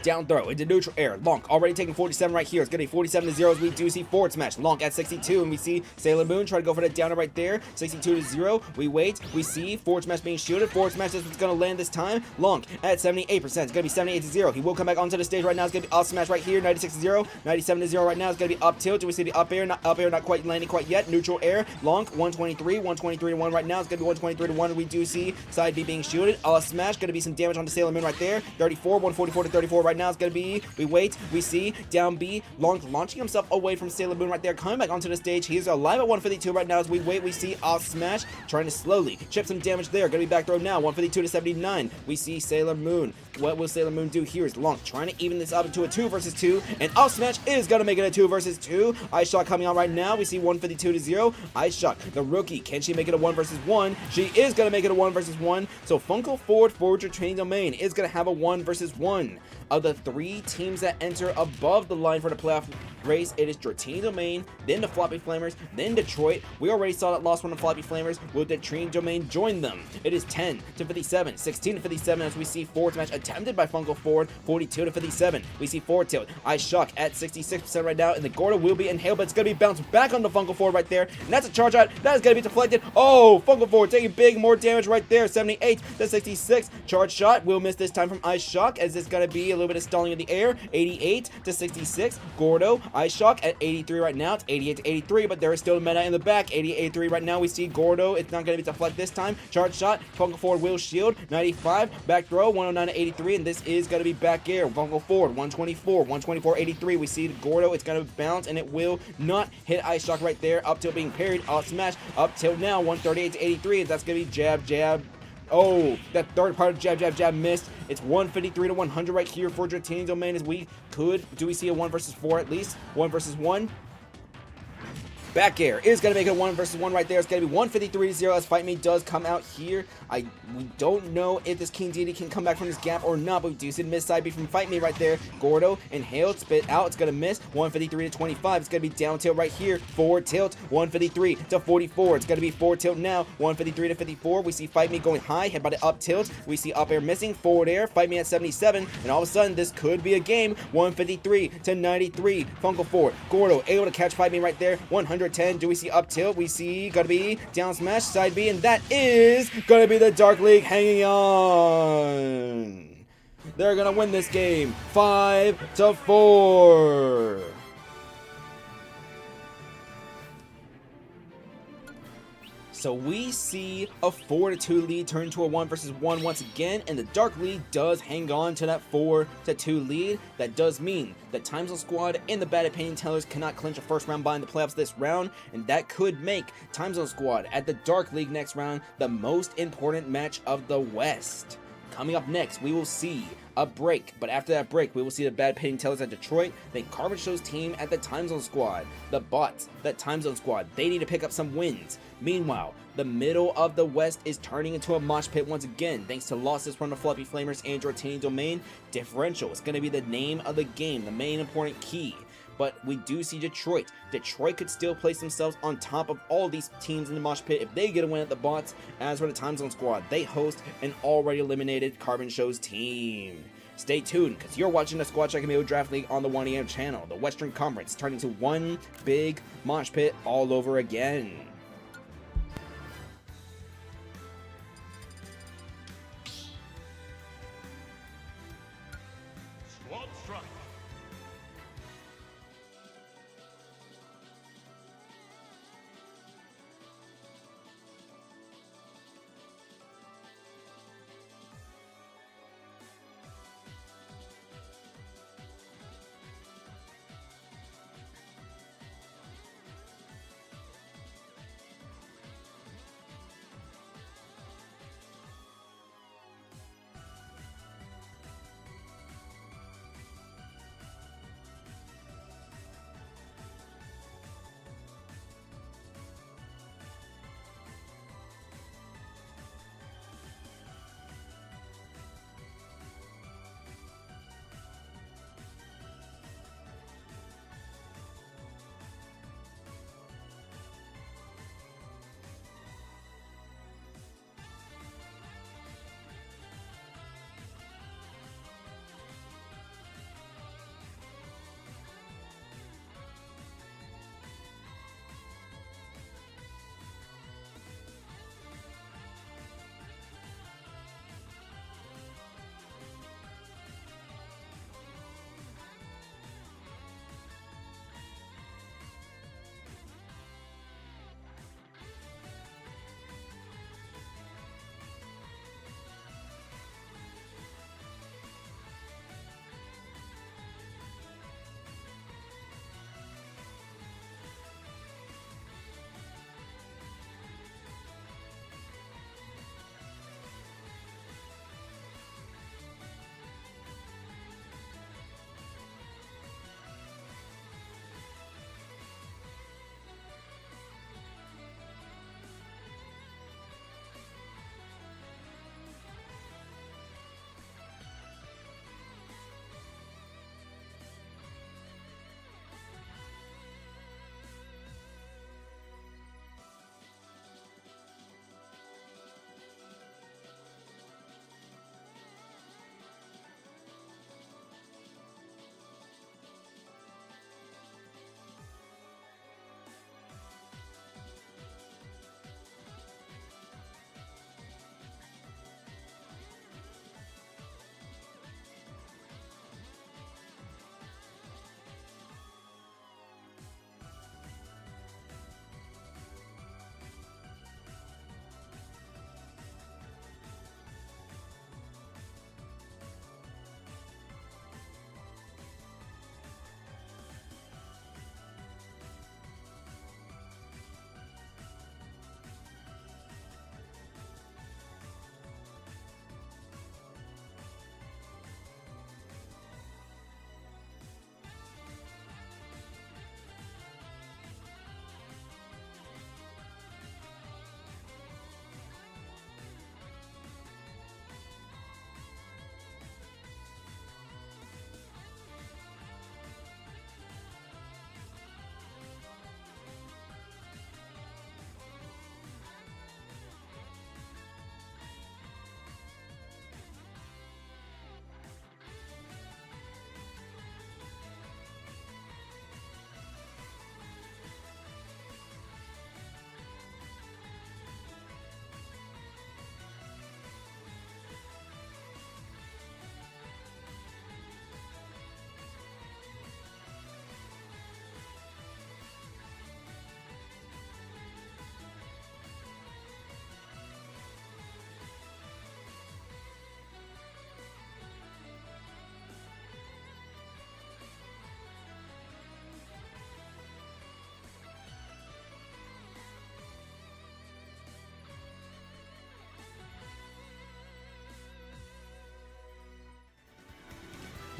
Down throw into neutral air. Lonk already taking 47 right here. It's going to be 47 to 0 as we do see forward smash. Lonk at 62, and we see Sailor Moon try to go for that downer right there. 62 to 0. We wait. We see forward smash being shielded. Forward smash is what's going to land this time. Lonk at 78%. It's going to be 78 to 0. He will come back onto the stage right now. It's going to be up smash right here. 96 to 0. 97 to 0 right now. It's going to be up tilt. Do we see the up air? Not quite landing quite yet. Neutral air. Lonk 123. 123 to 1 right now. It's going to be 123 to 1. We do see side B being shielded. Up smash. Going to be some damage onto Sailor Moon right there. 34. 144 to 34 right now. It's going to be. We wait, we see, down B, Lonk launching himself away from Sailor Moon right there, coming back onto the stage. He is alive at 152 right now as we wait, we see off smash, trying to slowly chip some damage there. Gonna be back throw now, 152 to 79. We see Sailor Moon. What will Sailor Moon do here is Lonk trying to even this up into a 2 versus 2, and off smash is gonna make it a 2 versus 2. Ice Shock coming out right now, we see 152 to 0. Ice Shock, the rookie, can she make it a 1 versus 1? She is gonna make it a 1 versus 1, so Funko Ford for Training Domain is gonna have a 1 versus 1. Of the 3 teams that enter above the line for the playoff race, it is Dratini Domain, then the Floppy Flamers, then Detroit. We already saw that loss from the Floppy Flamers. Will the Dratini Domain join them? It is 10 to 57, 16 to 57 as we see forward smash attempted by Funko Ford, 42 to 57. We see forward tilt. Ice Shock at 66% right now, and the Gordo will be inhaled, but it's going to be bounced back on the Funko Ford right there, and that's a charge out. That is going to be deflected. Oh, Funko Ford taking big more damage right there, 78 to 66. Charge shot will miss this time from Ice Shock as it's going to be a little bit of stalling in the air. 88 to 66. Gordo, Ice Shock at 83 right now. It's 88 to 83, but there is still a meta in the back. 88-83 right now. We see Gordo. It's not going to be deflect this time. Charge shot. Funko Ford will shield. 95. Back throw. 109 to 83, and this is going to be back air. Funko Ford. 124. 124 83. We see Gordo. It's going to bounce, and it will not hit Ice Shock right there. Up till being parried. Up smash. Up till now. 138 to 83. And that's going to be jab, jab. Oh, that third part of jab, jab, jab missed. It's 153 to 100 right here for Dratini Domain as we could. Do we see a 1 versus 4 at least? 1 versus 1? Back air is going to make it 1 versus 1 right there. It's going to be 153-0 as Fight Me does come out here. We don't know if this King Deity can come back from this gap or not, but we do see the miss side B from Fight Me right there. Gordo, inhaled, spit out. It's going to miss. 153-25. It's going to be down tilt right here. Forward tilt. 153-44. It's going to be forward tilt now. 153-54. We see Fight Me going high. Hit by the up tilt. We see up air missing. Forward air. Fight Me at 77. And all of a sudden, this could be a game. 153-93. Funko 4. Gordo able to catch Fight Me right there. 110. Do we see up tilt? We see gonna be down smash side B, and that is gonna be the Dark League hanging on. They're gonna win this game 5-4. So we see a 4-2 lead turn to a 1 versus 1 once again, and the Dark League does hang on to that 4-2 lead. That does mean the Timeslots squad and the Bad Opinion Tellers cannot clinch a first round bye in the playoffs this round, and that could make Timeslots squad at the Dark League next round the most important match of the West. Coming up next, we will see a break, but after that break, we will see the Bad Opinion Tellers at Detroit, then Carbon Show's team at the Timezone squad. The bots, that Timezone squad, they need to pick up some wins. Meanwhile, the middle of the West is turning into a mosh pit once again, thanks to losses from the Fluffy Flamers and Jortini Domain. Differential is going to be the name of the game, the main important key. But we do see Detroit. Detroit could still place themselves on top of all these teams in the mosh pit if they get a win at the bots. As for the Timezone squad, they host an already eliminated Carbon Show's team. Stay tuned, because you're watching the Squad Strike Amiibo Draft League on the 1AM channel. The Western Conference turning into one big mosh pit all over again. Squad strike.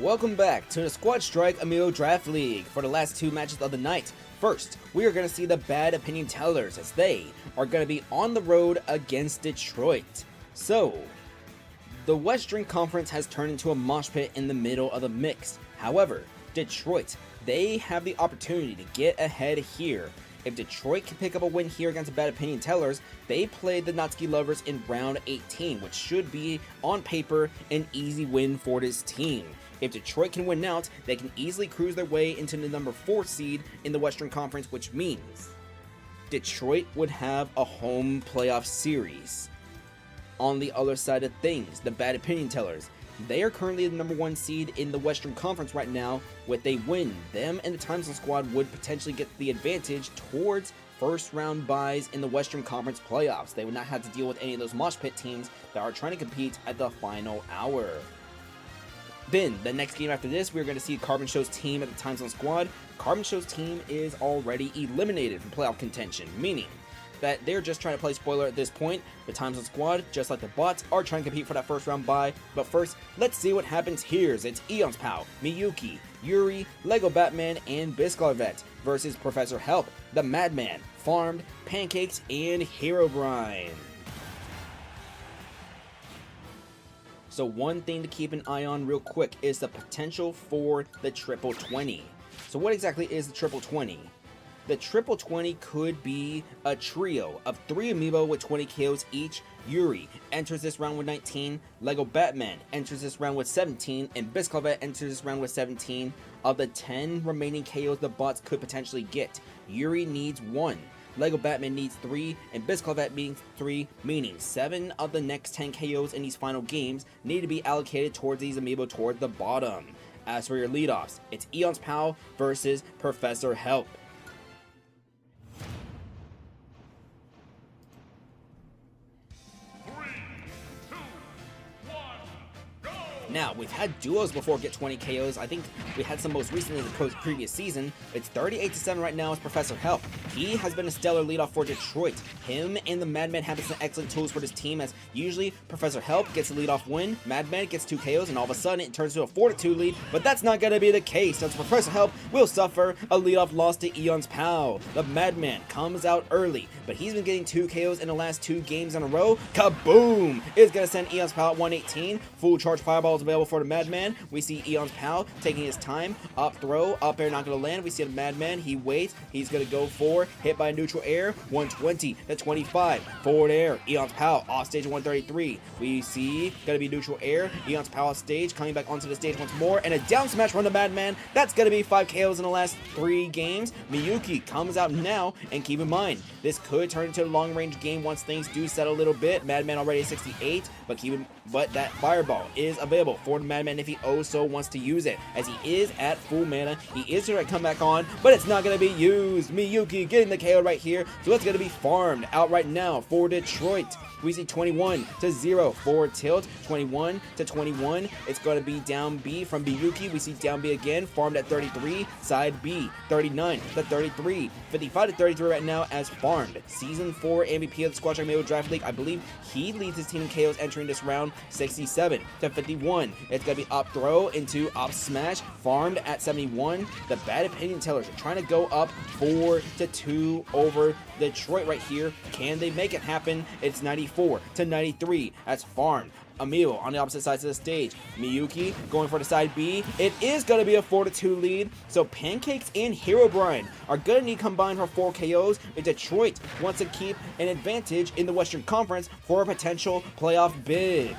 Welcome back to the Squad Strike Amiibo Draft League for the last 2 matches of the night. First, we are going to see the Bad Opinion Tellers as they are going to be on the road against Detroit. So, the Western Conference has turned into a mosh pit in the middle of the mix. However, Detroit, they have the opportunity to get ahead here. If Detroit can pick up a win here against the Bad Opinion Tellers, they played the Natsuki Lovers in round 18, which should be, on paper, an easy win for this team. If Detroit can win out, they can easily cruise their way into the number 4 seed in the Western Conference, which means Detroit would have a home playoff series. On the other side of things, the Bad Opinion Tellers, they are currently the number 1 seed in the Western Conference right now. With a win, them and the timeslots squad would potentially get the advantage towards first round buys in the Western Conference playoffs. They would not have to deal with any of those mosh pit teams that are trying to compete at the final hour. Then, the next game after this, we're going to see Carbon Show's team at the timeslots squad. Carbon Show's team is already eliminated from playoff contention, meaning that they're just trying to play spoiler at this point. The timeslots squad, just like the bots, are trying to compete for that first round bye. But first, let's see what happens here. It's Eon's Pal, Miyuki, Yuri, Lego Batman, and Biscarvet versus Professor Help, the Madman, Farmed, Pancakes, and Herobrine. So one thing to keep an eye on real quick is the potential for the triple 20. So what exactly is the triple 20? The triple 20 could be a trio of 3 Amiibo with 20 KOs each. Yuri enters this round with 19, Lego Batman enters this round with 17, and Biscarvet enters this round with 17. Of the 10 remaining KOs the bots could potentially get, Yuri needs 1, Lego Batman needs 3, and Biscarvet needs 3, meaning 7 of the next 10 KOs in these final games need to be allocated towards these Amiibo toward the bottom. As for your leadoffs, it's Eon's Pal versus Professor Help. Now, we've had duos before get 20 KOs. I think we had some most recently in the previous season. It's 38-7 right now as Professor Help. He has been a stellar leadoff for Detroit. Him and the Madman have some excellent tools for this team, as usually Professor Help gets a leadoff win, Madman gets 2 KOs, and all of a sudden it turns to a 4-2 lead, but that's not going to be the case, as Professor Help will suffer a leadoff loss to Eon's Pal. The Madman comes out early, but he's been getting 2 KOs in the last 2 games in a row. Kaboom! Is going to send Eon's Pal at 118. Full charge fireballs available for the Madman. We see Eon's Pal taking his time. Up throw, up air not going to land. We see the Madman. He waits. He's going to go for hit by neutral air. 120 to 25. Forward air. Eon's Pal off stage 133. We see going to be neutral air. Eon's Pal off stage, coming back onto the stage once more, and a down smash from the Madman. That's going to be 5 KOs in the last 3 games. Miyuki comes out now, and keep in mind, this could turn into a long range game once things do settle a little bit. Madman already at 68, but that fireball is available for the Madman if he so wants to use it, as he is at full mana. He is going to come back on, but it's not going to be used. Miyuki getting the KO right here, so it's going to be farmed out right now for Detroit. We see 21-0 forward tilt, 21-21. It's going to be down B from Miyuki. We see down B again, farmed at 33, side B, 39-33, 55-33 right now as farmed. Season 4 MVP of the Squad Strike Amiibo Draft League. I believe he leads his team in KOs entering this round, 67-51. It's going to be up throw into up smash, farmed at 71. The Bad Opinion Tellers are trying to go up 4-2 over Detroit right here. Can they make it happen? It's 94-93 as farmed. Amiibo on the opposite sides of the stage. Miyuki going for the side B. It is going to be a 4-2 lead, so Pancakes and Herobrine are going to need combined for 4 KOs. If Detroit wants to keep an advantage in the Western Conference for a potential playoff bid.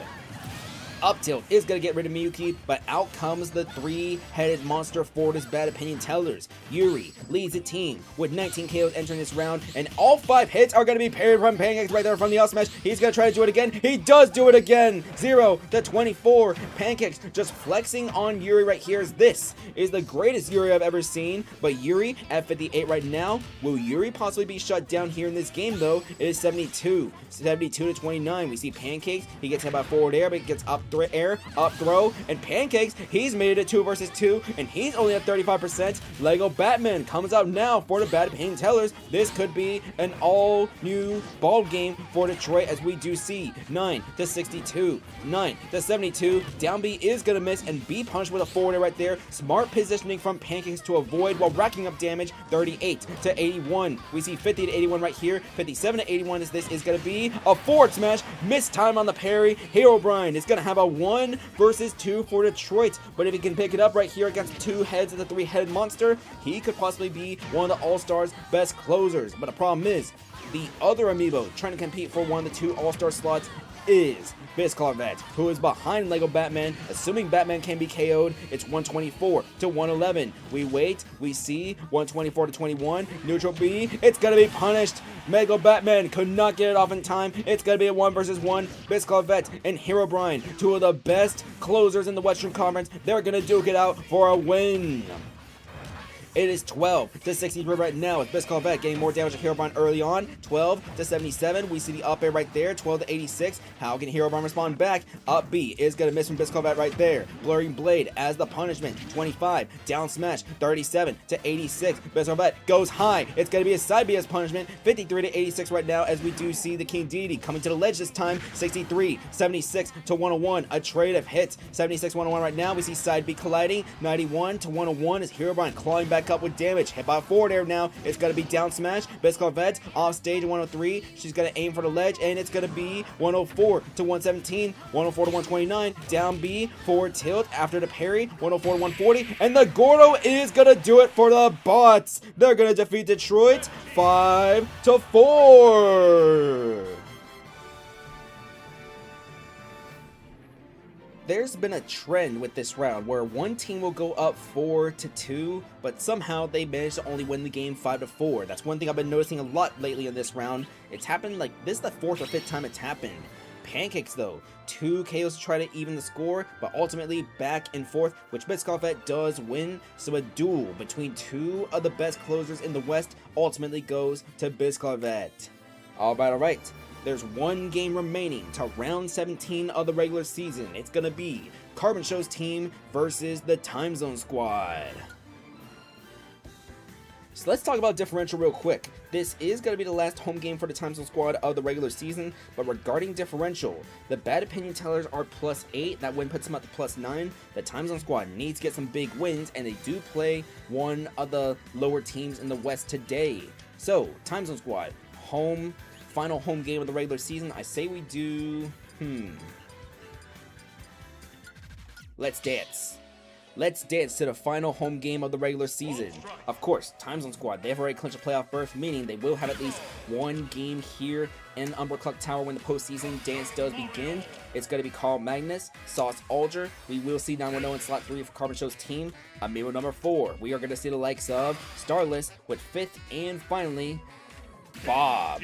Up tilt is going to get rid of Miyuki, but out comes the 3-headed monster for this Bad Opinion Tellers. Yuri leads the team with 19 KOs entering this round, and all 5 hits are going to be parried from Pancakes right there from the up smash. He's going to try to do it again. He does do it again. 0-24. Pancakes just flexing on Yuri right here, as this is the greatest Yuri I've ever seen. But Yuri at 58 right now. Will Yuri possibly be shut down here in this game, though? It is 72-29. We see Pancakes. He gets hit by forward air, but gets up air, up throw, and Pancakes, he's made it 2 versus 2, and he's only at 35%. Lego Batman comes out now for the Bad Opinion Tellers. This could be an all-new ball game for Detroit, as we do see 9-62, 9-72. Down B is going to miss, and B punished with a forward right there. Smart positioning from Pancakes to avoid while racking up damage. 38-81. We see 50-81 right here. 57-81 as this is going to be a forward smash. Missed time on the parry. Herobrine is going to have a 1 versus 2 for Detroit, but if he can pick it up right here against 2 heads of the 3-headed monster, he could possibly be one of the All-Stars' best closers. But the problem is, the other Amiibo trying to compete for one of the 2 All-Star slots is Biscarvet, who is behind Lego Batman. Assuming Batman can be KO'd, it's 124-111. We wait, we see 124-21. Neutral B, it's gonna be punished. Lego Batman could not get it off in time. It's gonna be a 1 versus 1. Biscarvet and Herobrine, 2 of the best closers in the Western Conference. They're gonna duke it out for a win. It is 12-63 right now, with Biscarvet getting more damage to Herobrine early on. 12-77. We see the up air right there. 12-86. How can Herobrine respond back? Up B is going to miss from Biscarvet right there. Blurring Blade as the punishment. 25. Down smash. 37-86. Biscarvet goes high. It's going to be a side B as punishment. 53-86 right now, as we do see the King Deity coming to the ledge this time. 63-76-101. A trade of hits. 76-101 right now. We see side B colliding. 91-101 as Herobrine clawing back up with damage. Hit by a forward air now. It's going to be down smash. Biscarvet off stage at 103. She's going to aim for the ledge, and it's going to be 104-117, 104-129. Down B, forward tilt after the parry, 104-140. And the Gordo is going to do it for the Bots. They're going to defeat Detroit 5-4. There's been a trend with this round where one team will go up 4-2, but somehow they manage to only win the game 5-4. That's one thing I've been noticing a lot lately in this round. It's happened like this is the 4th or 5th time it's happened. Pancakes though, 2 KOs to try to even the score, but ultimately back and forth, which Biscarvet does win. So a duel between 2 of the best closers in the West ultimately goes to Biscarvet. Alright. There's 1 game remaining to round 17 of the regular season. It's gonna be Carbon Show's team versus the Time Zone Squad. So let's talk about differential real quick. This is going to be the last home game for the Time Zone Squad of the regular season, but regarding differential, the Bad Opinion Tellers are +8, that win puts them up to +9. The Time Zone Squad needs to get some big wins, and they do play one of the lower teams in the West today. So, Time Zone Squad, final home game of the regular season. I say we do, let's dance. Let's dance to the final home game of the regular season. Of course, Time Zone Squad, they've already clinched a playoff berth, meaning they will have at least 1 game here in Umber Clock Tower when the postseason dance does begin. It's going to be Carl Magnus, Sauce Alger. We will see 910 in slot 3 for Carbon Show's team. Amiibo number 4. We are going to see the likes of Starless with 5th, and finally, Bob.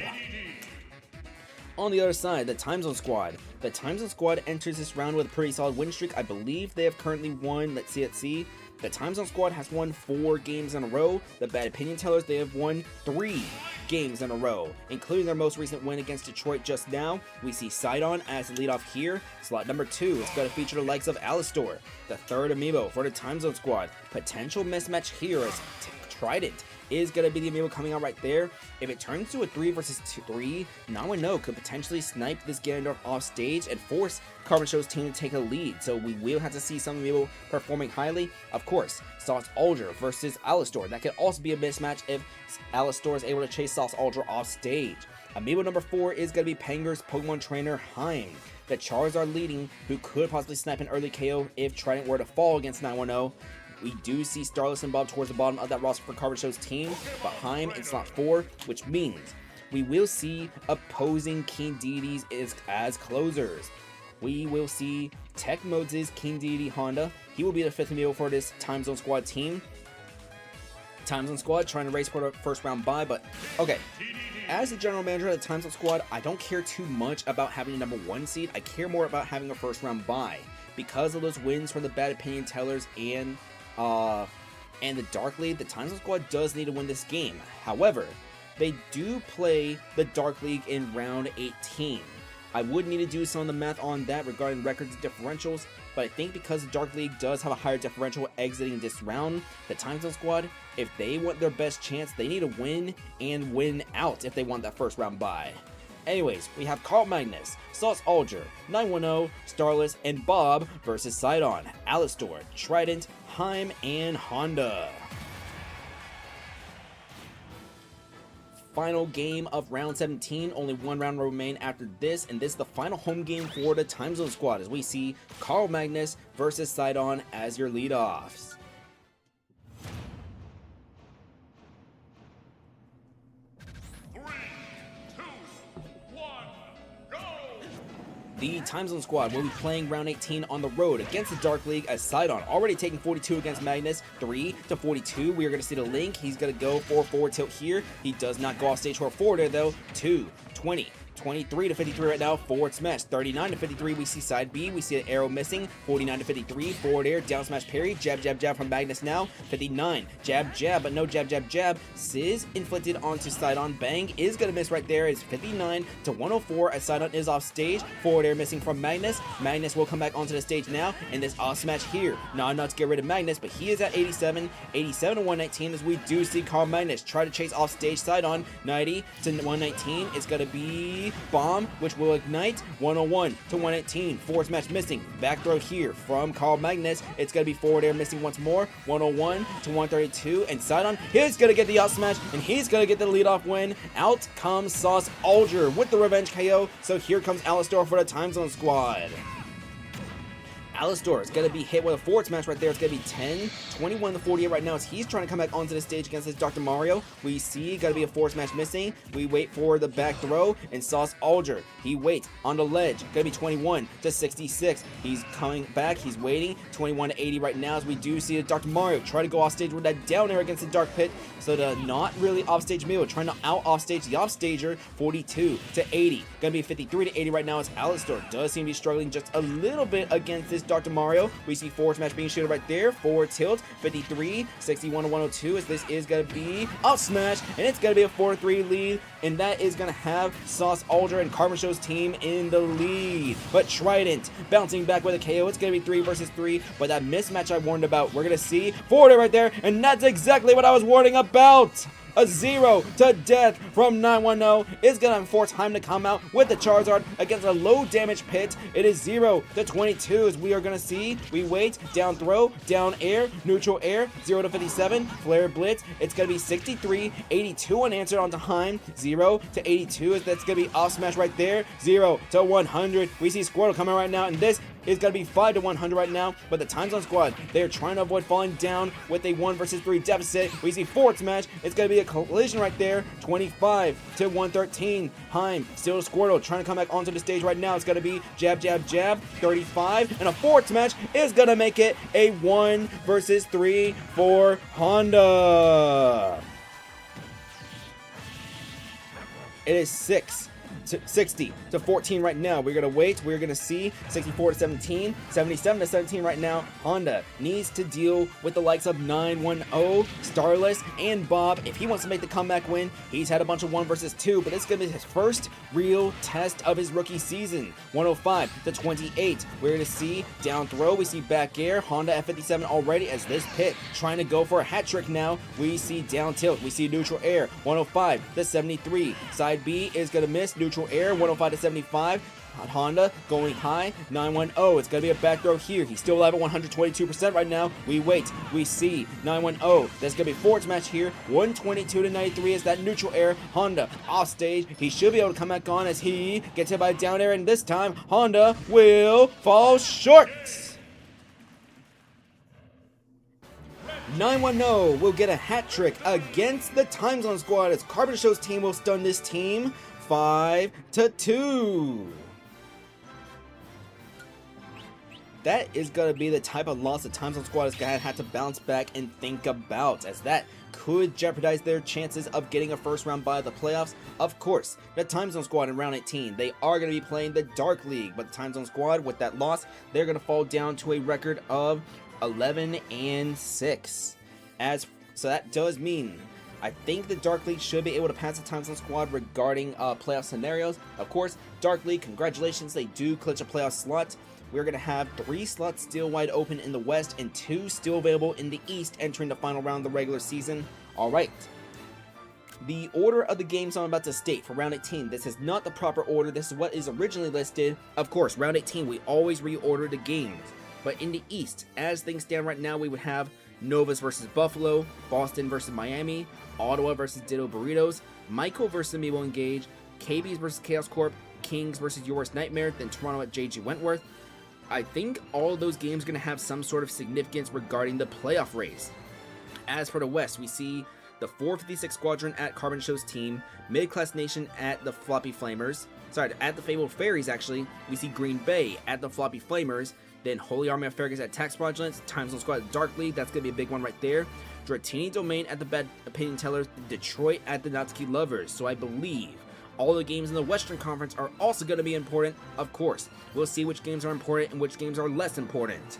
On the other side, the Time Zone Squad. The Time Zone Squad enters this round with a pretty solid win streak. I believe they have currently won, let's see. The Time Zone Squad has won 4 games in a row. The Bad Opinion Tellers, they have won 3 games in a row, including their most recent win against Detroit just now. We see Sidon as the leadoff here. Slot number 2 is going to feature the likes of Alistor, the 3rd Amiibo for the Time Zone Squad. Potential mismatch here is Trident is going to be the Amiibo coming out right there. If it turns to a 3 versus 3, 910 could potentially snipe this Ganondorf off stage and force Carbon Show's team to take a lead. So we will have to see some Amiibo performing highly. Of course, Sauce Alger versus Alistor. That could also be a mismatch if Alistor is able to chase Sauce Alger off stage. Amiibo number 4 is going to be Panger's Pokemon trainer Heim. The Charizard leading, who could possibly snipe an early KO if Trident were to fall against 910. We do see Starless and Bob towards the bottom of that roster for Carbon Show's team, but Heim in slot 4, which means we will see opposing King Deities as closers. We will see Tech Modes' King Deity Honda. He will be the 5th Amiibo for this Time Zone Squad team. Time Zone Squad trying to race for the first round bye, but okay. As the general manager of the Time Zone Squad, I don't care too much about having a number 1 seed. I care more about having a first round bye. Because of those wins from the Bad Opinion Tellers and the Dark League, the Time Zone Squad does need to win this game. However, they do play the Dark League in round 18. I would need to do some of the math on that regarding records and differentials, but I think because the Dark League does have a higher differential exiting this round, the Time Zone Squad, if they want their best chance, they need to win and win out if they want that first round bye. Anyways, we have Carl Magnus, Sauce Alger, 910, Starless, and Bob versus Sidon, Alistor, Trident, Heim, and Honda. Final game of round 17, only one round will remain after this, and this is the final home game for the Time Zone Squad as we see Carl Magnus versus Sidon as your leadoffs. The Time Zone Squad will be playing round 18 on the road against the Dark League as Sidon already taking 42 against Magnus, 3-42. We are going to see the link. He's going to go for forward tilt here. He does not go off stage for a forward air though. 2-20. 23-53 right now, forward smash. 39-53, we see side B, we see an arrow missing. 49-53, forward air, down smash parry, jab, jab, jab from Magnus now. 59, jab, jab, but no jab, jab, jab. Sizz inflicted onto Sidon, bang, is gonna miss right there. It's 59-104 as Sidon is off stage. Forward air missing from Magnus. Magnus will come back onto the stage now, and this off smash here. Not to get rid of Magnus, but he is at 87, 87-119 as we do see Carl Magnus try to chase off stage Sidon. 90-119, it's gonna be bomb, which will ignite. 101-118, forward smash missing. Back throw here from Carl Magnus. It's gonna be forward air missing once more. 101-132, and Sidon is gonna get the out smash, and he's gonna get the leadoff win. Out comes Sauce Alger with the revenge KO. So here comes Alistor for the Time Zone Squad. Alistor is going to be hit with a forward smash right there. It's going to be 10-21-48 right now as he's trying to come back onto the stage against this Dr. Mario. We see going to be a forward smash missing. We wait for the back throw, and Sauce Alger, he waits on the ledge. Going to be 21-66. He's coming back. He's waiting. 21-80 right now as we do see the Dr. Mario try to go off stage with that down air against the Dark Pit. So the not really off stage Amiibo trying to out off stage the off stager. 42-80. Going to be 53-80 right now as Alistor does seem to be struggling just a little bit against this Dr. Mario. We see forward smash being shooted right there. Forward tilt. 53, 61-102 as this is going to be up smash, and it's going to be a 4-3 lead, and that is going to have Sauce Alger and Carbon Show's team in the lead. But Trident bouncing back with a KO. It's going to be 3 versus 3, but that mismatch I warned about, we're going to see forward right there, and that's exactly what I was warning about. A 0 to death from 910 is going to force Heim to come out with the Charizard against a low damage Pit. It is 0 to 22 as we are going to see. We wait, down throw, down air, neutral air, 0 to 57, flare blitz. It's going to be 63, 82 unanswered onto Heim, 0 to 82 as that's going to be off smash right there, 0 to 100. We see Squirtle coming right now, and this is going to be 5 to 100 right now, but the Time Zone Squad, they are trying to avoid falling down with a 1 versus 3 deficit. We see forward smash. It's going to be a collision right there. 25 to 113. Heim, still Squirtle, trying to come back onto the stage right now. It's going to be jab, jab, jab. 35, and a forward smash is going to make it a 1 versus 3 for Honda. It is 60 to 14 right now. We're going to wait. We're going to see 64 to 17, 77 to 17 right now. Honda needs to deal with the likes of 910, Starless, and Bob. If he wants to make the comeback win, he's had a bunch of 1 versus 2, but it's going to be his first real test of his rookie season. 105 to 28. We're going to see down throw. We see back air. Honda at 57 already as this Pit trying to go for a hat trick now. We see down tilt. We see neutral air. 105 to 73. Side B is going to miss. Neutral air. 105 to 75. Honda going high. 910. It's going to be a back throw here. He's still alive at 122% right now. We wait. We see 910. There's going to be forward smash here. 122 to 93 is that neutral air. Honda off stage. He should be able to come back on as he gets hit by a down air, and this time Honda will fall short. 910 will get a hat trick against the Time Zone Squad as Carbon Show's team will stun this team 5 to 2. That is going to be the type of loss the Time Zone Squad is going to have to bounce back and think about, as that could jeopardize their chances of getting a first round bye of the playoffs. Of course, the Time Zone Squad in round 18, they are going to be playing the Dark League, but the Time Zone Squad, with that loss, they're going to fall down to a record of 11-6. So that does mean I think the Dark League should be able to pass the timezone squad regarding playoff scenarios. Of course, Dark League, congratulations, they do clinch a playoff slot. We're going to have 3 slots still wide open in the West and 2 still available in the East entering the final round of the regular season. Alright. The order of the games I'm about to state for round 18, this is not the proper order, this is what is originally listed. Of course, round 18, we always reorder the games. But in the East, as things stand right now, we would have Novas versus Buffalo, Boston versus Miami, Ottawa versus Ditto Burritos, Michael versus Amiibo Engage, KBs versus Chaos Corp, Kings versus Your Worst Nightmare, then Toronto at JG Wentworth. I think all of those games are going to have some sort of significance regarding the playoff race. As for the West, we see the 456 Squadron at Carbon Show's team, Mid-Class Nation at the Floppy Flamers, at the Fabled Fairies actually, we see Green Bay at the Floppy Flamers, then Holy Army of Faerghus at Tax Fraudulents, Timezone Squad at Dark League, that's going to be a big one right there, Dratini Domain at the Bad Opinion Tellers, Detroit at the Natsuki Lovers, so I believe all the games in the Western Conference are also going to be important. Of course, we'll see which games are important and which games are less important.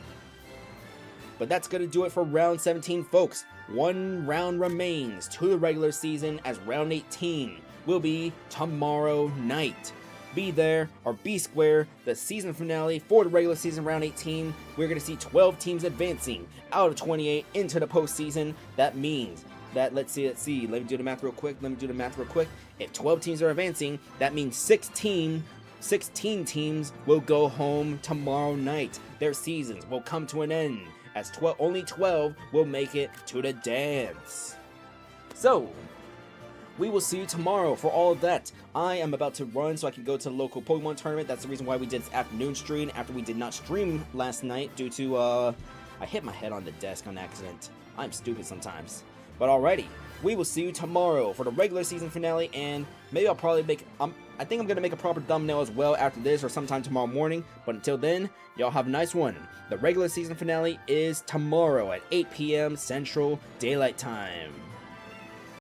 But that's going to do it for round 17, folks. 1 round remains to the regular season, as round 18 will be tomorrow night. Be there or be square, the season finale for the regular season round 18. We're going to see 12 teams advancing out of 28 into the postseason. That means that, let's see, let me do the math real quick. If 12 teams are advancing, that means 16 teams will go home tomorrow night. Their seasons will come to an end, as only 12 will make it to the dance. So, we will see you tomorrow for all of that. I am about to run so I can go to the local Pokemon tournament. That's the reason why we did this afternoon stream after we did not stream last night due to, I hit my head on the desk on accident. I'm stupid sometimes. But alrighty, we will see you tomorrow for the regular season finale, and maybe I'll probably make, I think I'm going to make a proper thumbnail as well after this or sometime tomorrow morning. But until then, y'all have a nice one. The regular season finale is tomorrow at 8 p.m. Central Daylight Time.